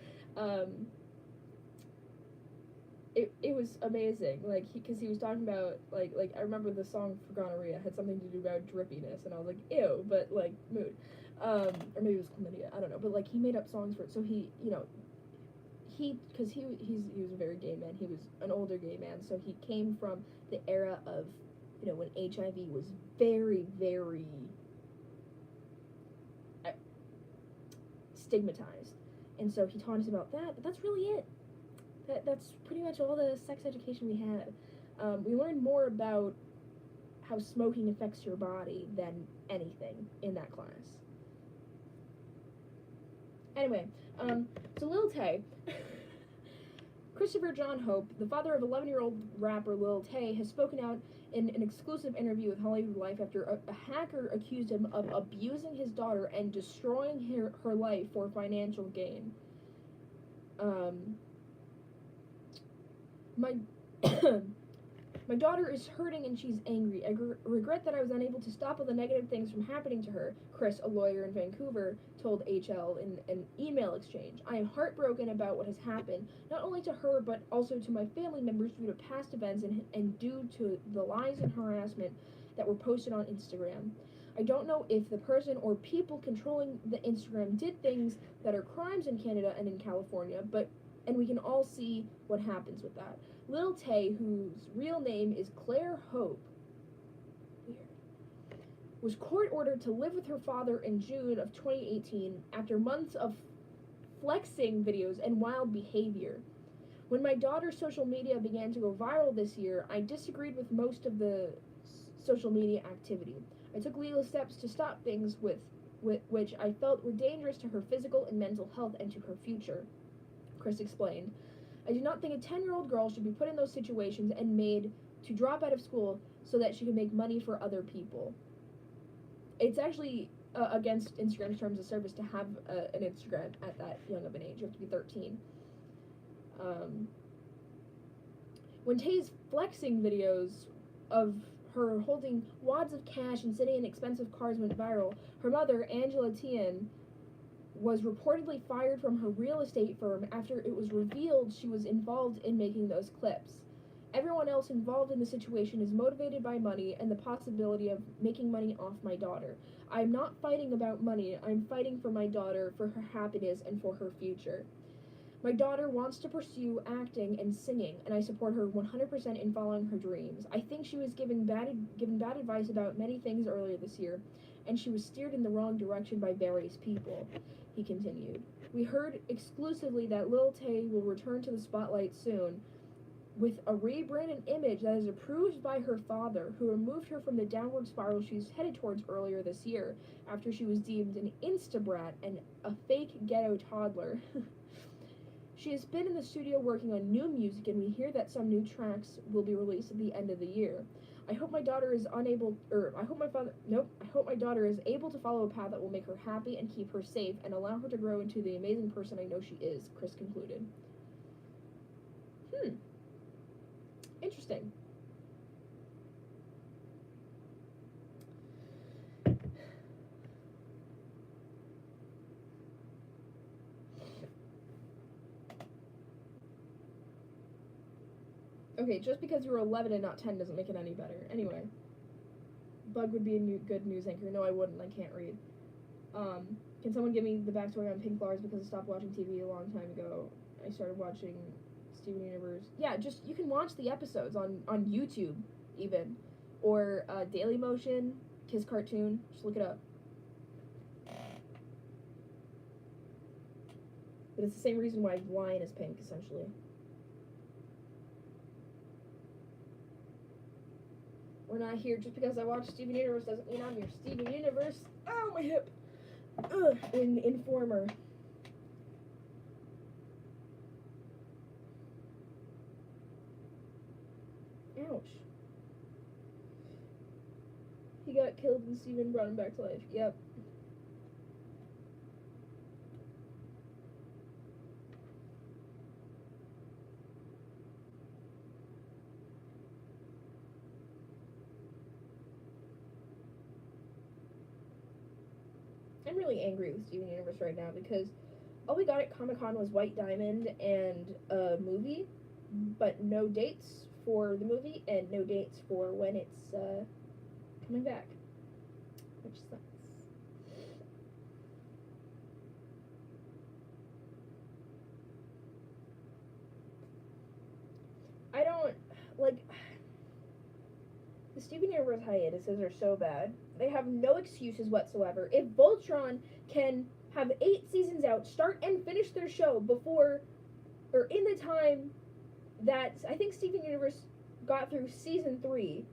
It was amazing, like, because he was talking about, like, I remember the song for gonorrhea had something to do about drippiness, and I was like, ew, but, like, mood. Or maybe it was chlamydia, I don't know, but, like, he made up songs for it, so he, you know, because he was a very gay man, he was an older gay man, so he came from the era of, you know, when HIV was very, very stigmatized, and so he taught us about that, but that's really it. That's pretty much all the sex education we had. We learned more about how smoking affects your body than anything in that class. Anyway, so Lil Tay, Christopher John Hope, the father of 11-year-old rapper Lil Tay, has spoken out in an exclusive interview with Hollywood Life after a hacker accused him of abusing his daughter and destroying her life for financial gain. My daughter is hurting and she's angry. I regret that I was unable to stop all the negative things from happening to her, Chris, a lawyer in Vancouver, told HL in an email exchange. I am heartbroken about what has happened, not only to her but also to my family members due to past events and due to the lies and harassment that were posted on Instagram. I don't know if the person or people controlling the Instagram did things that are crimes in Canada and in California, and we can all see what happens with that. Lil Tay, whose real name is Claire Hope, was court-ordered to live with her father in June of 2018 after months of flexing videos and wild behavior. When my daughter's social media began to go viral this year, I disagreed with most of the social media activity. I took legal steps to stop things with which I felt were dangerous to her physical and mental health and to her future, Chris explained. I do not think a 10-year-old girl should be put in those situations and made to drop out of school so that she can make money for other people. It's actually against Instagram's terms of service to have an Instagram at that young of an age. You have to be 13. When Tay's flexing videos of her holding wads of cash and sitting in expensive cars went viral, her mother, Angela Tien, was reportedly fired from her real estate firm after it was revealed she was involved in making those clips. Everyone else involved in the situation is motivated by money and the possibility of making money off my daughter. I am not fighting about money. I am fighting for my daughter, for her happiness, and for her future. My daughter wants to pursue acting and singing, and I support her 100% in following her dreams. I think she was given bad advice about many things earlier this year, and she was steered in the wrong direction by various people, he continued. We heard exclusively that Lil Tay will return to the spotlight soon with a rebranded image that is approved by her father, who removed her from the downward spiral she's headed towards earlier this year after she was deemed an instabrat and a fake ghetto toddler. She has been in the studio working on new music, and we hear that some new tracks will be released at the end of the year. I hope my daughter is I hope my daughter is able to follow a path that will make her happy and keep her safe and allow her to grow into the amazing person I know she is, Chris concluded. Interesting. Okay, just because you were 11 and not 10 doesn't make it any better. Anyway. Bug would be a good news anchor. No, I wouldn't. I can't read. Can someone give me the backstory on pink flowers because I stopped watching TV a long time ago? I started watching Steven Universe. Yeah, just you can watch the episodes on YouTube even, or Daily Motion, Kiss Cartoon. Just look it up. But it's the same reason why Lion is pink, essentially. We're not here just because I watch Steven Universe doesn't mean I'm your Steven Universe. Oh, my hip. Ugh, Informer. Ouch. He got killed and Steven brought him back to life. Yep. I'm really angry with Steven Universe right now because all we got at Comic-Con was White Diamond and a movie, but no dates for the movie and no dates for when it's coming back, which sucks. I don't, like, the Steven Universe hiatuses are so bad. They have no excuses whatsoever. If Voltron can have 8 seasons out, start and finish their show before, or in the time that, I think Steven Universe got through season 3,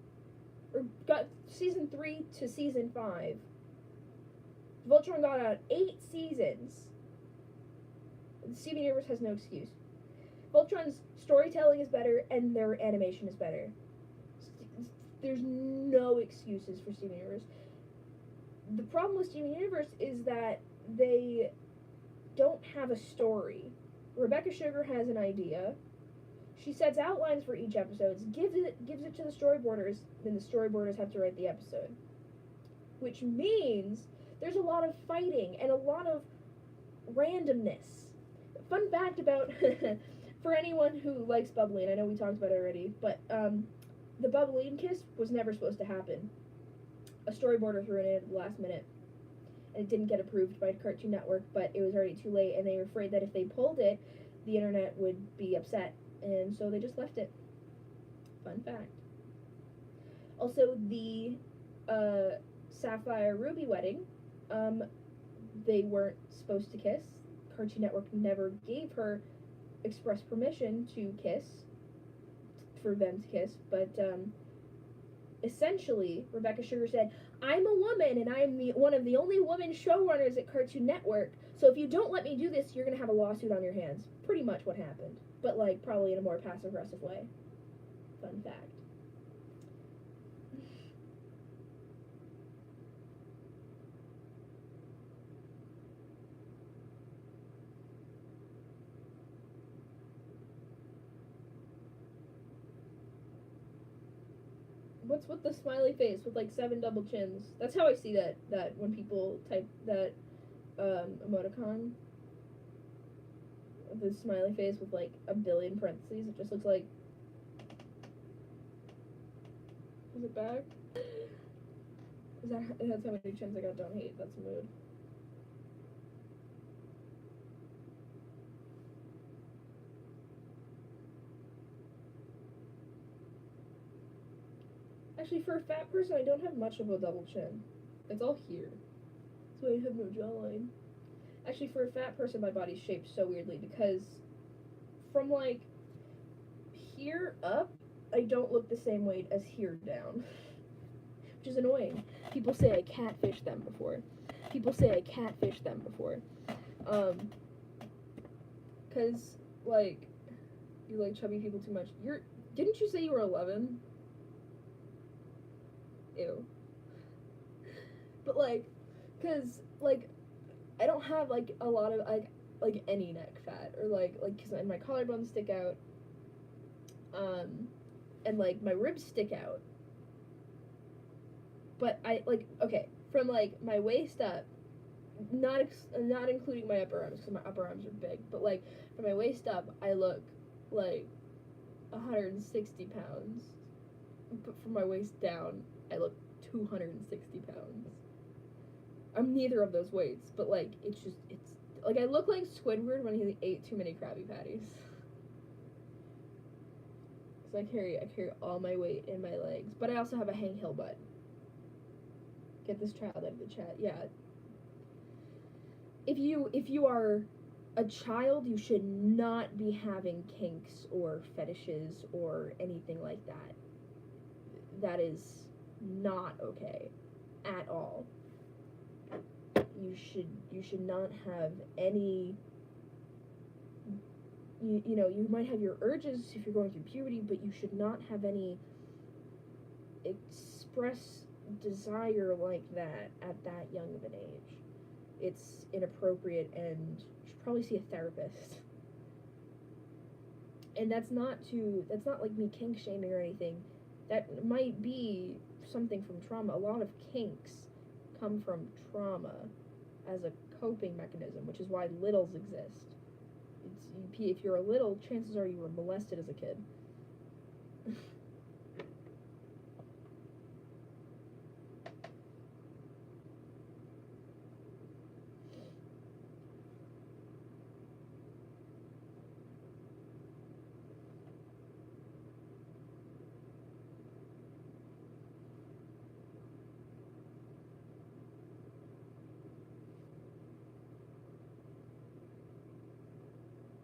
or got season 3 to season 5. Voltron got out 8 seasons. Steven Universe has no excuse. Voltron's storytelling is better and their animation is better. There's no excuses for Steven Universe. The problem with Steven Universe is that they don't have a story. Rebecca Sugar has an idea. She sets outlines for each episode, gives it to the storyboarders, then the storyboarders have to write the episode. Which means there's a lot of fighting and a lot of randomness. Fun fact about, for anyone who likes bubbling, I know we talked about it already, but the bubbling kiss was never supposed to happen. A storyboarder threw it in at the last minute. And it didn't get approved by Cartoon Network, but it was already too late, and they were afraid that if they pulled it, the internet would be upset. And so they just left it. Fun fact. Also, the Sapphire Ruby wedding, they weren't supposed to kiss. Cartoon Network never gave her express permission to kiss, for them to kiss, but essentially, Rebecca Sugar said, I'm a woman, and I'm one of the only woman showrunners at Cartoon Network, so if you don't let me do this, you're going to have a lawsuit on your hands. Pretty much what happened, but, like, probably in a more passive-aggressive way. Fun fact. What's with the smiley face with like 7 double chins? That's how I see that when people type that emoticon. The smiley face with like a billion parentheses. It just looks like. Is it back? That's how many chins I got. Don't hate. That's a mood. Actually, for a fat person, I don't have much of a double chin. It's all here. That's why I have no jawline. Actually, for a fat person, my body's shaped so weirdly because from, like, here up, I don't look the same weight as here down. Which is annoying. People say I catfished them before. Because, like, you like chubby people too much. Didn't you say you were 11? Ew. But, like, cause, like, I don't have, like, a lot of, like any neck fat, or, like, cause my collarbones stick out, and, like, my ribs stick out, but okay, from, like, my waist up, not including my upper arms, because my upper arms are big, but, like, from my waist up, I look, like, 160 pounds, but from my waist down, I look 260 pounds. I'm neither of those weights, but, like, it's Like, I look like Squidward when he ate too many Krabby Patties. So I carry all my weight in my legs. But I also have a Hank Hill butt. Get this child out of the chat. Yeah. If you are a child, you should not be having kinks or fetishes or anything like that. That is not okay at all. You should not have any, you know, you might have your urges if you're going through puberty, but you should not have any express desire like that at that young of an age. It's inappropriate, and you should probably see a therapist. And that's not like me kink shaming or anything. That might be something from trauma. A lot of kinks come from trauma as a coping mechanism, which is why littles exist. If you're a little, chances are you were molested as a kid.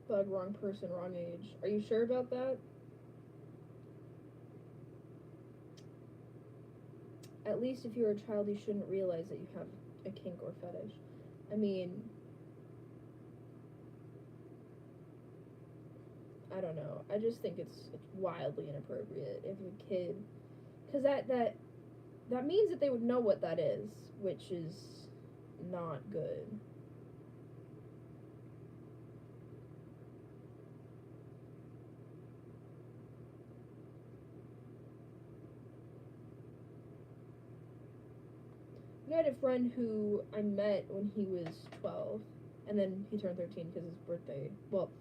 Bug, wrong person, wrong age. Are you sure about that? At least if you're a child, you shouldn't realize that you have a kink or fetish. I mean, I don't know. I just think it's wildly inappropriate if a kid, because that means that they would know what that is, which is not good. I had a friend who I met when he was 12, and then he turned 13 because his birthday. Well,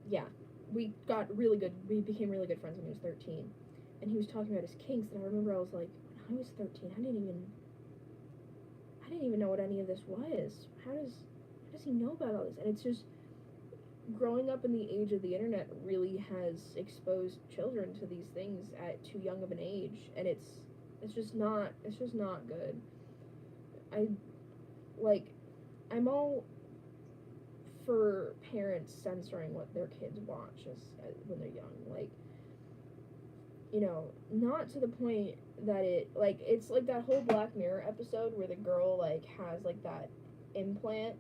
yeah, we became really good friends when he was 13, and he was talking about his kinks, and I remember I was like, when I was 13, I didn't even know what any of this was. How does he know about all this? And it's just, growing up in the age of the internet really has exposed children to these things at too young of an age, and it's just not good. I'm all for parents censoring what their kids watch when they're young. Like, you know, not to the point that it's like that whole Black Mirror episode where the girl, like, has, like, that implant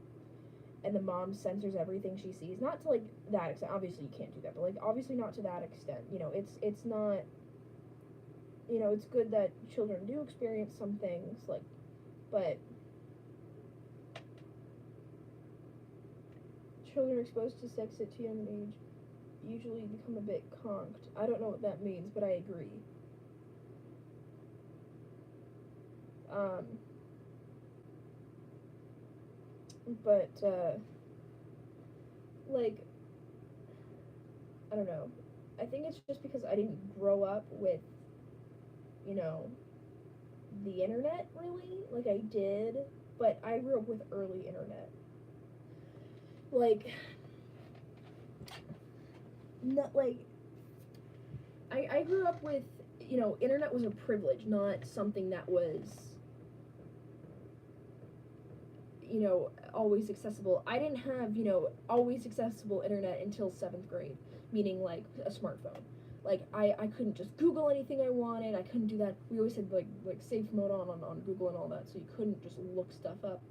and the mom censors everything she sees. Not to, like, that extent. Obviously, you can't do that, but, like, obviously not to that extent. You know, it's not, you know, it's good that children do experience some things, like, but children exposed to sex at too young an age usually become a bit conked. I don't know what that means, but I agree. But like, I don't know. I think it's just because I didn't grow up with, you know, the internet, really. Like, I did, but I grew up with early internet. Like, not like, I grew up with, you know, internet was a privilege, not something that was, you know, always accessible. I didn't have, you know, always accessible internet until 7th grade, meaning, like, a smartphone. Like, I couldn't just Google anything I wanted. I couldn't do that. We always had, like safe mode on Google and all that, so you couldn't just look stuff up.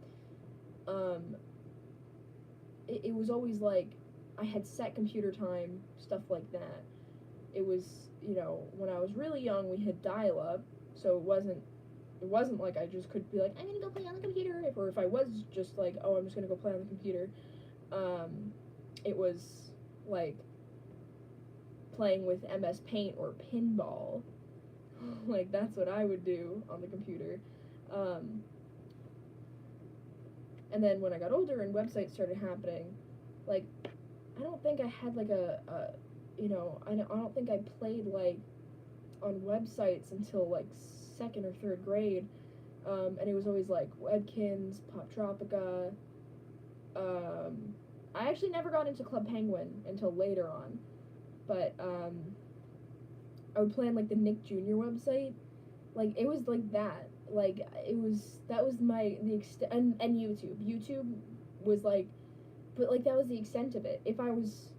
It was always, like, I had set computer time, stuff like that. It was, you know, when I was really young, we had dial-up, so it wasn't like I just could be like, I'm gonna go play on the computer, or if I was just like, oh, I'm just gonna go play on the computer, it was, like, playing with MS Paint or pinball. Like, that's what I would do on the computer. And then when I got older and websites started happening, like, I don't think I had, like, you know, I don't think I played, like, on websites until, like, 2nd or 3rd grade, and it was always, like, Webkins, Pop Tropica, I actually never got into Club Penguin until later on, but I would play on like the Nick Jr. website. Like it was like that. Like that was the extent, and YouTube. YouTube was like, but like that was the extent of it. If I was,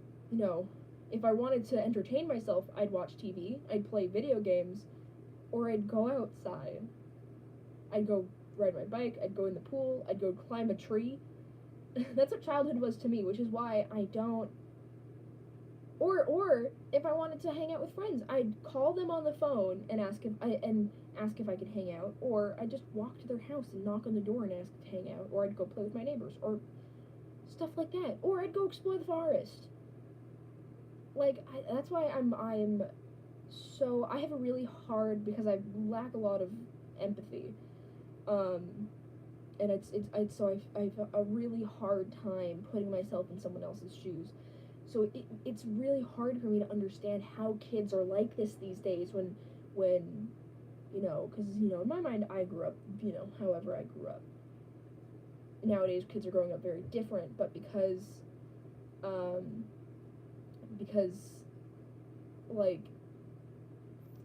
if I wanted to entertain myself, I'd watch TV, I'd play video games, or I'd go outside. I'd go ride my bike, I'd go in the pool, I'd go climb a tree. That's what childhood was to me, which is why I don't. Or if I wanted to hang out with friends, I'd call them on the phone and ask if I could hang out, or I'd just walk to their house and knock on the door and ask to hang out, or I'd go play with my neighbors, or stuff like that, or I'd go explore the forest. Like that's why I'm so I have a really hard, because I lack a lot of empathy, and it's so I've a really hard time putting myself in someone else's shoes. So it's really hard for me to understand how kids are like this these days when because in my mind I grew up however I grew up. Nowadays kids are growing up very different, but because like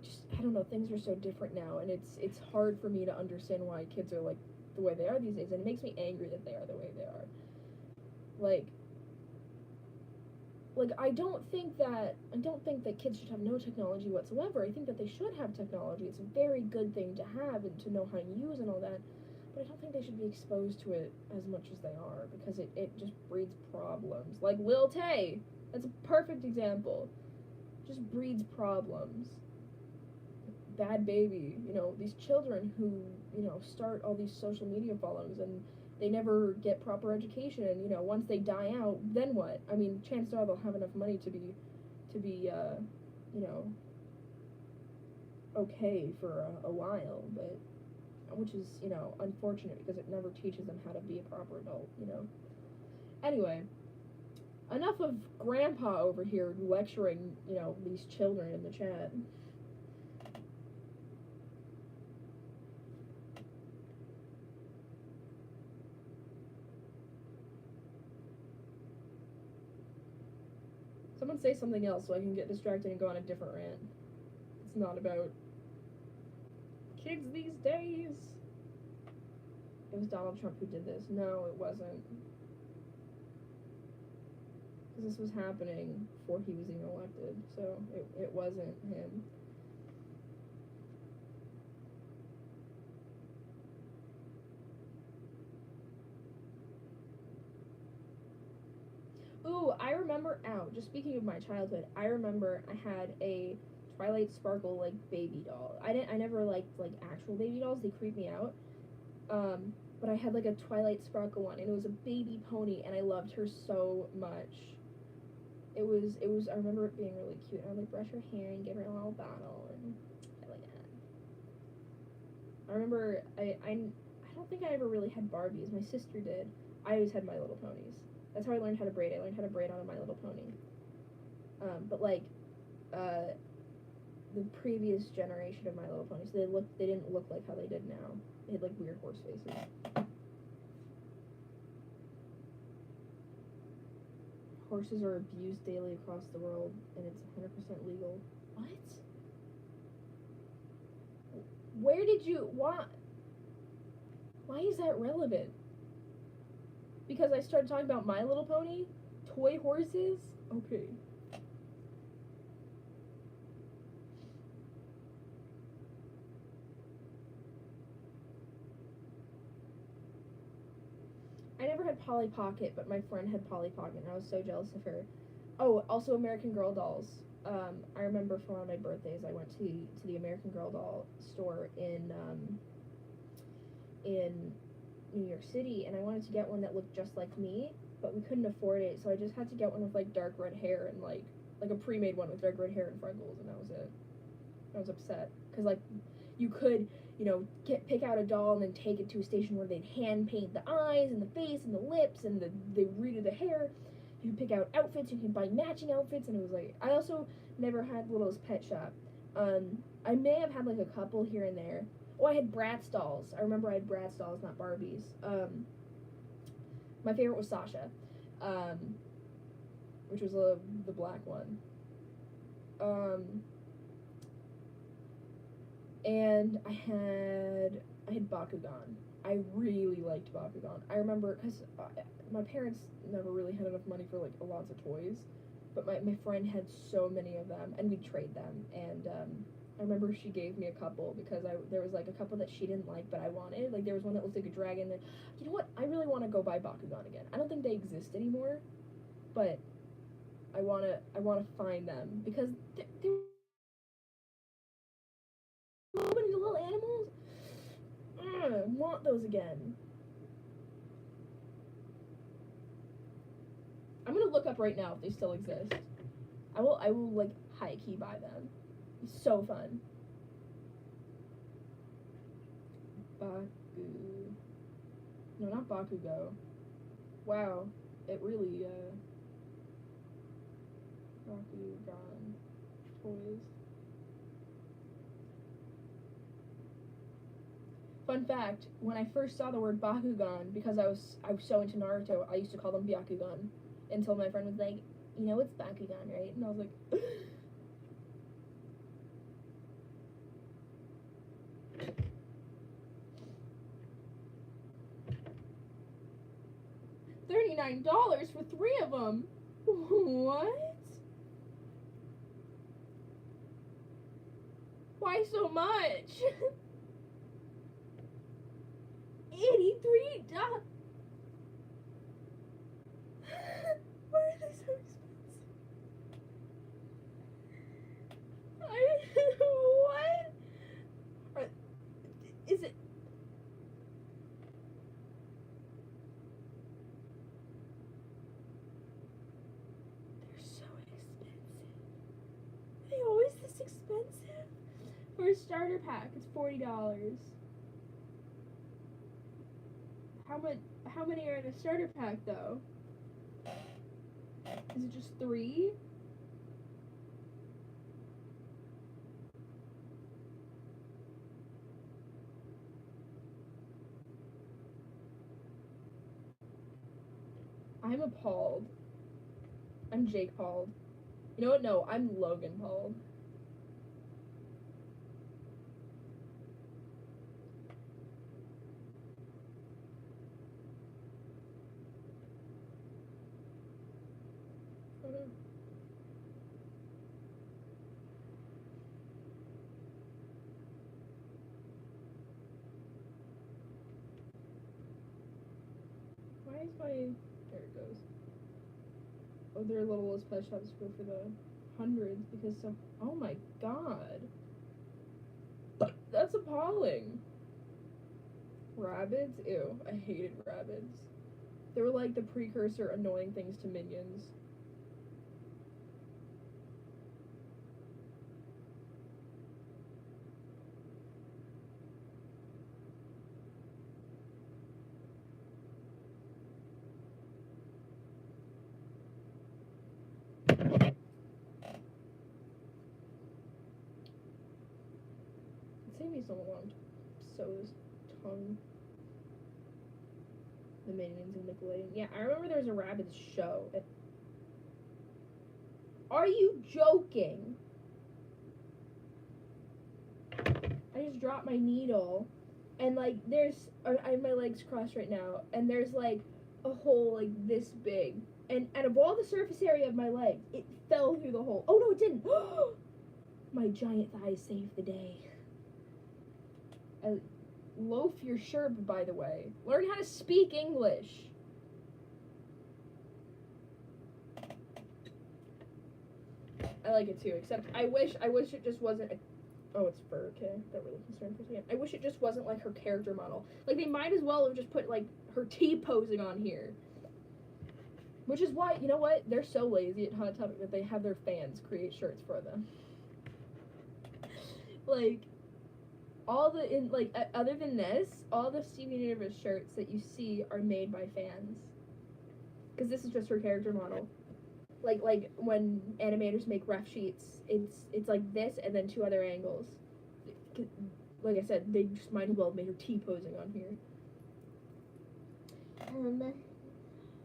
just I don't know, things are so different now, and it's hard for me to understand why kids are like the way they are these days, and it makes me angry that they are the way they are. Like I don't think that kids should have no technology whatsoever. I think that they should have technology. It's a very good thing to have and to know how to use and all that. But I don't think they should be exposed to it as much as they are, because it just breeds problems. Like Lil Tay, that's a perfect example. Just breeds problems. Bad Baby, these children who, start all these social media followings and they never get proper education, and once they die out, then what? I mean, chances are they'll have enough money to be okay for a while, but which is unfortunate, because it never teaches them how to be a proper adult. Anyway, enough of Grandpa over here lecturing these children in the chat. Someone say something else so I can get distracted and go on a different rant. It's not about kids these days. It was Donald Trump who did this. No, it wasn't. Because this was happening before he was even elected, so it wasn't him. Ooh, I remember, just speaking of my childhood, I remember I had a Twilight Sparkle, like, baby doll. I never liked, like, actual baby dolls. They creep me out. But I had, like, a Twilight Sparkle one, and it was a baby pony, and I loved her so much. It was, I remember it being really cute. I would, like, brush her hair and give her a little bottle, and I like that. I remember, I don't think I ever really had Barbies. My sister did. I always had My Little Ponies. That's how I learned how to braid. I learned how to braid on a My Little Pony. But like, the previous generation of My Little Ponies, they didn't look like how they did now. They had like weird horse faces. Horses are abused daily across the world, and it's 100% legal. What? Where did you, why is that relevant? Because I started talking about My Little Pony? Toy horses? Okay. I never had Polly Pocket, but my friend had Polly Pocket, and I was so jealous of her. Oh, also American Girl dolls. I remember for one of my birthdays, I went to the American Girl doll store in New York City, and I wanted to get one that looked just like me, but we couldn't afford it, so I just had to get one with like dark red hair and like a pre-made one with dark red hair and freckles, and that was it. I was upset because like you could pick out a doll and then take it to a station where they'd hand paint the eyes and the face and the lips and they redo the hair. You could pick out outfits, you could buy matching outfits, and it was like, I also never had Little's Pet Shop. I may have had like a couple here and there. Oh, I had Bratz dolls. I remember I had Bratz dolls, not Barbies. My favorite was Sasha, which was the black one. And I had Bakugan. I really liked Bakugan. I remember, because my parents never really had enough money for, like, lots of toys, but my friend had so many of them, and we'd trade them, and, I remember she gave me a couple, because there was, like, a couple that she didn't like, but I wanted. Like, there was one that looked like a dragon, and, you know what, I really want to go buy Bakugan again. I don't think they exist anymore, but I wanna find them, because they're so many little animals. I want those again. I'm gonna look up right now if they still exist. I will like high key buy them. It's so fun. No, not Bakugo. Wow, it really Bakugan toys. Fun fact, when I first saw the word Bakugan, because I was so into Naruto, I used to call them Byakugan, until my friend was like, you know it's Bakugan, right? And I was like, $39 for 3 of them. What? Why so much? $83. Why are they so expensive? What? Is it? They're so expensive. Are they always this expensive? For a starter pack, it's $40. How many are in a starter pack though? Is it just 3? I'm appalled. I'm Jake Pauled. You know what? No, I'm Logan Pauled. Why is my... There it goes. Oh, their littlest pet shops go for the hundreds because so... Oh my god. That's appalling. Rabbids? Ew. I hated rabbids. They were like the precursor annoying things to minions. It saved me so long to sew this tongue. The Minions and Nickelodeon. Yeah, I remember there was a Rabbids show. Are you joking? I just dropped my needle, and like there's, I have my legs crossed right now, and there's like a hole like this big, and out of all the surface area of my leg, it fell through the hole. Oh no, it didn't. My giant thighs saved the day. Loaf your sherb, by the way. Learn how to speak English. I like it too, except I wish it just wasn't oh, it's fur, okay. That really concerned for a second. I wish it just wasn't like her character model. Like they might as well have just put like her T posing on here. Which is why, you know what? They're so lazy at Hot Topic that they have their fans create shirts for them. Like other than this, all the Steven Universe shirts that you see are made by fans. Because this is just her character model. Like when animators make ref sheets, it's like this and then 2 other angles. Like I said, they just might as well have made her T posing on here.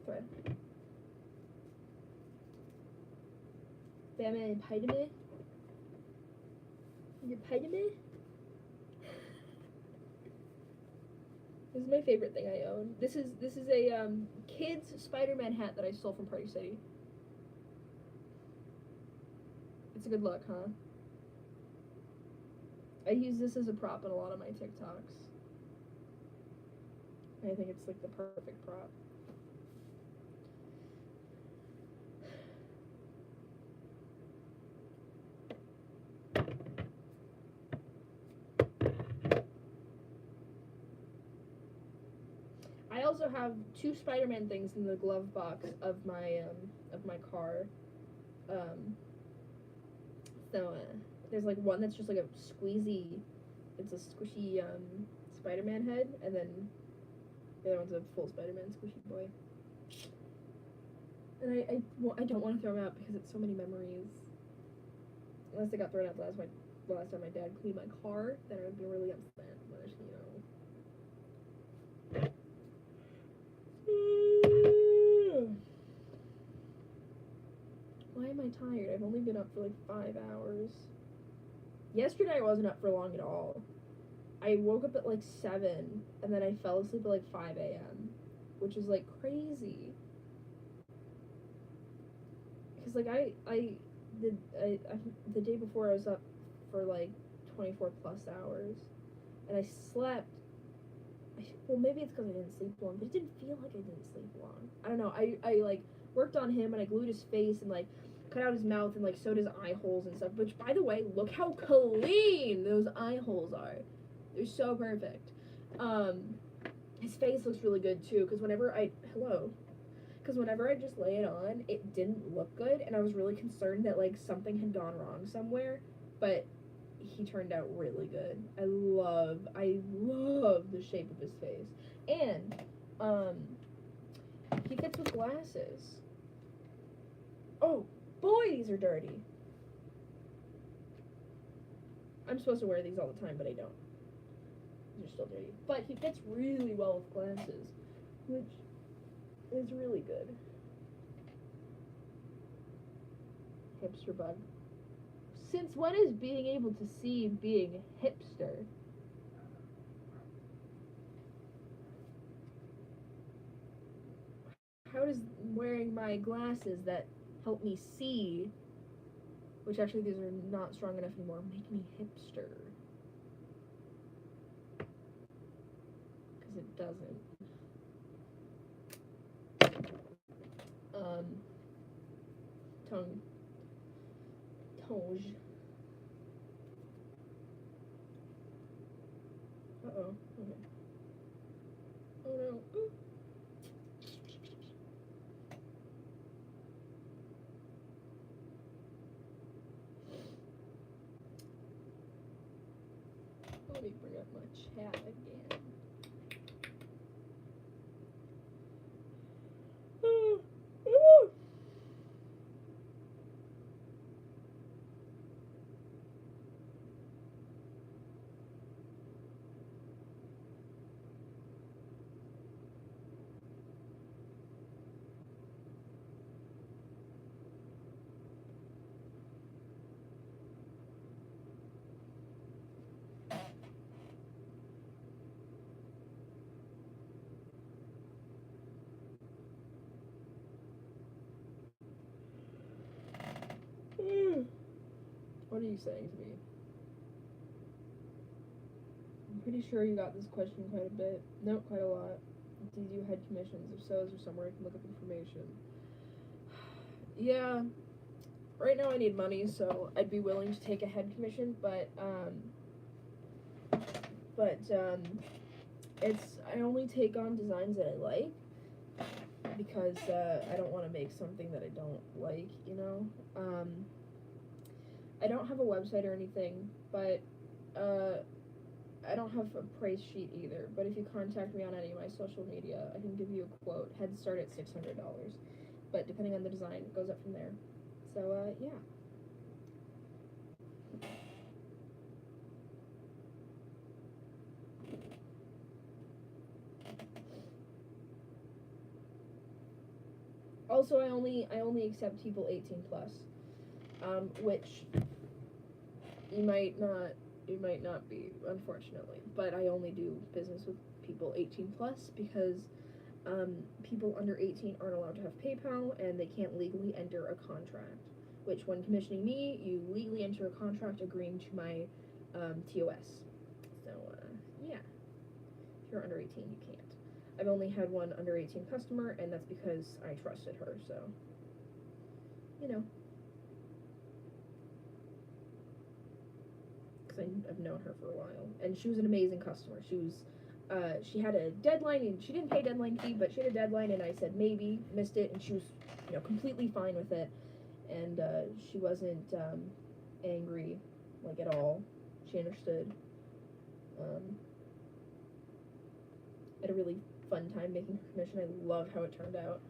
thread. Venom and Parasite. This is my favorite thing I own. This is a kids Spider-Man hat that I stole from Party City. It's a good look, huh? I use this as a prop in a lot of my TikToks. I think it's like the perfect prop. I also have 2 Spider-Man things in the glove box of my car. There's like one that's just like a squeezy, it's a squishy Spider-Man head, and then the other one's a full Spider-Man squishy boy. And I don't want to throw them out because it's so many memories. Unless they got thrown out the last time my dad cleaned my car, then I would be really upset. But you know. Why am I tired? I've only been up for like 5 hours. Yesterday I wasn't up for long at all. I woke up at like 7 and then I fell asleep at like 5 a.m. which is like crazy. Cause like the day before I was up for like 24 plus hours and I slept. Well, maybe it's because I didn't sleep long, but it didn't feel like I didn't sleep long. I don't know. I like worked on him and I glued his face and like cut out his mouth and like sewed his eye holes and stuff. Which, by the way, look how clean those eye holes are. They're so perfect. His face looks really good too. Because whenever I just lay it on, it didn't look good, and I was really concerned that like something had gone wrong somewhere. But he turned out really good. I love the shape of his face. And he fits with glasses. Oh boy, these are dirty. I'm supposed to wear these all the time, but I don't. These are still dirty. But he fits really well with glasses, which is really good. Hipster bug. Since when is being able to see being hipster? How does wearing my glasses that help me see, which actually these are not strong enough anymore, make me hipster? Because it doesn't. Tongue. Uh-oh. Okay. Oh no. Ooh. Let me bring up my chat again. What are you saying to me? I'm pretty sure you got this question quite a bit. No, quite a lot. Do you head commissions? If so, is there somewhere I can look up information? Yeah. Right now I need money, so I'd be willing to take a head commission, but I only take on designs that I like, because I don't want to make something that I don't like, you know? I don't have a website or anything, but I don't have a price sheet either, but if you contact me on any of my social media, I can give you a quote. Heads start at $600, but depending on the design, it goes up from there. So, yeah. Also, I only accept people 18 plus, which you might not be, unfortunately, but I only do business with people 18 plus because people under 18 aren't allowed to have PayPal and they can't legally enter a contract. Which, when commissioning me, you legally enter a contract agreeing to my TOS. So yeah, if you're under 18, you can't. I've only had one under 18 customer, and that's because I trusted her, so, you know. Because I've known her for a while. And she was an amazing customer. She had a deadline, and she didn't pay deadline fee, but she had a deadline, and I said maybe, missed it, and she was, completely fine with it. And she wasn't angry, like, at all. She understood. I had a really fun time making her commission. I love how it turned out.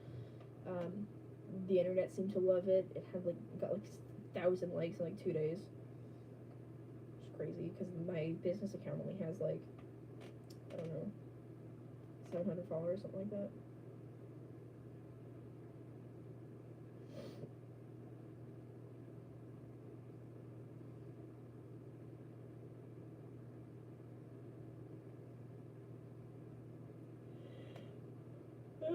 The internet seemed to love it. It had got 1,000 likes in 2 days. It's crazy because my business account only has I don't know, 700 followers, something like that. I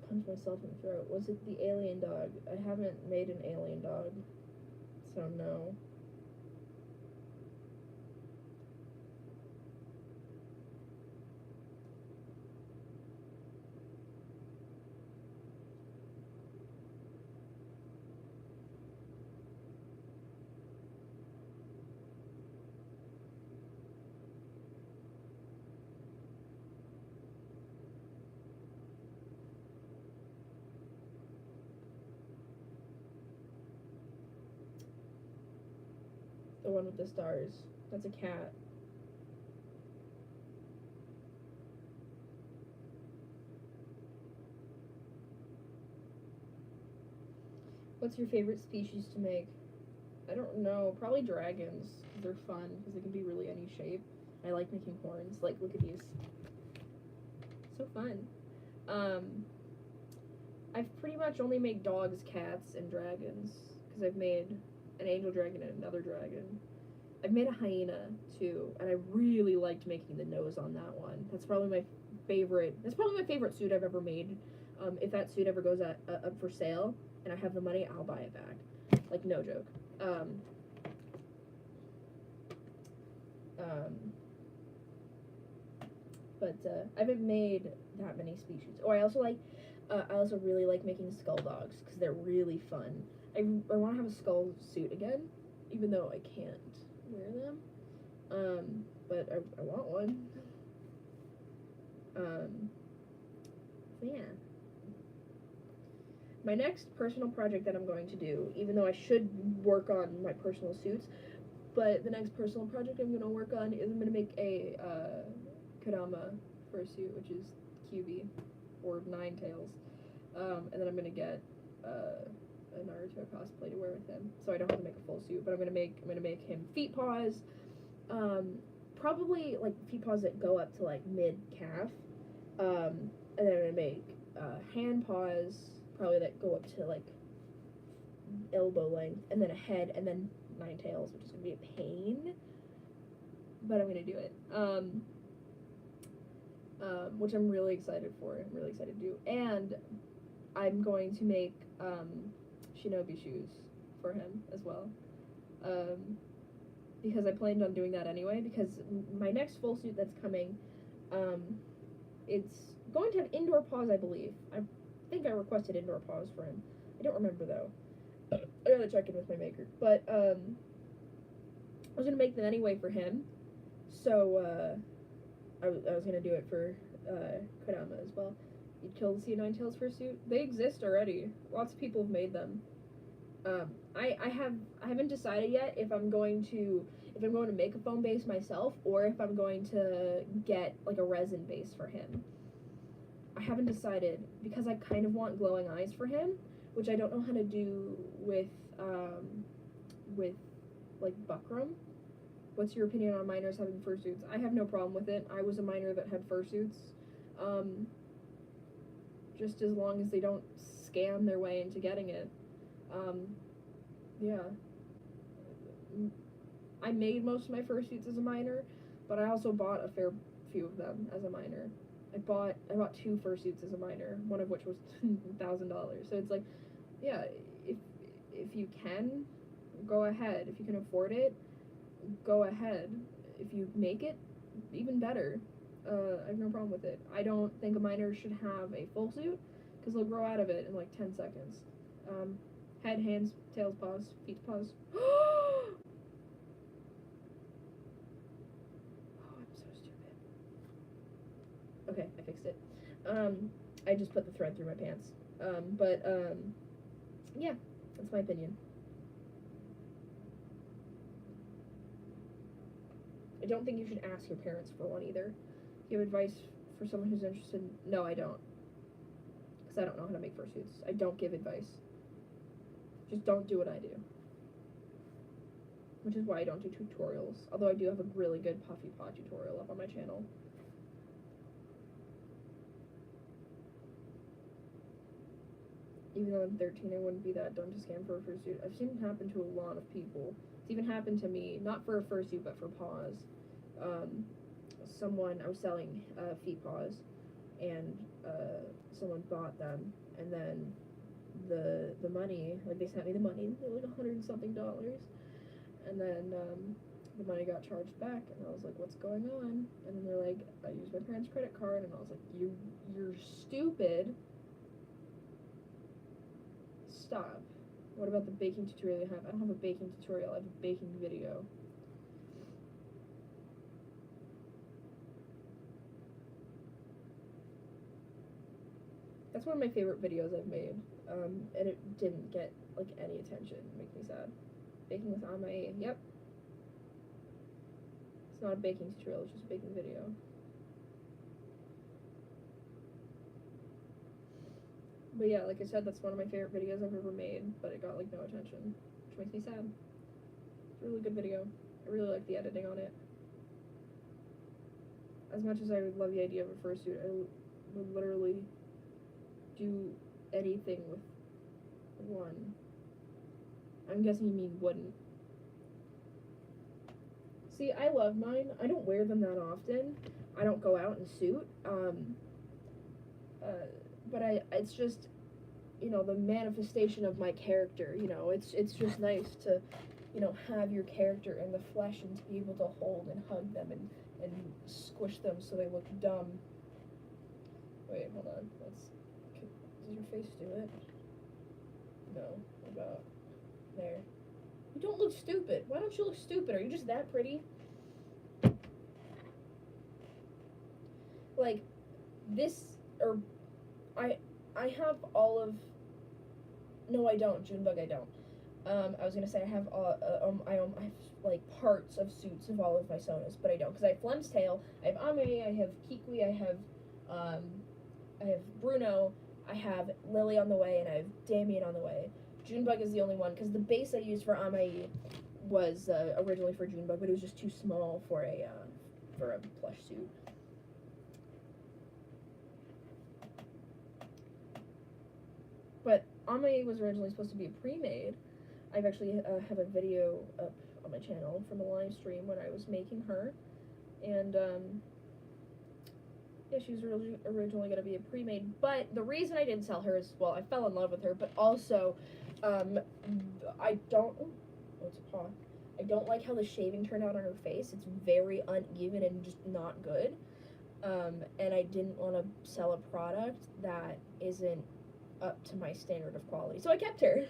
punched myself in the throat. Was it the alien dog? I haven't made an alien dog, so no. The one with the stars. That's a cat. What's your favorite species to make? I don't know. Probably dragons. They're fun because they can be really any shape. I like making horns. Look at these. So fun. I've pretty much only made dogs, cats, and dragons because I've made an angel dragon and another dragon. I've made a hyena too, and I really liked making the nose on that one. That's probably my favorite. That's probably my favorite suit I've ever made. If that suit ever goes up for sale and I have the money, I'll buy it back. No joke. But I haven't made that many species. Oh, I also really like making skull dogs because they're really fun. I want to have a skull suit again, even though I can't wear them. But I want one. Yeah. My next personal project that I'm going to do, even though I should work on my personal suits, but the next personal project I'm going to work on is I'm going to make a Kurama fursuit, which is QB, or Nine Tails. And then I'm going to get a Naruto cosplay to wear with him, so I don't have to make a full suit. But I'm gonna make him feet paws, probably feet paws that go up to mid calf, and then I'm gonna make hand paws probably that go up to elbow length, and then a head, and then 9 tails, which is gonna be a pain, but I'm gonna do it. Which I'm really excited for. I'm really excited to do, and I'm going to make shinobi shoes for him as well, because I planned on doing that anyway, because my next full suit that's coming, it's going to have indoor paws, I believe. I think I requested indoor paws for him. I don't remember though. I gotta check in with my maker, but I was gonna make them anyway for him, so I was gonna do it for Kurama as well. You'd kill to see a 9 tails fursuit. They exist already. Lots of people have made them. I haven't decided yet if I'm going to make a foam base myself or if I'm going to get a resin base for him. I haven't decided because I kind of want glowing eyes for him, which I don't know how to do with buckram. What's your opinion on minors having fursuits? I have no problem with it. I was a minor that had fursuits. just as long as they don't scam their way into getting it. Yeah. I made most of my fursuits as a minor, but I also bought a fair few of them as a minor. I bought 2 fursuits as a minor, one of which was $1,000. So it's like, yeah, if you can, go ahead. If you can afford it, go ahead. If you make it, even better. I have no problem with it. I don't think a minor should have a full suit, because they'll grow out of it in like 10 seconds. Head, hands, tails, paws, feet, paws. Oh, I'm so stupid. Okay, I fixed it. I just put the thread through my pants. Yeah, that's my opinion. I don't think you should ask your parents for one either. Do you have advice for someone who's interested? No, I don't. Because I don't know how to make fursuits. I don't give advice. Just don't do what I do. Which is why I don't do tutorials. Although I do have a really good puffy paw tutorial up on my channel. Even though I'm 13, I wouldn't be that dumb to scam for a fursuit. I've seen it happen to a lot of people. It's even happened to me, not for a fursuit, but for paws. I was selling feet paws, and someone bought them, and then the money, like they sent me the money, they were like $100 and something, and then the money got charged back, and I was like, what's going on? And then they're like, I used my parents' credit card, and I was like, you're stupid. Stop. What about the baking tutorial you have? I don't have a baking tutorial, I have a baking video. That's one of my favorite videos I've made, and it didn't get, like, any attention. It makes me sad. Baking with Amae, yep. It's not a baking tutorial, it's just a baking video. But yeah, like I said, that's one of my favorite videos I've ever made, but it got, like, no attention, which makes me sad. It's a really good video. I really like the editing on it. As much as I would love the idea of a fursuit, I would literally do anything with one. I'm guessing you mean wouldn't. See, I love mine. I don't wear them that often. I don't go out in suit. But it's just, you know, the manifestation of my character, you know, it's just nice to, you know, have your character in the flesh and to be able to hold and hug them and squish them so they look dumb. Wait, hold on, does your face do it? No, what about there? You don't look stupid. Why don't you look stupid? Are you just that pretty? Like, this, or, I have all of, no I don't, Junebug I don't. I was gonna say I have, I have, like, parts of suits of all of my Sonas, but I don't, because I have Flem's Tail, I have Ame, I have Kikui, I have Bruno, I have Lily on the way, and I have Damien on the way. Junebug is the only one, because the base I used for Ame was originally for Junebug, but it was just too small for a plush suit. But Ame was originally supposed to be a pre-made. I've actually have a video up on my channel from a live stream when I was making her, and yeah, she was originally going to be a pre-made, but the reason I didn't sell her is, well, I fell in love with her, but also, I don't like how the shaving turned out on her face. It's very uneven and just not good, and I didn't want to sell a product that isn't up to my standard of quality, so I kept her.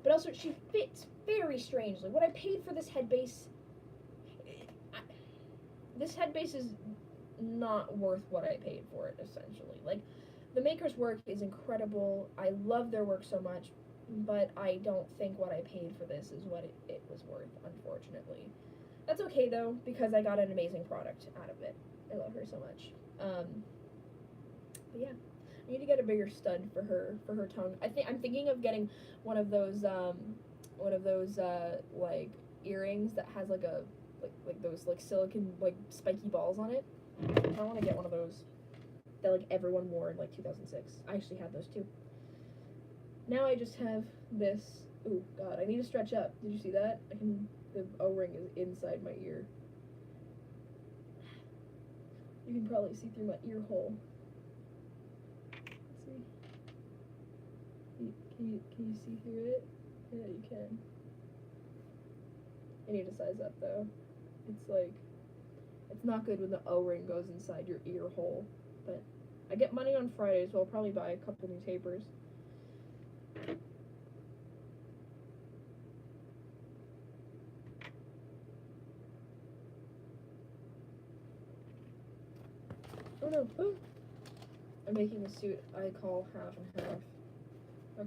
But also, she fits very strangely. What I paid for this head base is not worth what I paid for it, essentially. Like, the maker's work is incredible. I love their work so much, but I don't think what I paid for this is what it was worth, unfortunately. That's okay, though, because I got an amazing product out of it. I love her so much. But yeah. I need to get a bigger stud for her tongue. I'm thinking of getting one of those like earrings that has like those like silicone like spiky balls on it. I want to get one of those. that like everyone wore in like 2006. I actually had those too. Now I just have this. Ooh, God, I need to stretch up. Did you see that? The O-ring is inside my ear. You can probably see through my ear hole. Let's see. Can you see through it? Yeah, you can. I need to size up though. It's like, it's not good when the O-ring goes inside your ear hole. But I get money on Friday, so I'll probably buy a couple new tapers. Oh no, oh. I'm making a suit I call half and half.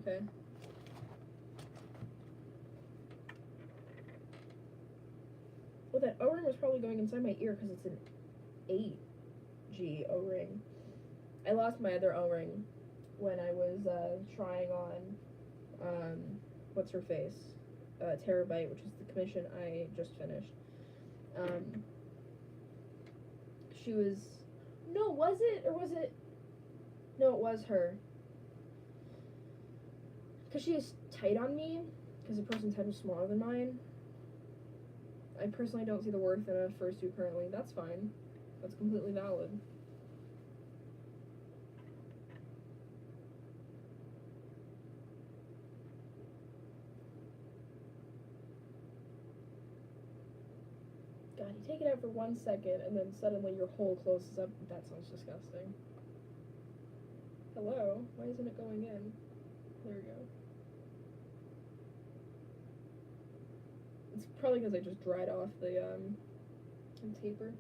Okay. Well, that O-ring was probably going inside my ear because it's an 8G O-ring. I lost my other O-ring when I was trying on, what's her face? Terabyte, which is the commission I just finished. She was, no, was it? Or was it? No, it was her. Because she is tight on me, because the person's head was smaller than mine. I personally don't see the worth in a fursuit currently. That's fine. That's completely valid. God, you take it out for 1 second and then suddenly your hole closes up. That sounds disgusting. Hello? Why isn't it going in? There we go. It's probably because I just dried off the taper.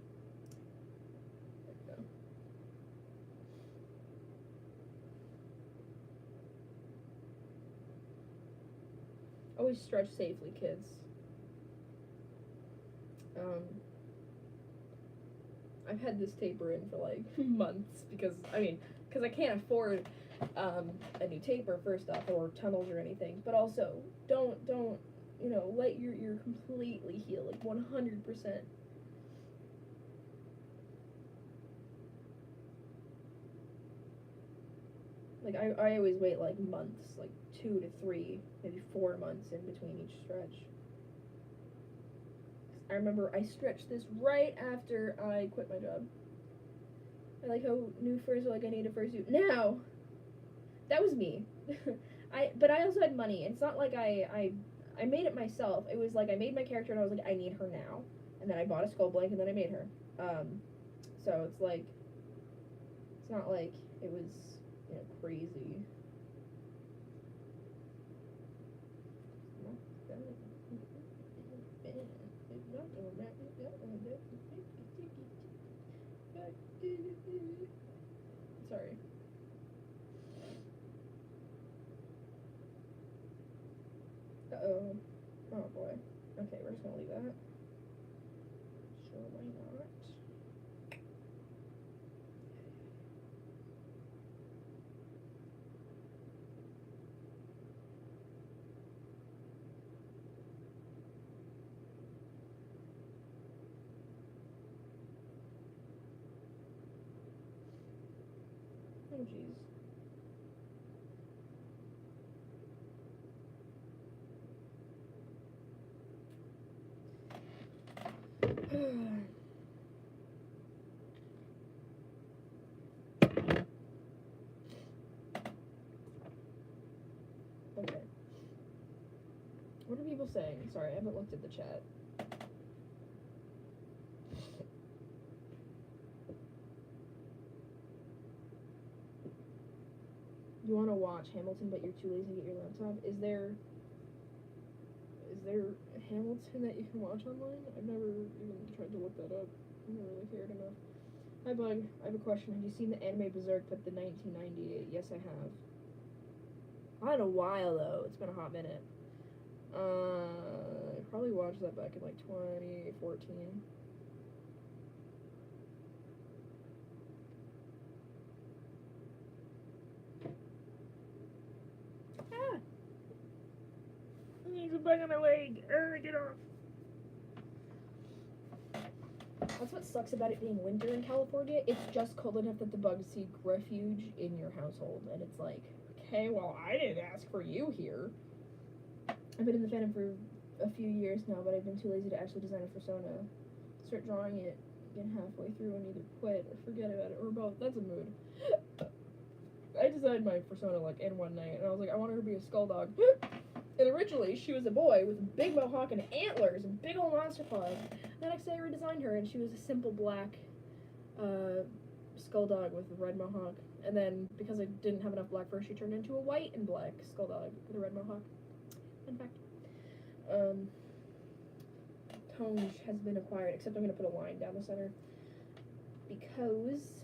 There we go. Always stretch safely, kids. I've had this taper in for like months because I can't afford a new taper first off, or tunnels or anything, but also don't let your ear completely heal, like 100%. Like I always wait like months, like 2 to 3, maybe 4 months in between each stretch. I remember I stretched this right after I quit my job. I like how new furs are like, I need a fursuit now. That was me. But I also had money. It's not like I made it myself. It was like I made my character and I was like, I need her now. And then I bought a skull blank and then I made her. So it's like, it's not like it was, crazy. Sorry. Uh-oh. Oh boy. Okay, we're just gonna leave that. Sure, why not? Oh jeez. Okay. What are people saying? Sorry, I haven't looked at the chat. You want to watch Hamilton, but you're too lazy to get your laptop? Is there Hamilton that you can watch online? I've never even tried to look that up. I never really cared enough. Hi, Bug. I have a question. Have you seen the anime Berserk, but the 1998? Yes, I have. Not in a while, though. It's been a hot minute. I probably watched that back in, like, 2014. Ah! There's a bug on my leg. Get off. That's what sucks about it being winter in California. It's just cold enough that the bugs seek refuge in your household, and it's like, okay, well, I didn't ask for you here. I've been in the fandom for a few years now, but I've been too lazy to actually design a persona. Start drawing it, get halfway through, and either quit or forget about it, or both. That's a mood. I designed my persona like in one night, and I was like, I want her to be a skull dog. And originally, she was a boy with a big mohawk and antlers and big old monster paws. The next day, I redesigned her, and she was a simple black skull dog with a red mohawk. And then, because I didn't have enough black fur, she turned into a white and black skull dog with a red mohawk. Fun fact. Tone has been acquired, except I'm going to put a line down the center. Because,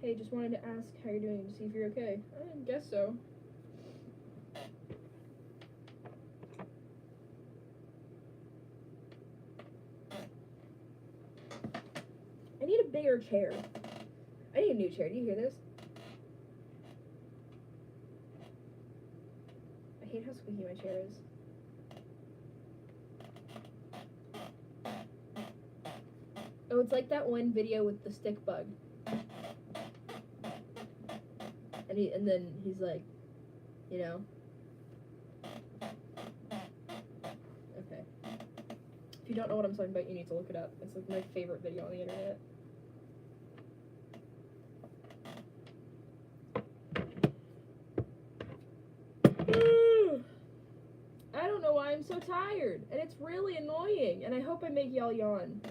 hey, just wanted to ask how you're doing to see if you're okay. I guess so. I need a bigger chair. I need a new chair. Do you hear this? I hate how squeaky my chair is. Oh, it's like that one video with the stick bug. And then he's like, you know. Okay. If you don't know what I'm talking about, you need to look it up. It's like my favorite video on the internet. I don't know why I'm so tired, and it's really annoying, and I hope I make y'all yawn.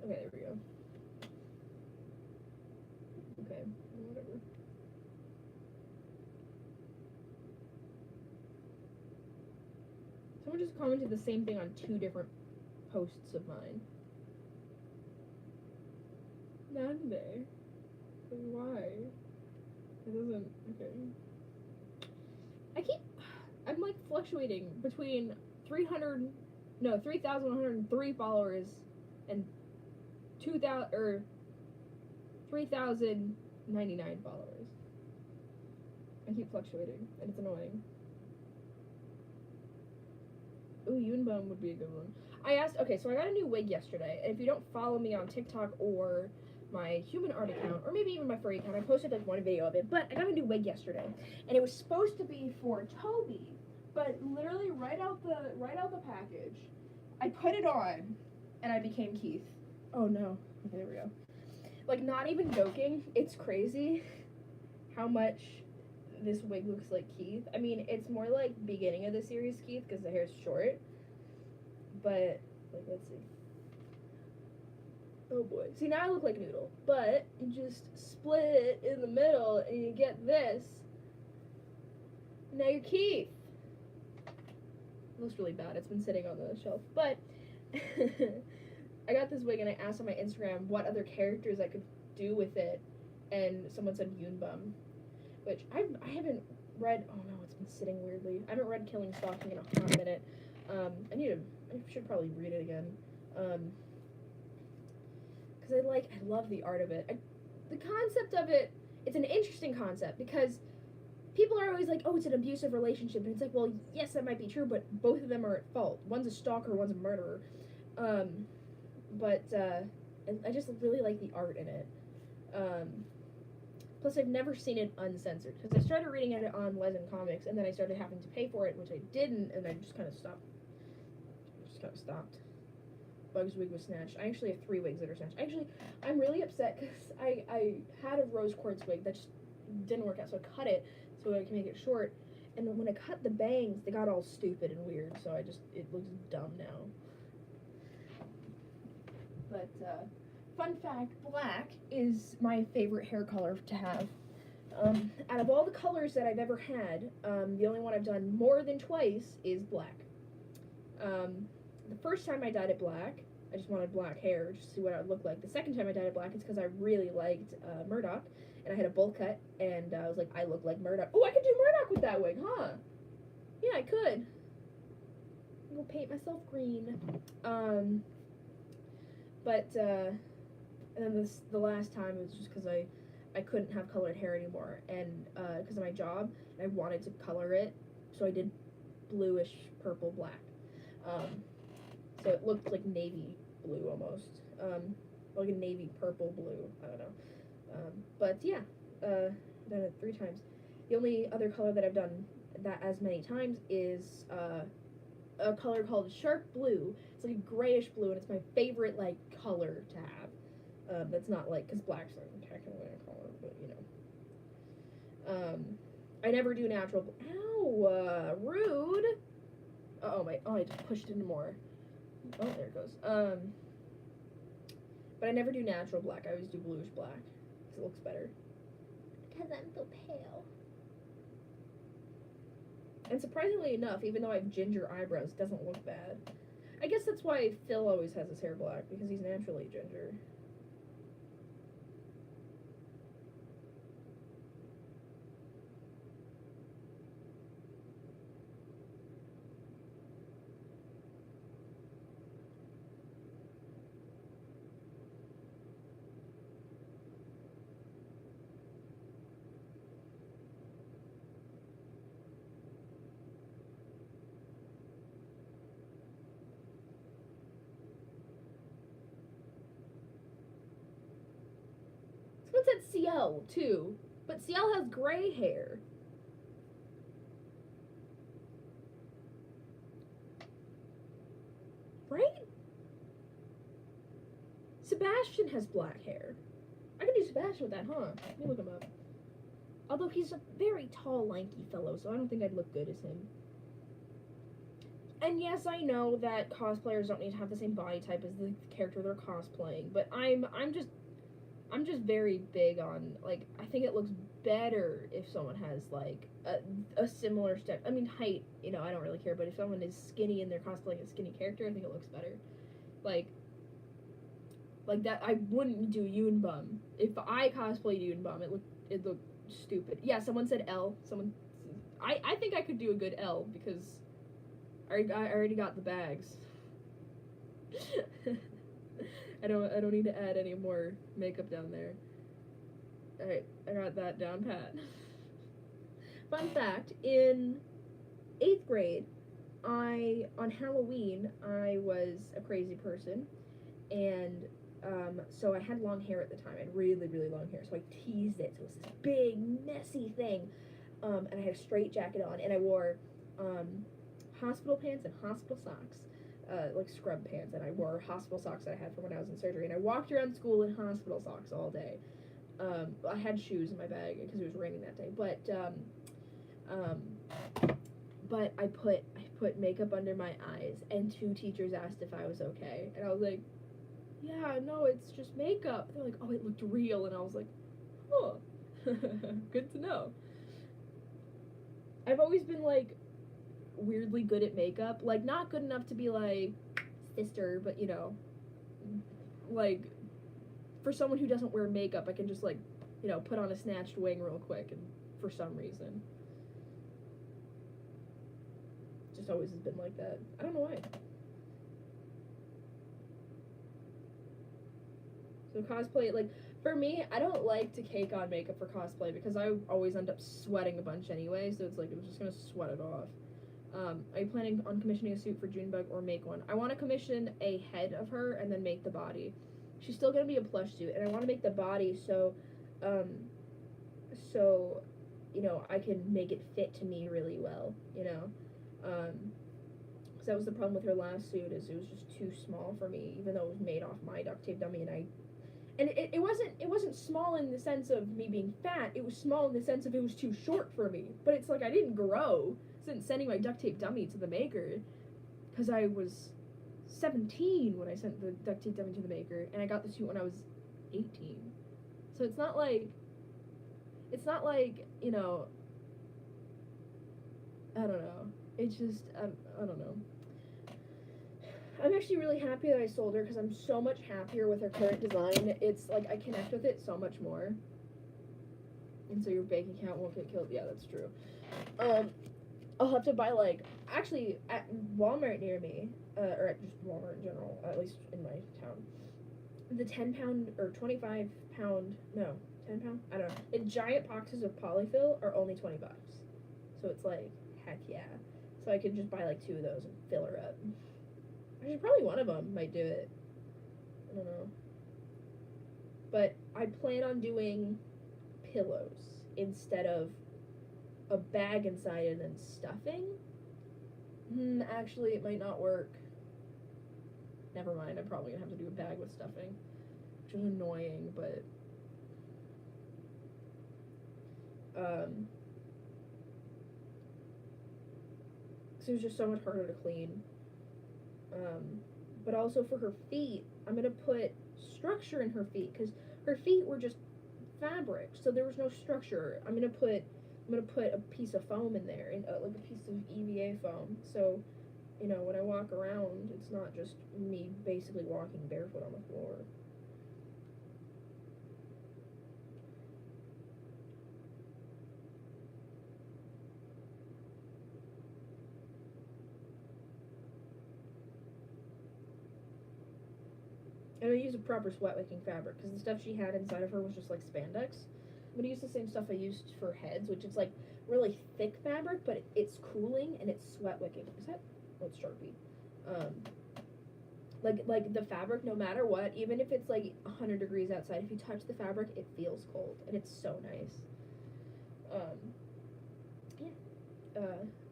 Okay, there we go. Okay, whatever. Someone just commented the same thing on 2 different posts of mine. Nande. Why? It doesn't. Okay. I'm like fluctuating between 3,103 followers and 3,099 followers. I keep fluctuating, and it's annoying. Ooh, Yunbum would be a good one. Okay, so I got a new wig yesterday, and if you don't follow me on TikTok or my human art account, or maybe even my furry account, I posted like one video of it, but I got a new wig yesterday, and it was supposed to be for Toby, but literally right out the package, I put it on, and I became Keith. Oh no. Okay, there we go. Like, not even joking, it's crazy how much this wig looks like Keith. I mean, it's more like beginning of the series Keith, because the hair's short, but, like, let's see. Oh boy. See, now I look like Noodle, but you just split it in the middle, and you get this. Now you're Keith. It looks really bad. It's been sitting on the shelf, but I got this wig, and I asked on my Instagram what other characters I could do with it, and someone said Yunbum, which I haven't read. Oh no, it's been sitting weirdly. I haven't read Killing Stalking in a hot minute. I should probably read it again, because I love the art of it. The concept of it, it's an interesting concept, because people are always like, oh, it's an abusive relationship, and it's like, well, yes, that might be true, but both of them are at fault. One's a stalker, one's a murderer. But I just really like the art in it. Plus, I've never seen it uncensored, because I started reading it on Lezen Comics, and then I started having to pay for it, which I didn't, and I just kind of stopped. Bug's wig was snatched. I actually have 3 wigs that are snatched. Actually, I'm really upset, because I had a rose quartz wig that just didn't work out, so I cut it so I can make it short, and when I cut the bangs, they got all stupid and weird, so it looks dumb now. But, fun fact, black is my favorite hair color to have. Out of all the colors that I've ever had, the only one I've done more than twice is black. The first time I dyed it black, I just wanted black hair, just to see what it would look like. The second time I dyed it black, it's because I really liked Murdoch, and I had a bowl cut, and I was like, I look like Murdoch. Oh, I could do Murdoch with that wig, huh? Yeah, I could. I'm gonna paint myself green. And then the last time, it was just because I couldn't have colored hair anymore, and because of my job, I wanted to color it, so I did bluish purple black. So it looked like navy blue almost, like a navy purple blue. I don't know, but yeah, I've done it 3 times. The only other color that I've done that as many times is a color called sharp blue. It's like a grayish blue, and it's my favorite like color to have. That's not like, because black's like technically a color, but you know. I never do natural. Ow, rude. I just pushed into more. Oh, there it goes. But I never do natural black. I always do bluish black because it looks better. Because I'm so pale. And surprisingly enough, even though I have ginger eyebrows, it doesn't look bad. I guess that's why Phil always has his hair black, because he's naturally ginger. Someone said CL too, but CL has gray hair. Right? Sebastian has black hair. I can do Sebastian with that, huh? Let me look him up. Although he's a very tall, lanky fellow, so I don't think I'd look good as him. And yes, I know that cosplayers don't need to have the same body type as the character they're cosplaying, but I'm just very big on, like, I think it looks better if someone has, like, a similar step. I mean, height, you know, I don't really care, but if someone is skinny and they're cosplaying a skinny character, I think it looks better. Like that, I wouldn't do Yoon Bum. If I cosplayed Yoon Bum, it looked stupid. Yeah, someone said L. I think I could do a good L, because I already got the bags. I don't need to add any more makeup down there. Alright, I got that down pat. Fun fact, in 8th grade, on Halloween, I was a crazy person, and so I had long hair at the time. I had really, really long hair, so I teased it, so it was this big, messy thing, and I had a straight jacket on, and I wore hospital pants and hospital socks. Like scrub pants, and I wore hospital socks that I had from when I was in surgery, and I walked around school in hospital socks all day. I had shoes in my bag because it was raining that day, but I put makeup under my eyes, and 2 teachers asked if I was okay, and I was like, yeah, no, it's just makeup. They're like, oh, it looked real, and I was like, oh, good to know. I've always been like weirdly good at makeup, like not good enough to be like sister, but you know, like for someone who doesn't wear makeup, I can just like, you know, put on a snatched wing real quick, and for some reason just always has been like that. I don't know why. So cosplay, like for me, I don't like to cake on makeup for cosplay because I always end up sweating a bunch anyway, so it's like I'm just gonna sweat it off. Are you planning on commissioning a suit for Junebug or make one? I want to commission a head of her and then make the body. She's still going to be a plush suit, and I want to make the body so, you know, I can make it fit to me really well, you know? Because that was the problem with her last suit, is it was just too small for me, even though it was made off my duct tape dummy, and it wasn't small in the sense of me being fat, it was small in the sense of it was too short for me. But it's like I didn't grow. Sending my duct tape dummy to the maker because I was 17 when I sent the duct tape dummy to the maker, and I got the suit when I was 18. So it's not like, you know, I don't know. It's just, I don't know. I'm actually really happy that I sold her because I'm so much happier with her current design. It's like I connect with it so much more. And so your bank account won't get killed. Yeah, that's true. I'll have to buy like, actually at Walmart near me, or at just Walmart in general, at least in my town, the 10-pound or 25-pound, no, 10-pound, I don't know, the giant boxes of polyfill are only $20. So it's like, heck yeah. So I could just buy like 2 of those and fill her up. Actually, probably one of them might do it. I don't know. But I plan on doing pillows instead of a bag inside and then stuffing. Actually, it might not work. Never mind, I'm probably gonna have to do a bag with stuffing, which is annoying, but so it was just so much harder to clean. But also for her feet, I'm gonna put structure in her feet because her feet were just fabric, so there was no structure. I'm gonna put a piece of foam in there, and like a piece of EVA foam. So, you know, when I walk around, it's not just me basically walking barefoot on the floor. And I use a proper sweat wicking fabric because the stuff she had inside of her was just like spandex. I'm gonna use the same stuff I used for heads, which is like really thick fabric, but it's cooling and it's sweat wicking. Is that? Oh, it's Sharpie. Like the fabric, no matter what, even if it's like 100 degrees outside, if you touch the fabric, it feels cold, and it's so nice.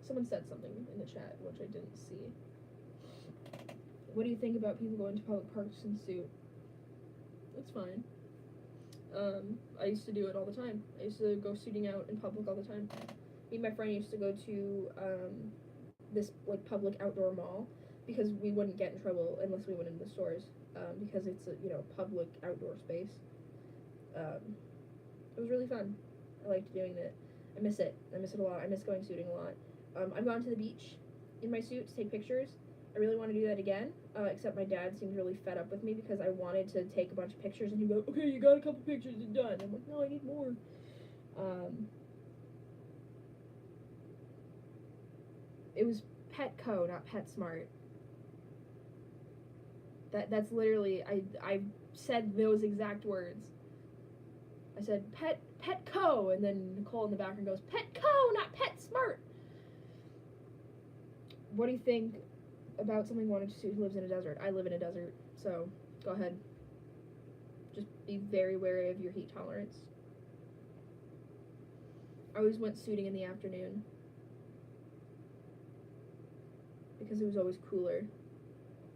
Someone said something in the chat, which I didn't see. What do you think about people going to public parks in suit? It's fine. I used to do it all the time. I used to go suiting out in public all the time. Me and my friend used to go to this like public outdoor mall because we wouldn't get in trouble unless we went into the stores because it's a public outdoor space. It was really fun. I liked doing it. I miss it. I miss it a lot. I miss going suiting a lot. I've gone to the beach in my suit to take pictures. I really want to do that again, except my dad seemed really fed up with me because I wanted to take a bunch of pictures, and he'd go, okay, you got a couple pictures, and done. I'm like, no, I need more. It was Petco, not PetSmart. That's literally, I said those exact words. I said, Petco, and then Nicole in the background goes, Petco, not PetSmart. What do you think about something wanting to suit who lives in a desert? I live in a desert, so go ahead. Just be very wary of your heat tolerance. I always went suiting in the afternoon because it was always cooler.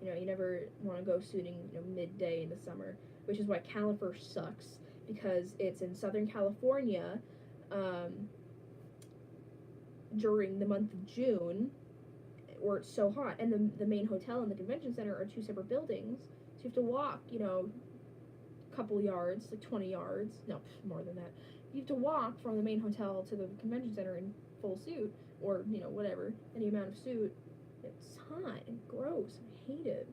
You know, you never want to go suiting, midday in the summer, which is why Califer sucks because it's in Southern California during the month of June, where it's so hot, and the main hotel and the convention center are 2 separate buildings, so you have to walk, a couple yards, like 20 yards, no, more than that. You have to walk from the main hotel to the convention center in full suit, or, whatever, any amount of suit. It's hot and gross, I hate it.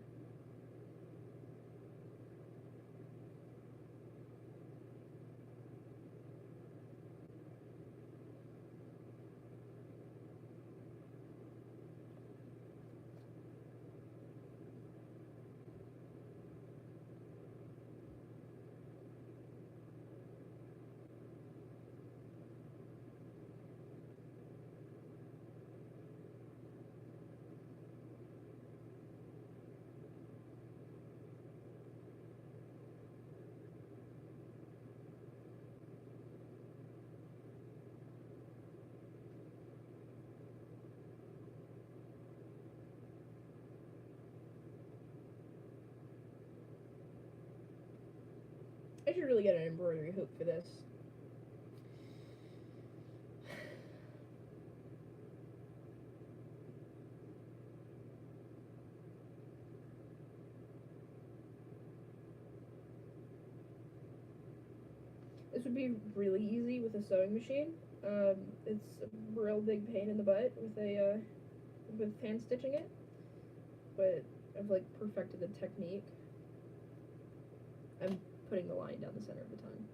I should really get an embroidery hoop for this. This would be really easy with a sewing machine. It's a real big pain in the butt with hand stitching it, but I've like perfected the technique. I'm putting the line down the center of the tongue.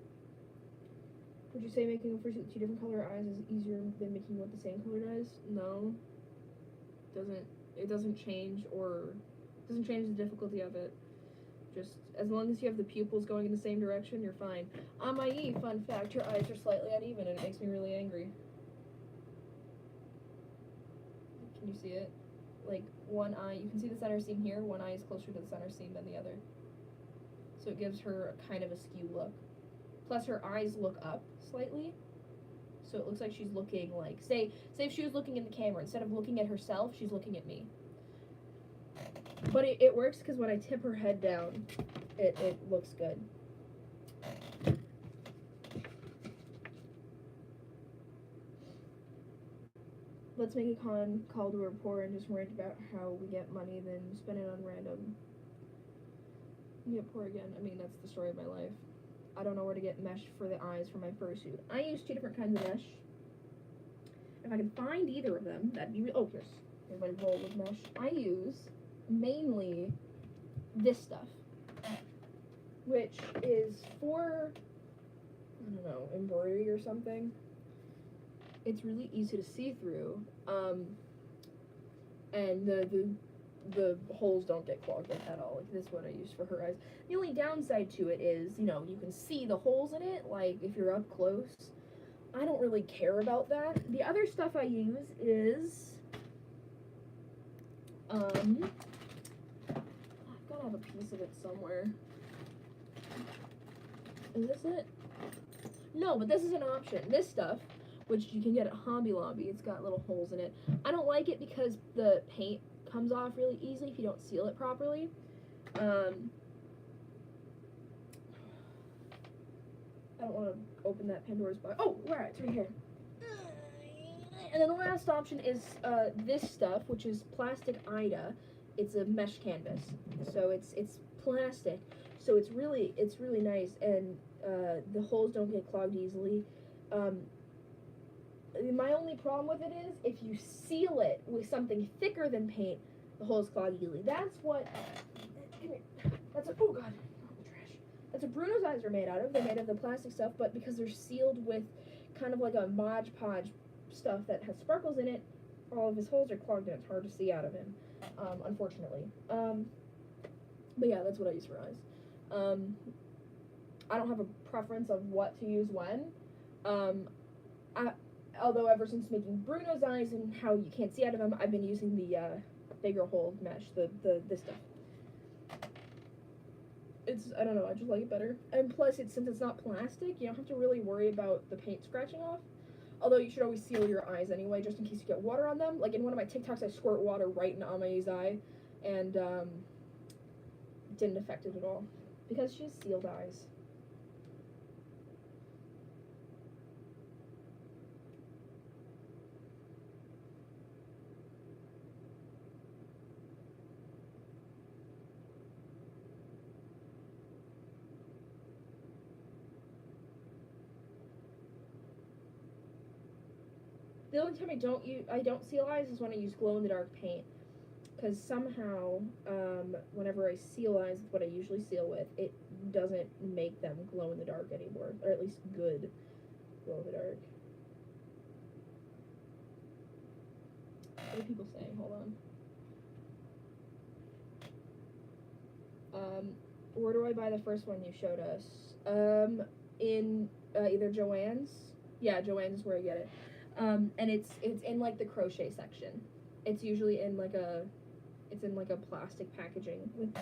Would you say making a fursuit with 2 different color eyes is easier than making one with the same colored eyes? No. It doesn't change the difficulty of it. Just as long as you have the pupils going in the same direction, you're fine. On my E, fun fact, your eyes are slightly uneven and it makes me really angry. Can you see it? Like one eye, you can see the center seam here, one eye is closer to the center seam than the other. So it gives her a kind of a skew look. Plus her eyes look up slightly. So it looks like she's looking like, say if she was looking in the camera, instead of looking at herself, she's looking at me. But it works because when I tip her head down, it looks good. Let's make a call to a poor and just rant about how we get money, then spend it on random. Get poor again. I mean, that's the story of my life. I don't know where to get mesh for the eyes for my fursuit. I use 2 different kinds of mesh. If I can find either of them, that'd be oh, here's my roll of mesh. I use mainly this stuff, which is for, I don't know, embroidery or something. It's really easy to see through, and the holes don't get clogged at all. Like, this is what I use for her eyes. The only downside to it is, you know, you can see the holes in it, like, if you're up close. I don't really care about that. The other stuff I use is, I've gotta have a piece of it somewhere. Is this it? No, but this is an option. This stuff, which you can get at Hobby Lobby, it's got little holes in it. I don't like it because the paint comes off really easily if you don't seal it properly. I don't want to open that Pandora's box. Oh, right, it's right here. And then the last option is this stuff, which is plastic Ida. It's a mesh canvas, so it's plastic, so it's really nice, and the holes don't get clogged easily. My only problem with it is if you seal it with something thicker than paint, the holes clog easily. That's what. Come here. That's a, oh god, trash. That's what Bruno's eyes are made out of. They're made of the plastic stuff, but because they're sealed with kind of like a Mod Podge stuff that has sparkles in it, all of his holes are clogged and it's hard to see out of him, unfortunately. But yeah, that's what I use for eyes. I don't have a preference of what to use when. Although ever since making Bruno's eyes and how you can't see out of them, I've been using the bigger hole mesh, this stuff. I don't know, I just like it better. And plus, since it's not plastic, you don't have to really worry about the paint scratching off. Although you should always seal your eyes anyway, just in case you get water on them. Like in one of my TikToks, I squirt water right in Amae's eye, and didn't affect it at all. Because she has sealed eyes. The only time I don't seal eyes is when I use glow-in-the-dark paint, because somehow, whenever I seal eyes with what I usually seal with, it doesn't make them glow-in-the-dark anymore, or at least good glow-in-the-dark. What are people saying? Hold on. Where do I buy the first one you showed us? In either Joann's. Yeah, Joann's is where I get it. And it's in like the crochet section. It's usually in like a plastic packaging with,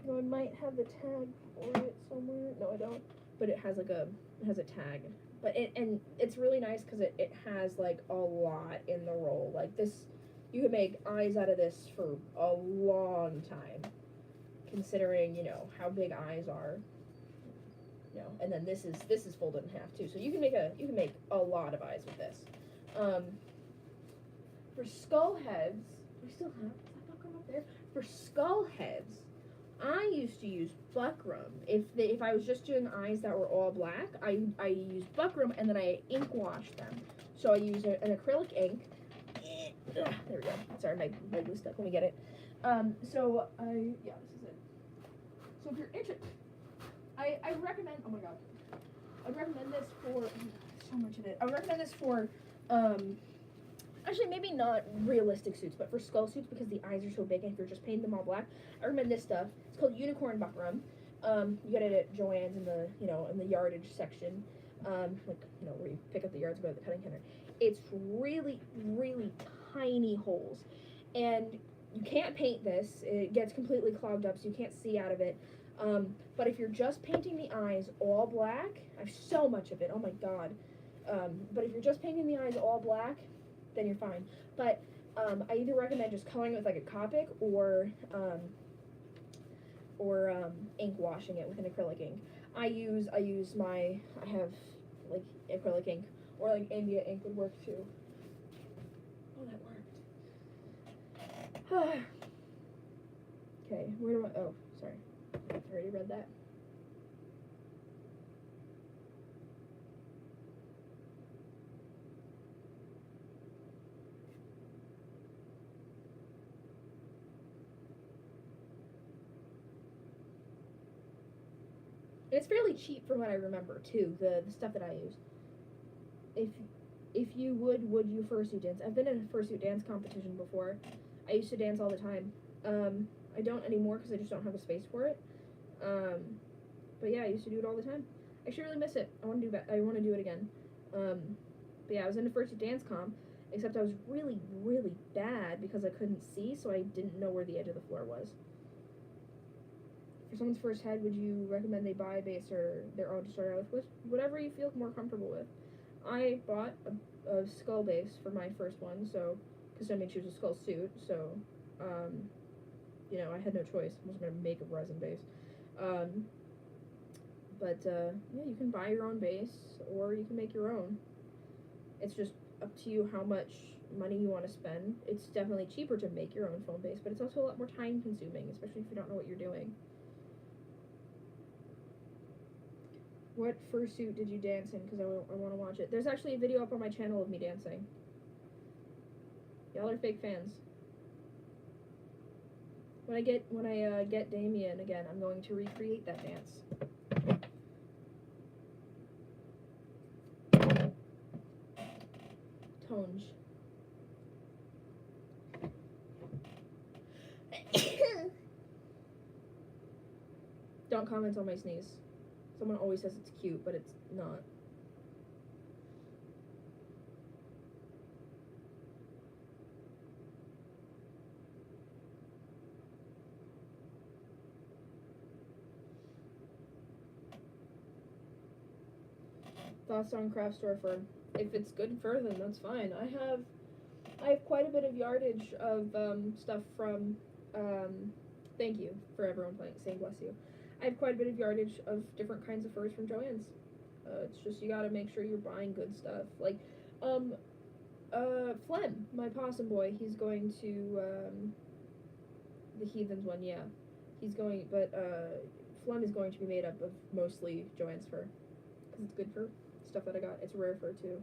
I might have the tag for it somewhere. No, I don't. But it has a tag. But it's really nice because it has like a lot in the roll. Like this, you could make eyes out of this for a long time, considering, you know, how big eyes are. You know, and then this is folded in half too. So you can make a lot of eyes with this. For skull heads, we still have, is that not going up there? For skull heads, I used to use buckram. If I was just doing eyes that were all black, I use buckram and then I ink wash them. So I use an acrylic ink. There we go. Sorry, my leg was stuck. Let me get it. So yeah, this is it. So if you're interested, I recommend. Oh my god, I recommend this for so much of it. I would recommend this for actually maybe not realistic suits, but for skull suits because the eyes are so big and if you're just painting them all black, I recommend this stuff. It's called Unicorn Buckram. You get it at Joann's in the in the yardage section, like where you pick up the yards and go to the cutting counter. It's really tiny holes, and you can't paint this. It gets completely clogged up, so you can't see out of it. But if you're just painting the eyes all black, I have so much of it. Oh my god. But if you're just painting the eyes all black, then you're fine. But I either recommend just coloring it with like a Copic or ink washing it with an acrylic ink. I have like acrylic ink or like India ink would work too. Oh, that worked. Okay, where do I? Oh, sorry, I already read that. And it's fairly cheap from what I remember too. The stuff that I use. If you would you fursuit dance? I've been in a fursuit dance competition before. I used to dance all the time. I don't anymore because I just don't have the space for it. But yeah, I used to do it all the time. I actually really miss it. I want to do it again. But yeah, I was in a fursuit dance comp, except I was really bad because I couldn't see, so I didn't know where the edge of the floor was. For someone's first head, would you recommend they buy a base or their own to start out with? Whatever you feel more comfortable with. I bought a skull base for my first one, so because I made choose a skull suit, so I had no choice. I wasn't gonna make a resin base. But yeah, you can buy your own base or you can make your own. It's just up to you how much money you want to spend. It's definitely cheaper to make your own foam base, but it's also a lot more time consuming, especially if you don't know what you're doing. What fursuit did you dance in? Because I want to watch it. There's actually a video up on my channel of me dancing. Y'all are fake fans. When I get Damien again, I'm going to recreate that dance. Tonge. Don't comment on my sneeze. Someone always says it's cute, but it's not. Thoughts on craft store fur? If it's good fur, then that's fine. I have quite a bit of yardage of stuff from. Thank you for everyone saying bless you. I have quite a bit of yardage of different kinds of furs from Joann's. It's just you gotta make sure you're buying good stuff. Like, Flem, my possum boy, he's going to the Heathens one, yeah. He's going, but Flem is going to be made up of mostly Joann's fur, because it's good fur. Stuff that I got. It's rare fur too.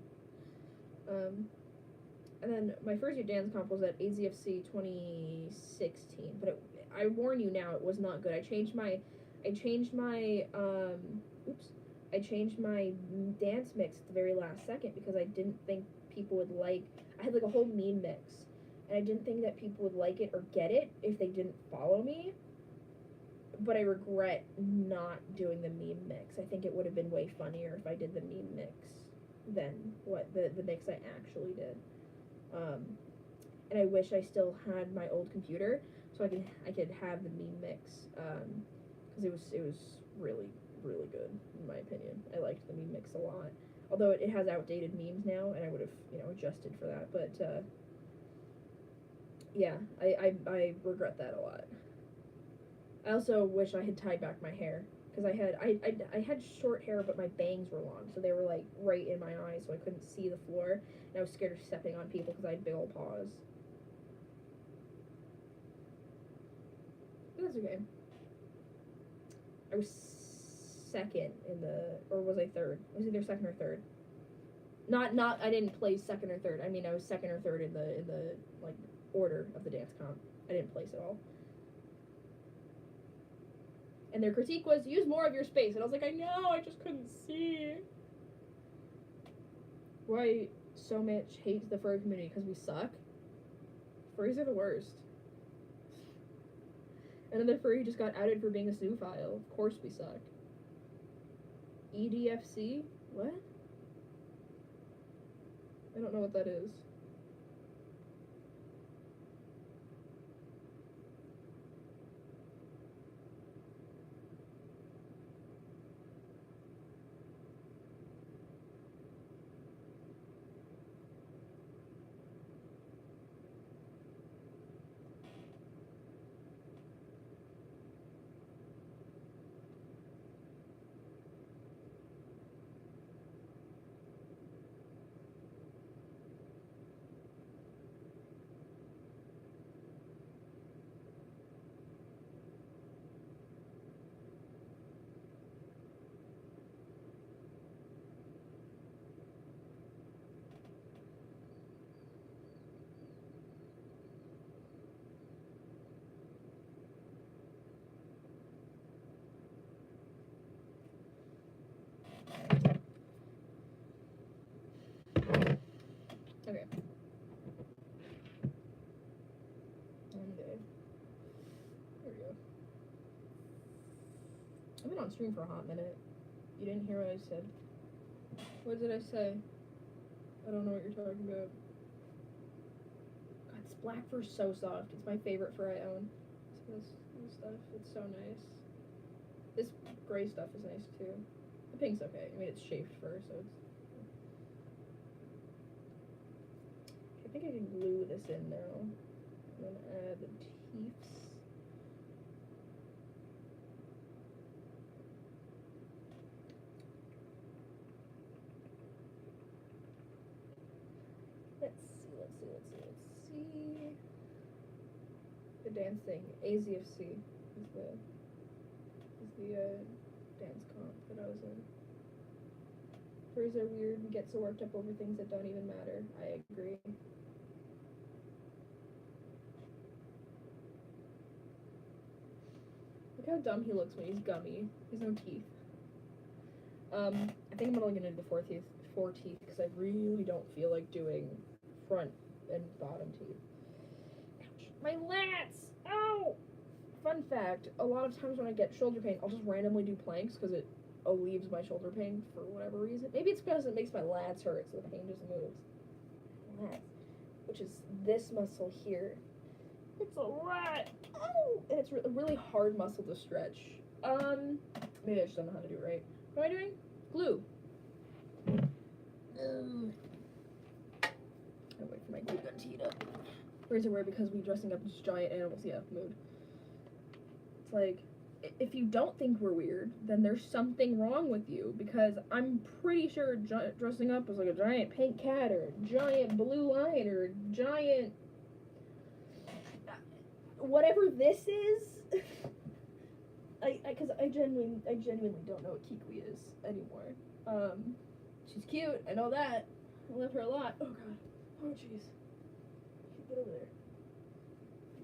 And then my first year dance comp was at AZFC 2016, but I warn you now, it was not good. I changed my dance mix at the very last second because I didn't think people would like. I had like a whole meme mix, and I didn't think that people would like it or get it if they didn't follow me. But I regret not doing the meme mix. I think it would have been way funnier if I did the meme mix than what the mix I actually did. And I wish I still had my old computer so I could have the meme mix because it was really good in my opinion. I liked the meme mix a lot. Although it has outdated memes now, and I would have adjusted for that. But yeah, I regret that a lot. I also wish I had tied back my hair because I had short hair, but my bangs were long, so they were like right in my eyes, so I couldn't see the floor, and I was scared of stepping on people because I had big old paws. But that's okay. I was second in the, or was I third? I was either second or third. Not I didn't place second or third. I mean I was second or third in the like order of the dance comp. I didn't place at all. And their critique was use more of your space, and I was like, I know, I just couldn't see. Why so much hate the furry community? Because we suck. Furries are the worst. Another furry just got outed for being a zoophile. Of course we suck. EDFC? What? I don't know what that is. Okay. There we go. I've been on stream for a hot minute. You didn't hear what I said. What did I say? I don't know what you're talking about. God, this black fur's so soft. It's my favorite fur I own. This stuff, it's so nice. This gray stuff is nice too. The pink's okay. I mean, it's shaved fur, so it's... I think I can glue this in now. I'm gonna add the teeths. Let's see. The dance thing. AZFC is the dance comp that I was in. Furs are weird and get so worked up over things that don't even matter. I agree. Look how dumb he looks when he's gummy. He has no teeth. I think I'm only gonna do the four teeth because I really don't feel like doing front and bottom teeth. Ouch. My lats! Ow! Fun fact, a lot of times when I get shoulder pain, I'll just randomly do planks because it alleviates my shoulder pain for whatever reason. Maybe it's because it makes my lats hurt, so the pain just moves. Lats, which is this muscle here. It's a lot. Oh! And it's a really hard muscle to stretch. Maybe I just don't know how to do it right. What am I doing? Glue. I'll wait for my glue gun to heat up. Furs are weird because we dressing up as giant animals. Yeah, mood. It's like, if you don't think we're weird, then there's something wrong with you, because I'm pretty sure dressing up as like a giant pink cat or a giant blue lion or a giant whatever this is, because I genuinely don't know what Kikui is anymore. She's cute, I know that. I love her a lot. Oh god. Oh jeez. Get over there.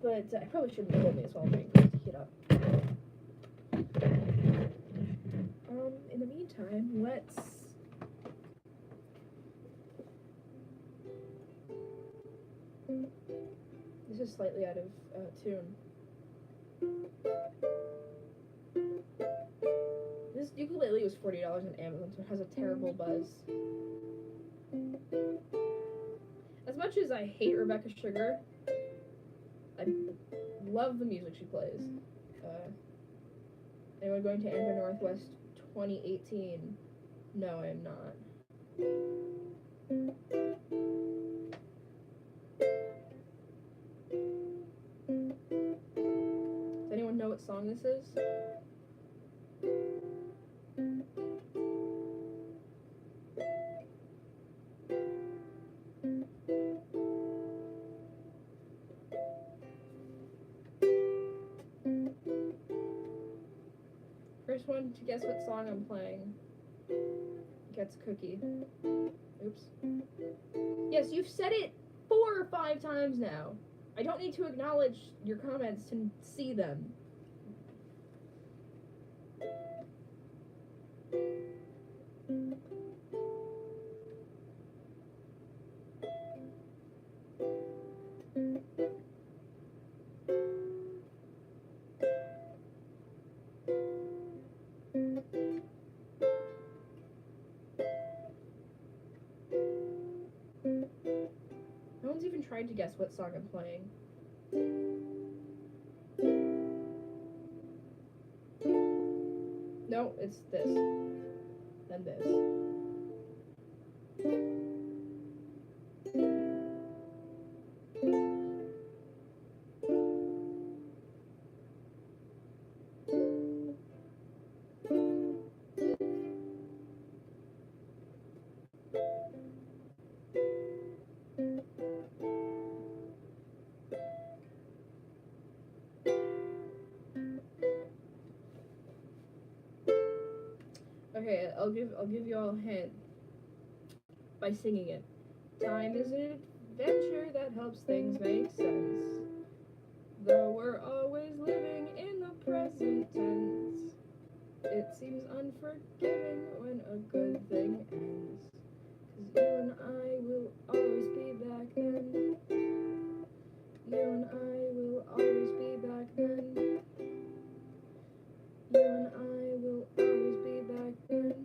But I probably shouldn't have told me as well. I'm waiting for it to heat up. In the meantime, let's this is slightly out of tune. This ukulele was $40 on Amazon, so it has a terrible buzz. As much as I hate Rebecca Sugar, I love the music she plays. Anyone going to Andrew Northwest 2018? No, I am not. Does anyone know what song this is? one to guess what song I'm playing gets a cookie. Oops. Yes, you've said it 4 or 5 times now. I don't need to acknowledge your comments to see them. No one's even tried to guess what song I'm playing. No, it's this. Then this. Okay, I'll give you all a hint by singing it. Time is an adventure that helps things make sense. Though we're always living in the present tense, it seems unforgiving when a good thing ends. 'Cause you and I will always be back then. You and I will always be back then. You and I will always be back then.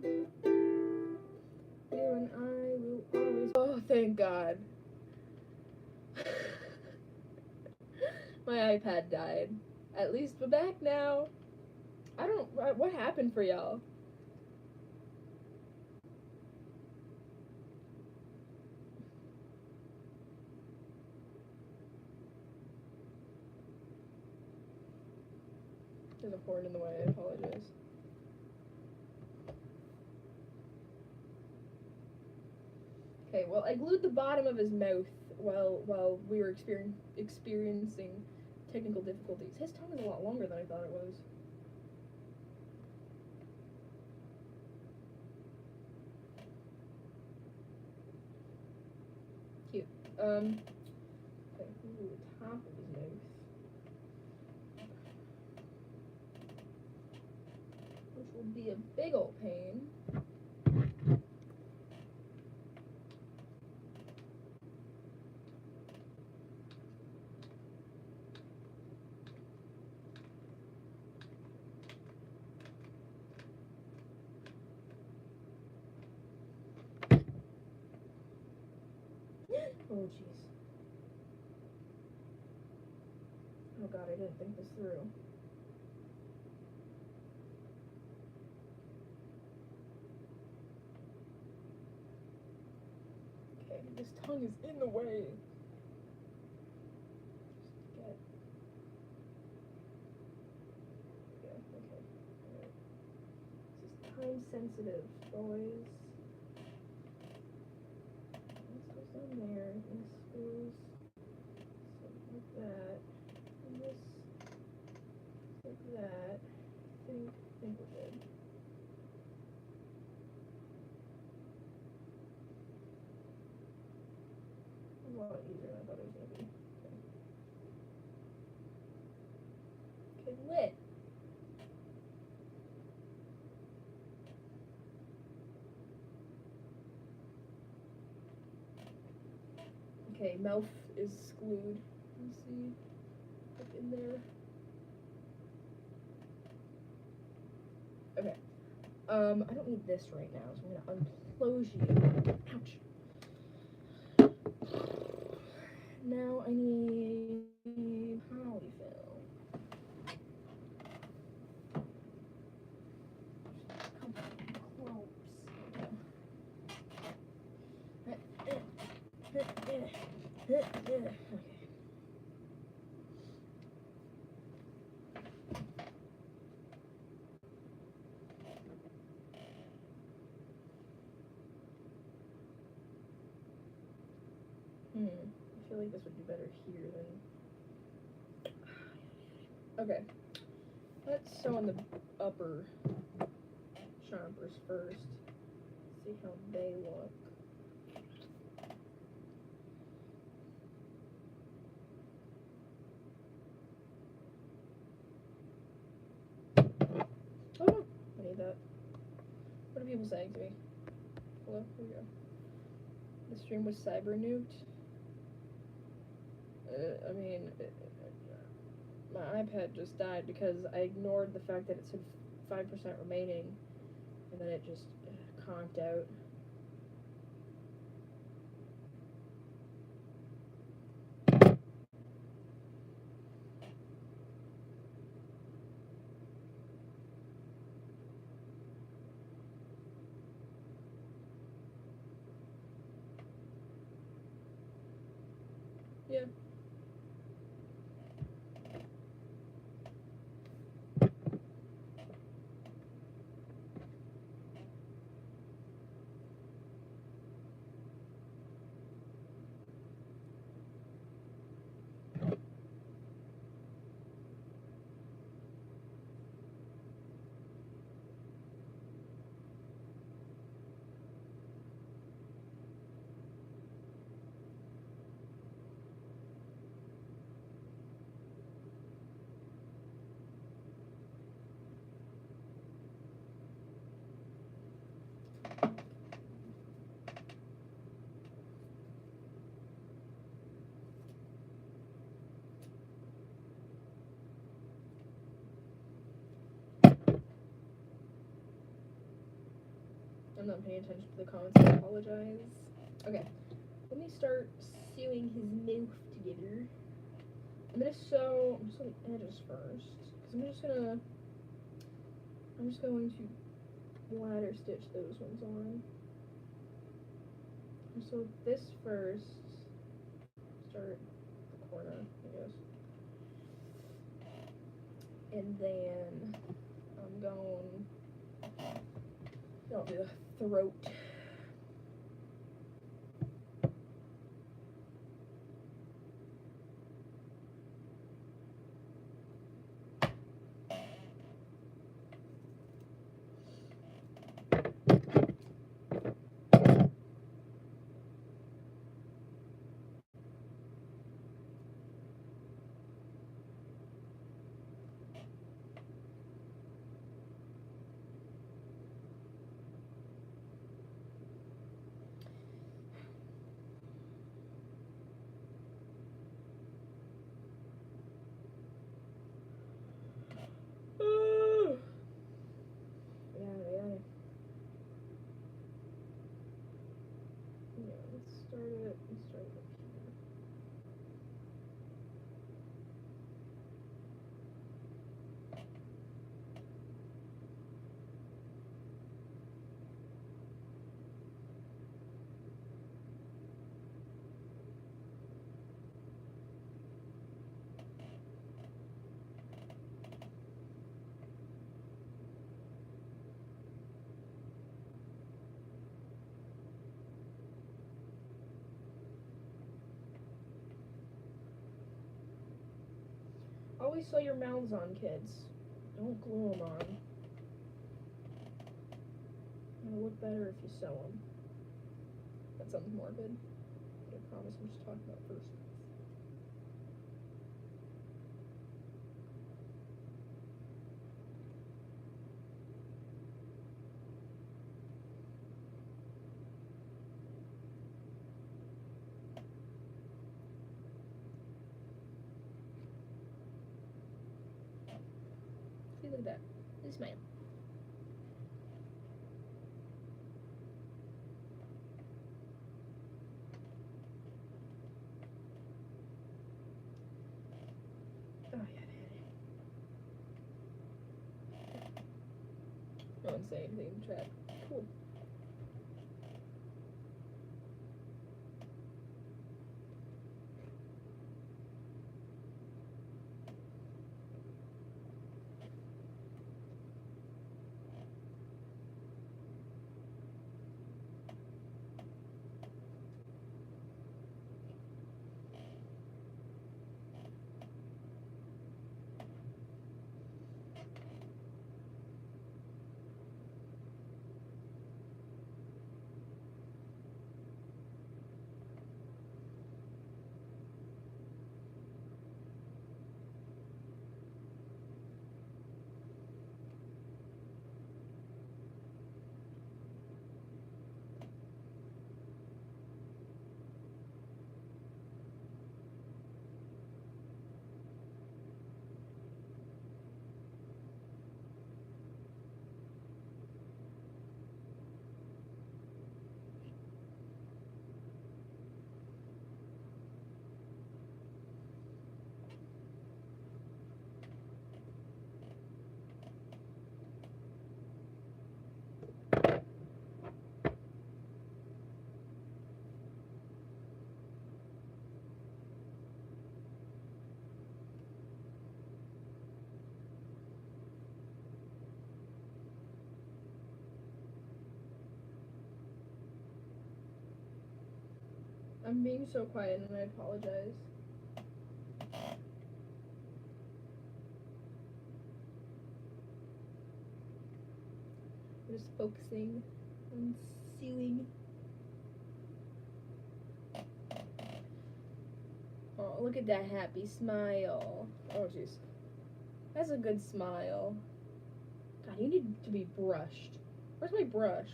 You and I will always. Oh, thank God. My iPad died. At least we're back now. I don't. What happened for y'all? There's a horn in the way. I apologize. Okay, well, I glued the bottom of his mouth while we were experiencing technical difficulties. His tongue is a lot longer than I thought it was. Cute. Okay, ooh, the top of his mouth. Which will be a big ol' pain. Oh, jeez. Oh, God, I didn't think this through. Okay, this tongue is in the way. Just get... Yeah, okay. Alright. This is time sensitive, boys. This goes on there, this goes something like that, and this like that. I think we're good. A lot easier than I thought it was gonna be. Okay, lit. Okay, mouth is glued. Let's see. Up in there. Okay. I don't need this right now, so I'm gonna unclose you. Ouch. Now I need polyfill. Okay. I feel like this would be better here than... Okay. Let's sew on the upper chompers first. See how they look. Oh no, I need that. What are people saying to me? Hello, here we go. The stream was cyber nuked. I mean, my iPad just died because I ignored the fact that it said 5% remaining, and then it just conked out. Yeah. I'm not paying attention to the comments, I apologize. Okay, let me start sewing his mouth together. I'm gonna sew the edges first, because I'm just going to ladder stitch those ones on. So this first, start the corner, I guess. And then I'm going, I'll do the throat. Always sew your mouths on, kids. Don't glue them on. It'll look better if you sew them. That sounds morbid. But I promise I'm just talking about first. See, look at that. They smile. Oh, yeah. No one say anything in chat. Cool. I'm being so quiet and I apologize. I'm just focusing on sewing. Oh, look at that happy smile. Oh, jeez. That's a good smile. God, you need to be brushed. Where's my brush?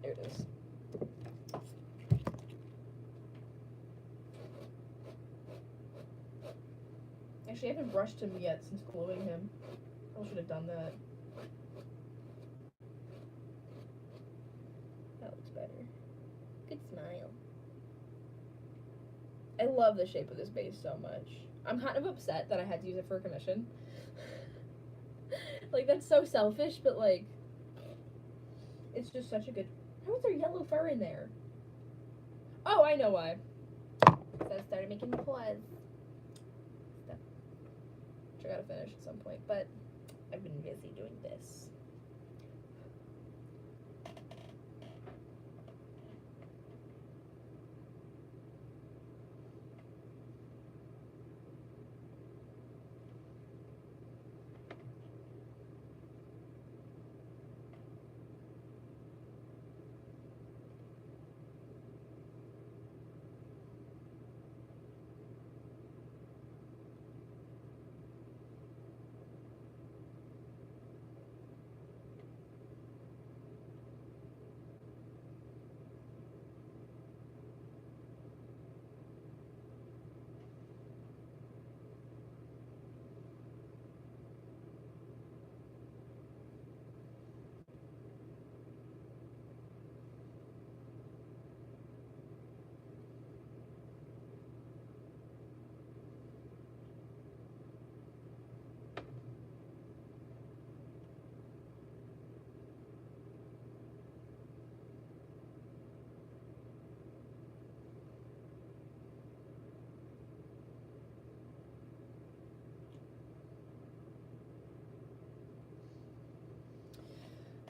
There it is. Actually, I haven't brushed him yet since gluing him. Probably should have done that. That looks better. Good smile. I love the shape of this base so much. I'm kind of upset that I had to use it for a commission. Like, that's so selfish, but like, it's just such a good... How is there yellow fur in there? Oh, I know why. So I started making claws. Stuff. Which I gotta finish at some point, but I've been busy doing this.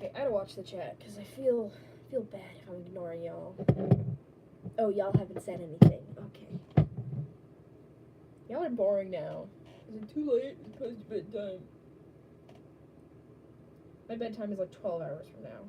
Okay, I gotta watch the chat because I feel bad if I'm ignoring y'all. Oh, y'all haven't said anything. Okay. Y'all are boring now. Is it too late? It's past bedtime. My bedtime is like 12 hours from now.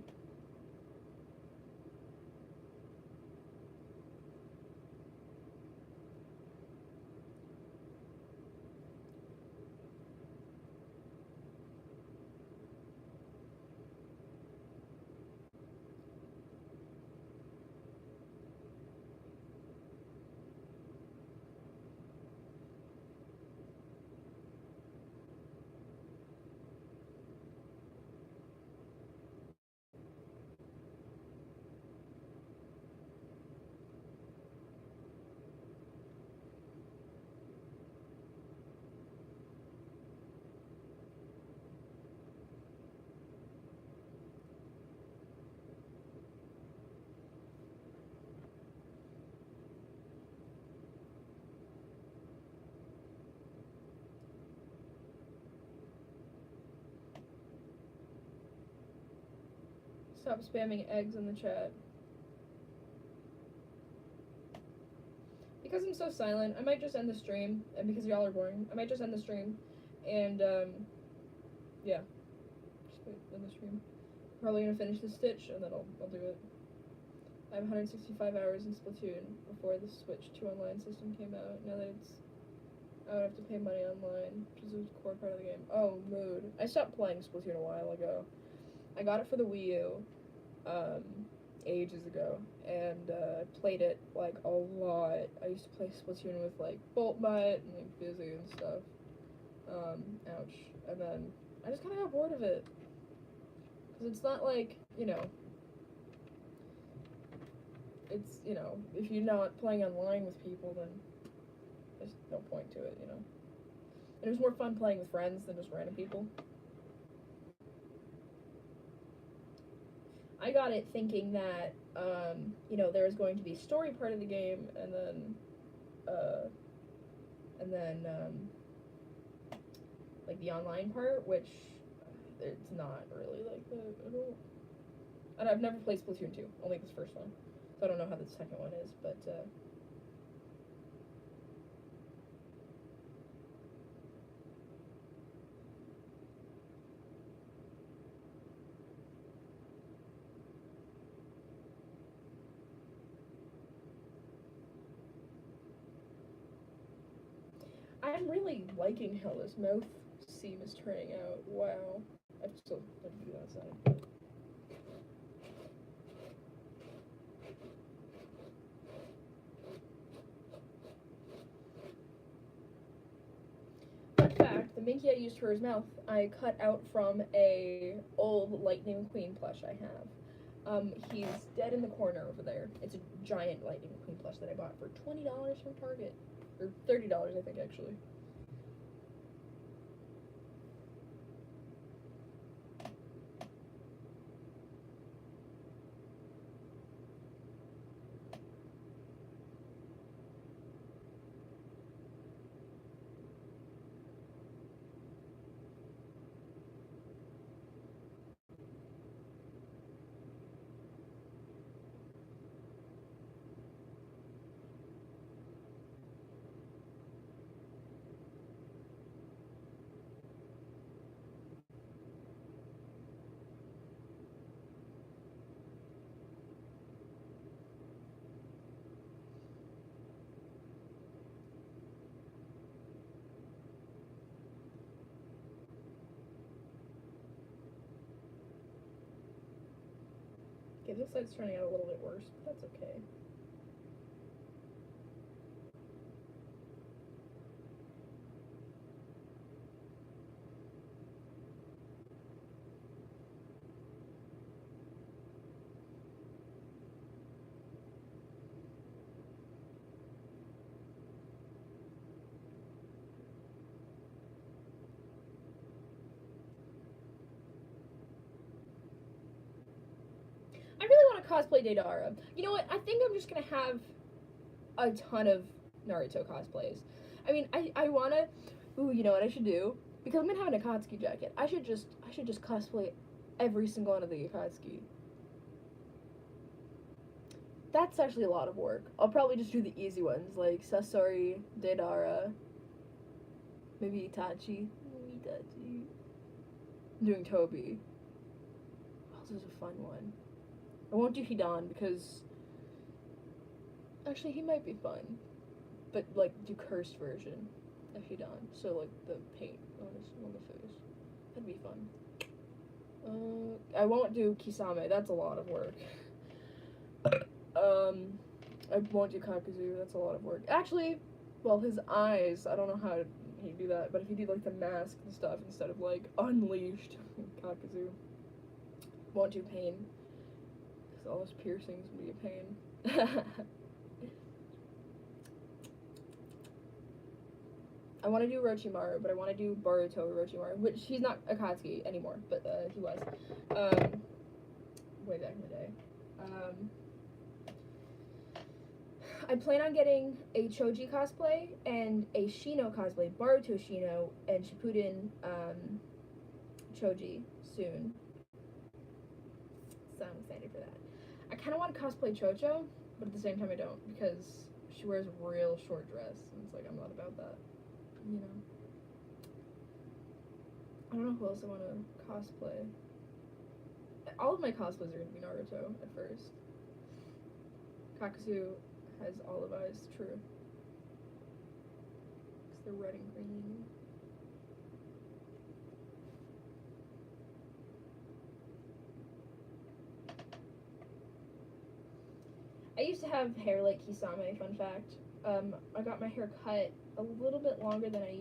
Stop spamming eggs in the chat. Because I'm so silent, I might just end the stream, and because y'all are boring, I might just end the stream, and, yeah. Just end the stream. Probably gonna finish the Stitch, and then I'll do it. I have 165 hours in Splatoon before the Switch 2 online system came out. Now that I would have to pay money online, which is a core part of the game. Oh, mood. I stopped playing Splatoon a while ago. I got it for the Wii U, ages ago, and played it like a lot. I used to play Splatoon with like Boltmutt and like Busy and stuff. Ouch. And then I just kind of got bored of it, because it's not like, you know, it's, you know, if you're not playing online with people, then there's no point to it, you know. And it was more fun playing with friends than just random people. I got it thinking that, you know, there was going to be a story part of the game, and then, like, the online part, which it's not really like that. And I've never played Splatoon 2, only this first one. So I don't know how the second one is, but I'm really liking how this mouth seam is turning out. Wow. I still have to do that side. Fun fact, the Minky I used for his mouth, I cut out from a old Lightning McQueen plush I have. He's dead in the corner over there. It's a giant Lightning McQueen plush that I bought for $20 from Target. Or $30, I think, actually. Okay, this side's turning out a little bit worse, but that's okay. I really want to cosplay Deidara. You know what? I think I'm just gonna have a ton of Naruto cosplays. I mean, I wanna. Ooh, you know what I should do? Because I'm gonna have an Akatsuki jacket. I should just cosplay every single one of the Akatsuki. That's actually a lot of work. I'll probably just do the easy ones like Sasori, Deidara, maybe Itachi. I'm doing Toby. Oh, this is a fun one. I won't do Hidan because actually he might be fun, but like do cursed version of Hidan, so like the paint on the face. That'd be fun. I won't do Kisame. That's a lot of work. I won't do Kakuzu. That's a lot of work. Actually, well, his eyes. I don't know how he'd do that, but if he did like the mask and stuff instead of like unleashed Kakuzu, won't do pain. All those piercings would be a pain. I want to do Orochimaru, but I want to do Boruto Orochimaru, which he's not Akatsuki anymore, but he was. Way back in the day. I plan on getting a Choji cosplay and a Shino cosplay, Boruto Shino and Shippuden Choji soon. So I'm excited for that. I kind of want to cosplay Chocho, but at the same time I don't, because she wears a real short dress, and it's like, I'm not about that, you know? I don't know who else I want to cosplay. All of my cosplays are going to be Naruto at first. Kakuzu has olive eyes, true. Because they're red and green. I used to have hair like Kisame, fun fact. I got my hair cut a little bit longer than I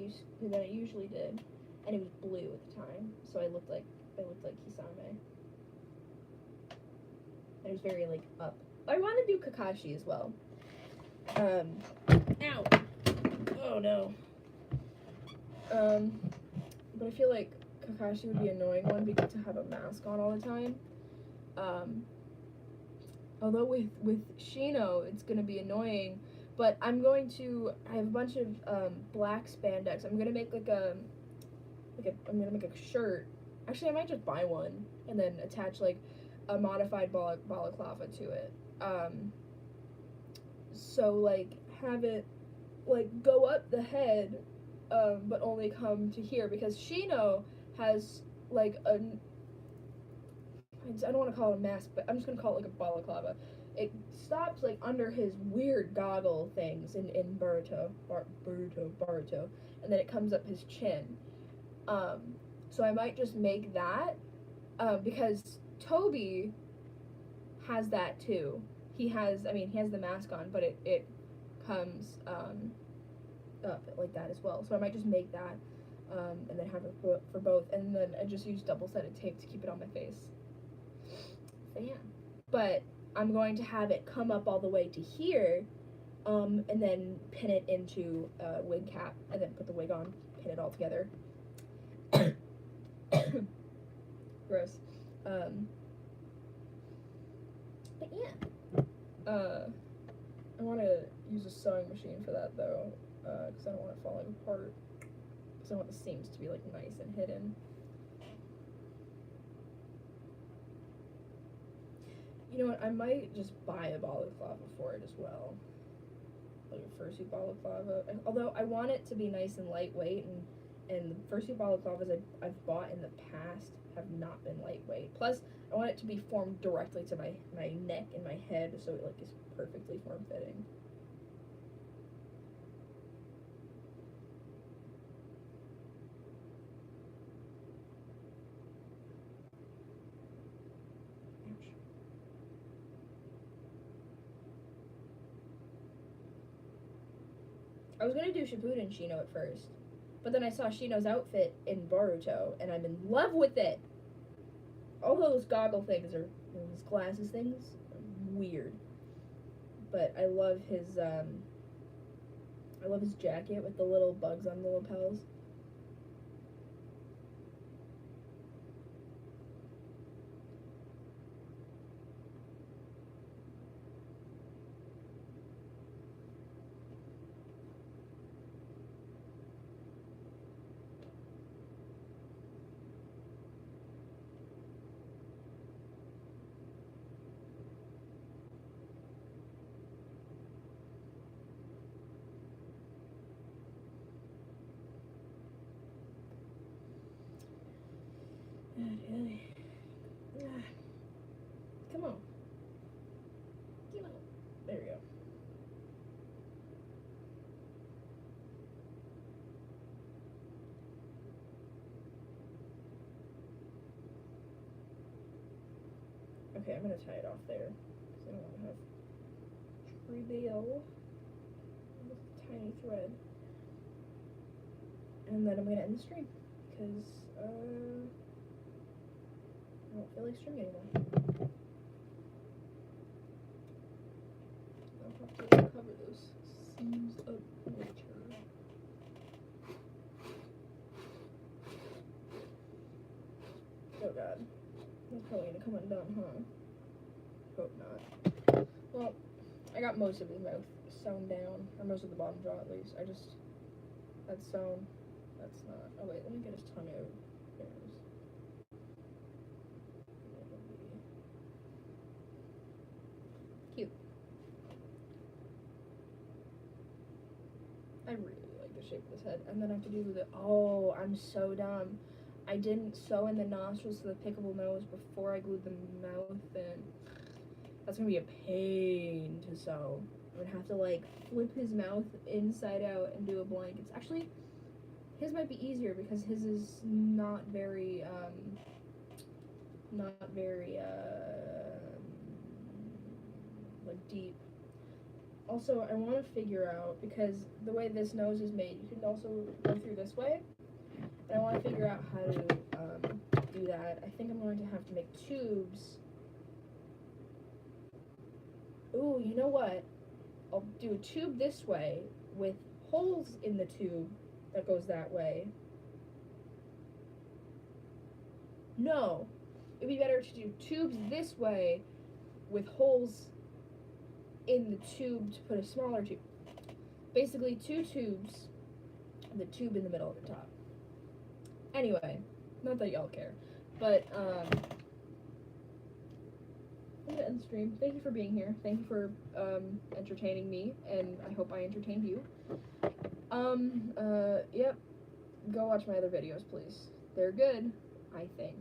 usually did, and it was blue at the time, so I looked like Kisame. And it was very like up. I want to do Kakashi as well. Ow! Oh no. But I feel like Kakashi would be an annoying one because to have a mask on all the time. Although with Shino, it's gonna be annoying, but I have a bunch of black spandex. I'm gonna make I'm gonna make a shirt Actually, I might just buy one and then attach like a modified balaclava to it. So like have it like go up the head, but only come to here, because Shino has like a, I don't want to call it a mask, but I'm just gonna call it like a balaclava. It stops like under his weird goggle things in Boruto, and then it comes up his chin. So I might just make that, because Toby has that too. He has the mask on, but it comes up like that as well. So I might just make that, and then have it for both, and then I just use double-sided tape to keep it on my face. So yeah, but I'm going to have it come up all the way to here, and then pin it into a wig cap, and then put the wig on, pin it all together. Gross. But yeah. I want to use a sewing machine for that though, because I don't want it falling apart. Because I want the seams to be like nice and hidden. You know what? I might just buy a balaclava for it as well, like a fursuit balaclava. Although I want it to be nice and lightweight, and the fursuit balaclavas I've bought in the past have not been lightweight. Plus, I want it to be formed directly to my neck and my head, so it like is perfectly form fitting. I was gonna do Shippuden Shino at first, but then I saw Shino's outfit in Boruto, and I'm in love with it. All those goggle things those glasses things, are weird. But I love his jacket with the little bugs on the lapels. Come on. Come on. There we go. Okay, I'm gonna tie it off there, because I don't want to have reveal with a tiny thread. And then I'm gonna end the stream, because I don't feel like streaming anymore. I'll have to cover those seams up later. Oh god. That's probably gonna come undone, huh? Hope not. Well, I got most of his mouth sewn down, or most of the bottom jaw at least. That's sewn. That's not. Oh wait, let me get his tongue out. There it is. Cute. I really like the shape of his head. And then I have to do the. Oh, I'm so dumb. I didn't sew in the nostrils to the pickable nose before I glued the mouth in. That's gonna be a pain to sew. I'm gonna have to like flip his mouth inside out and do a blank. It's actually, his might be easier because his is not very like deep. Also, I want to figure out, because the way this nose is made, you can also go through this way. And I want to figure out how to do that. I think I'm going to have to make tubes. Ooh, you know what? I'll do a tube this way with holes in the tube that goes that way. No, it'd be better to do tubes this way with holes in the tube to put a smaller tube. Basically 2 tubes, and the tube in the middle at the top. Anyway, not that y'all care. But I'm gonna end the stream. Thank you for being here. Thank you for entertaining me, and I hope I entertained you. Yep. Go watch my other videos, please. They're good, I think.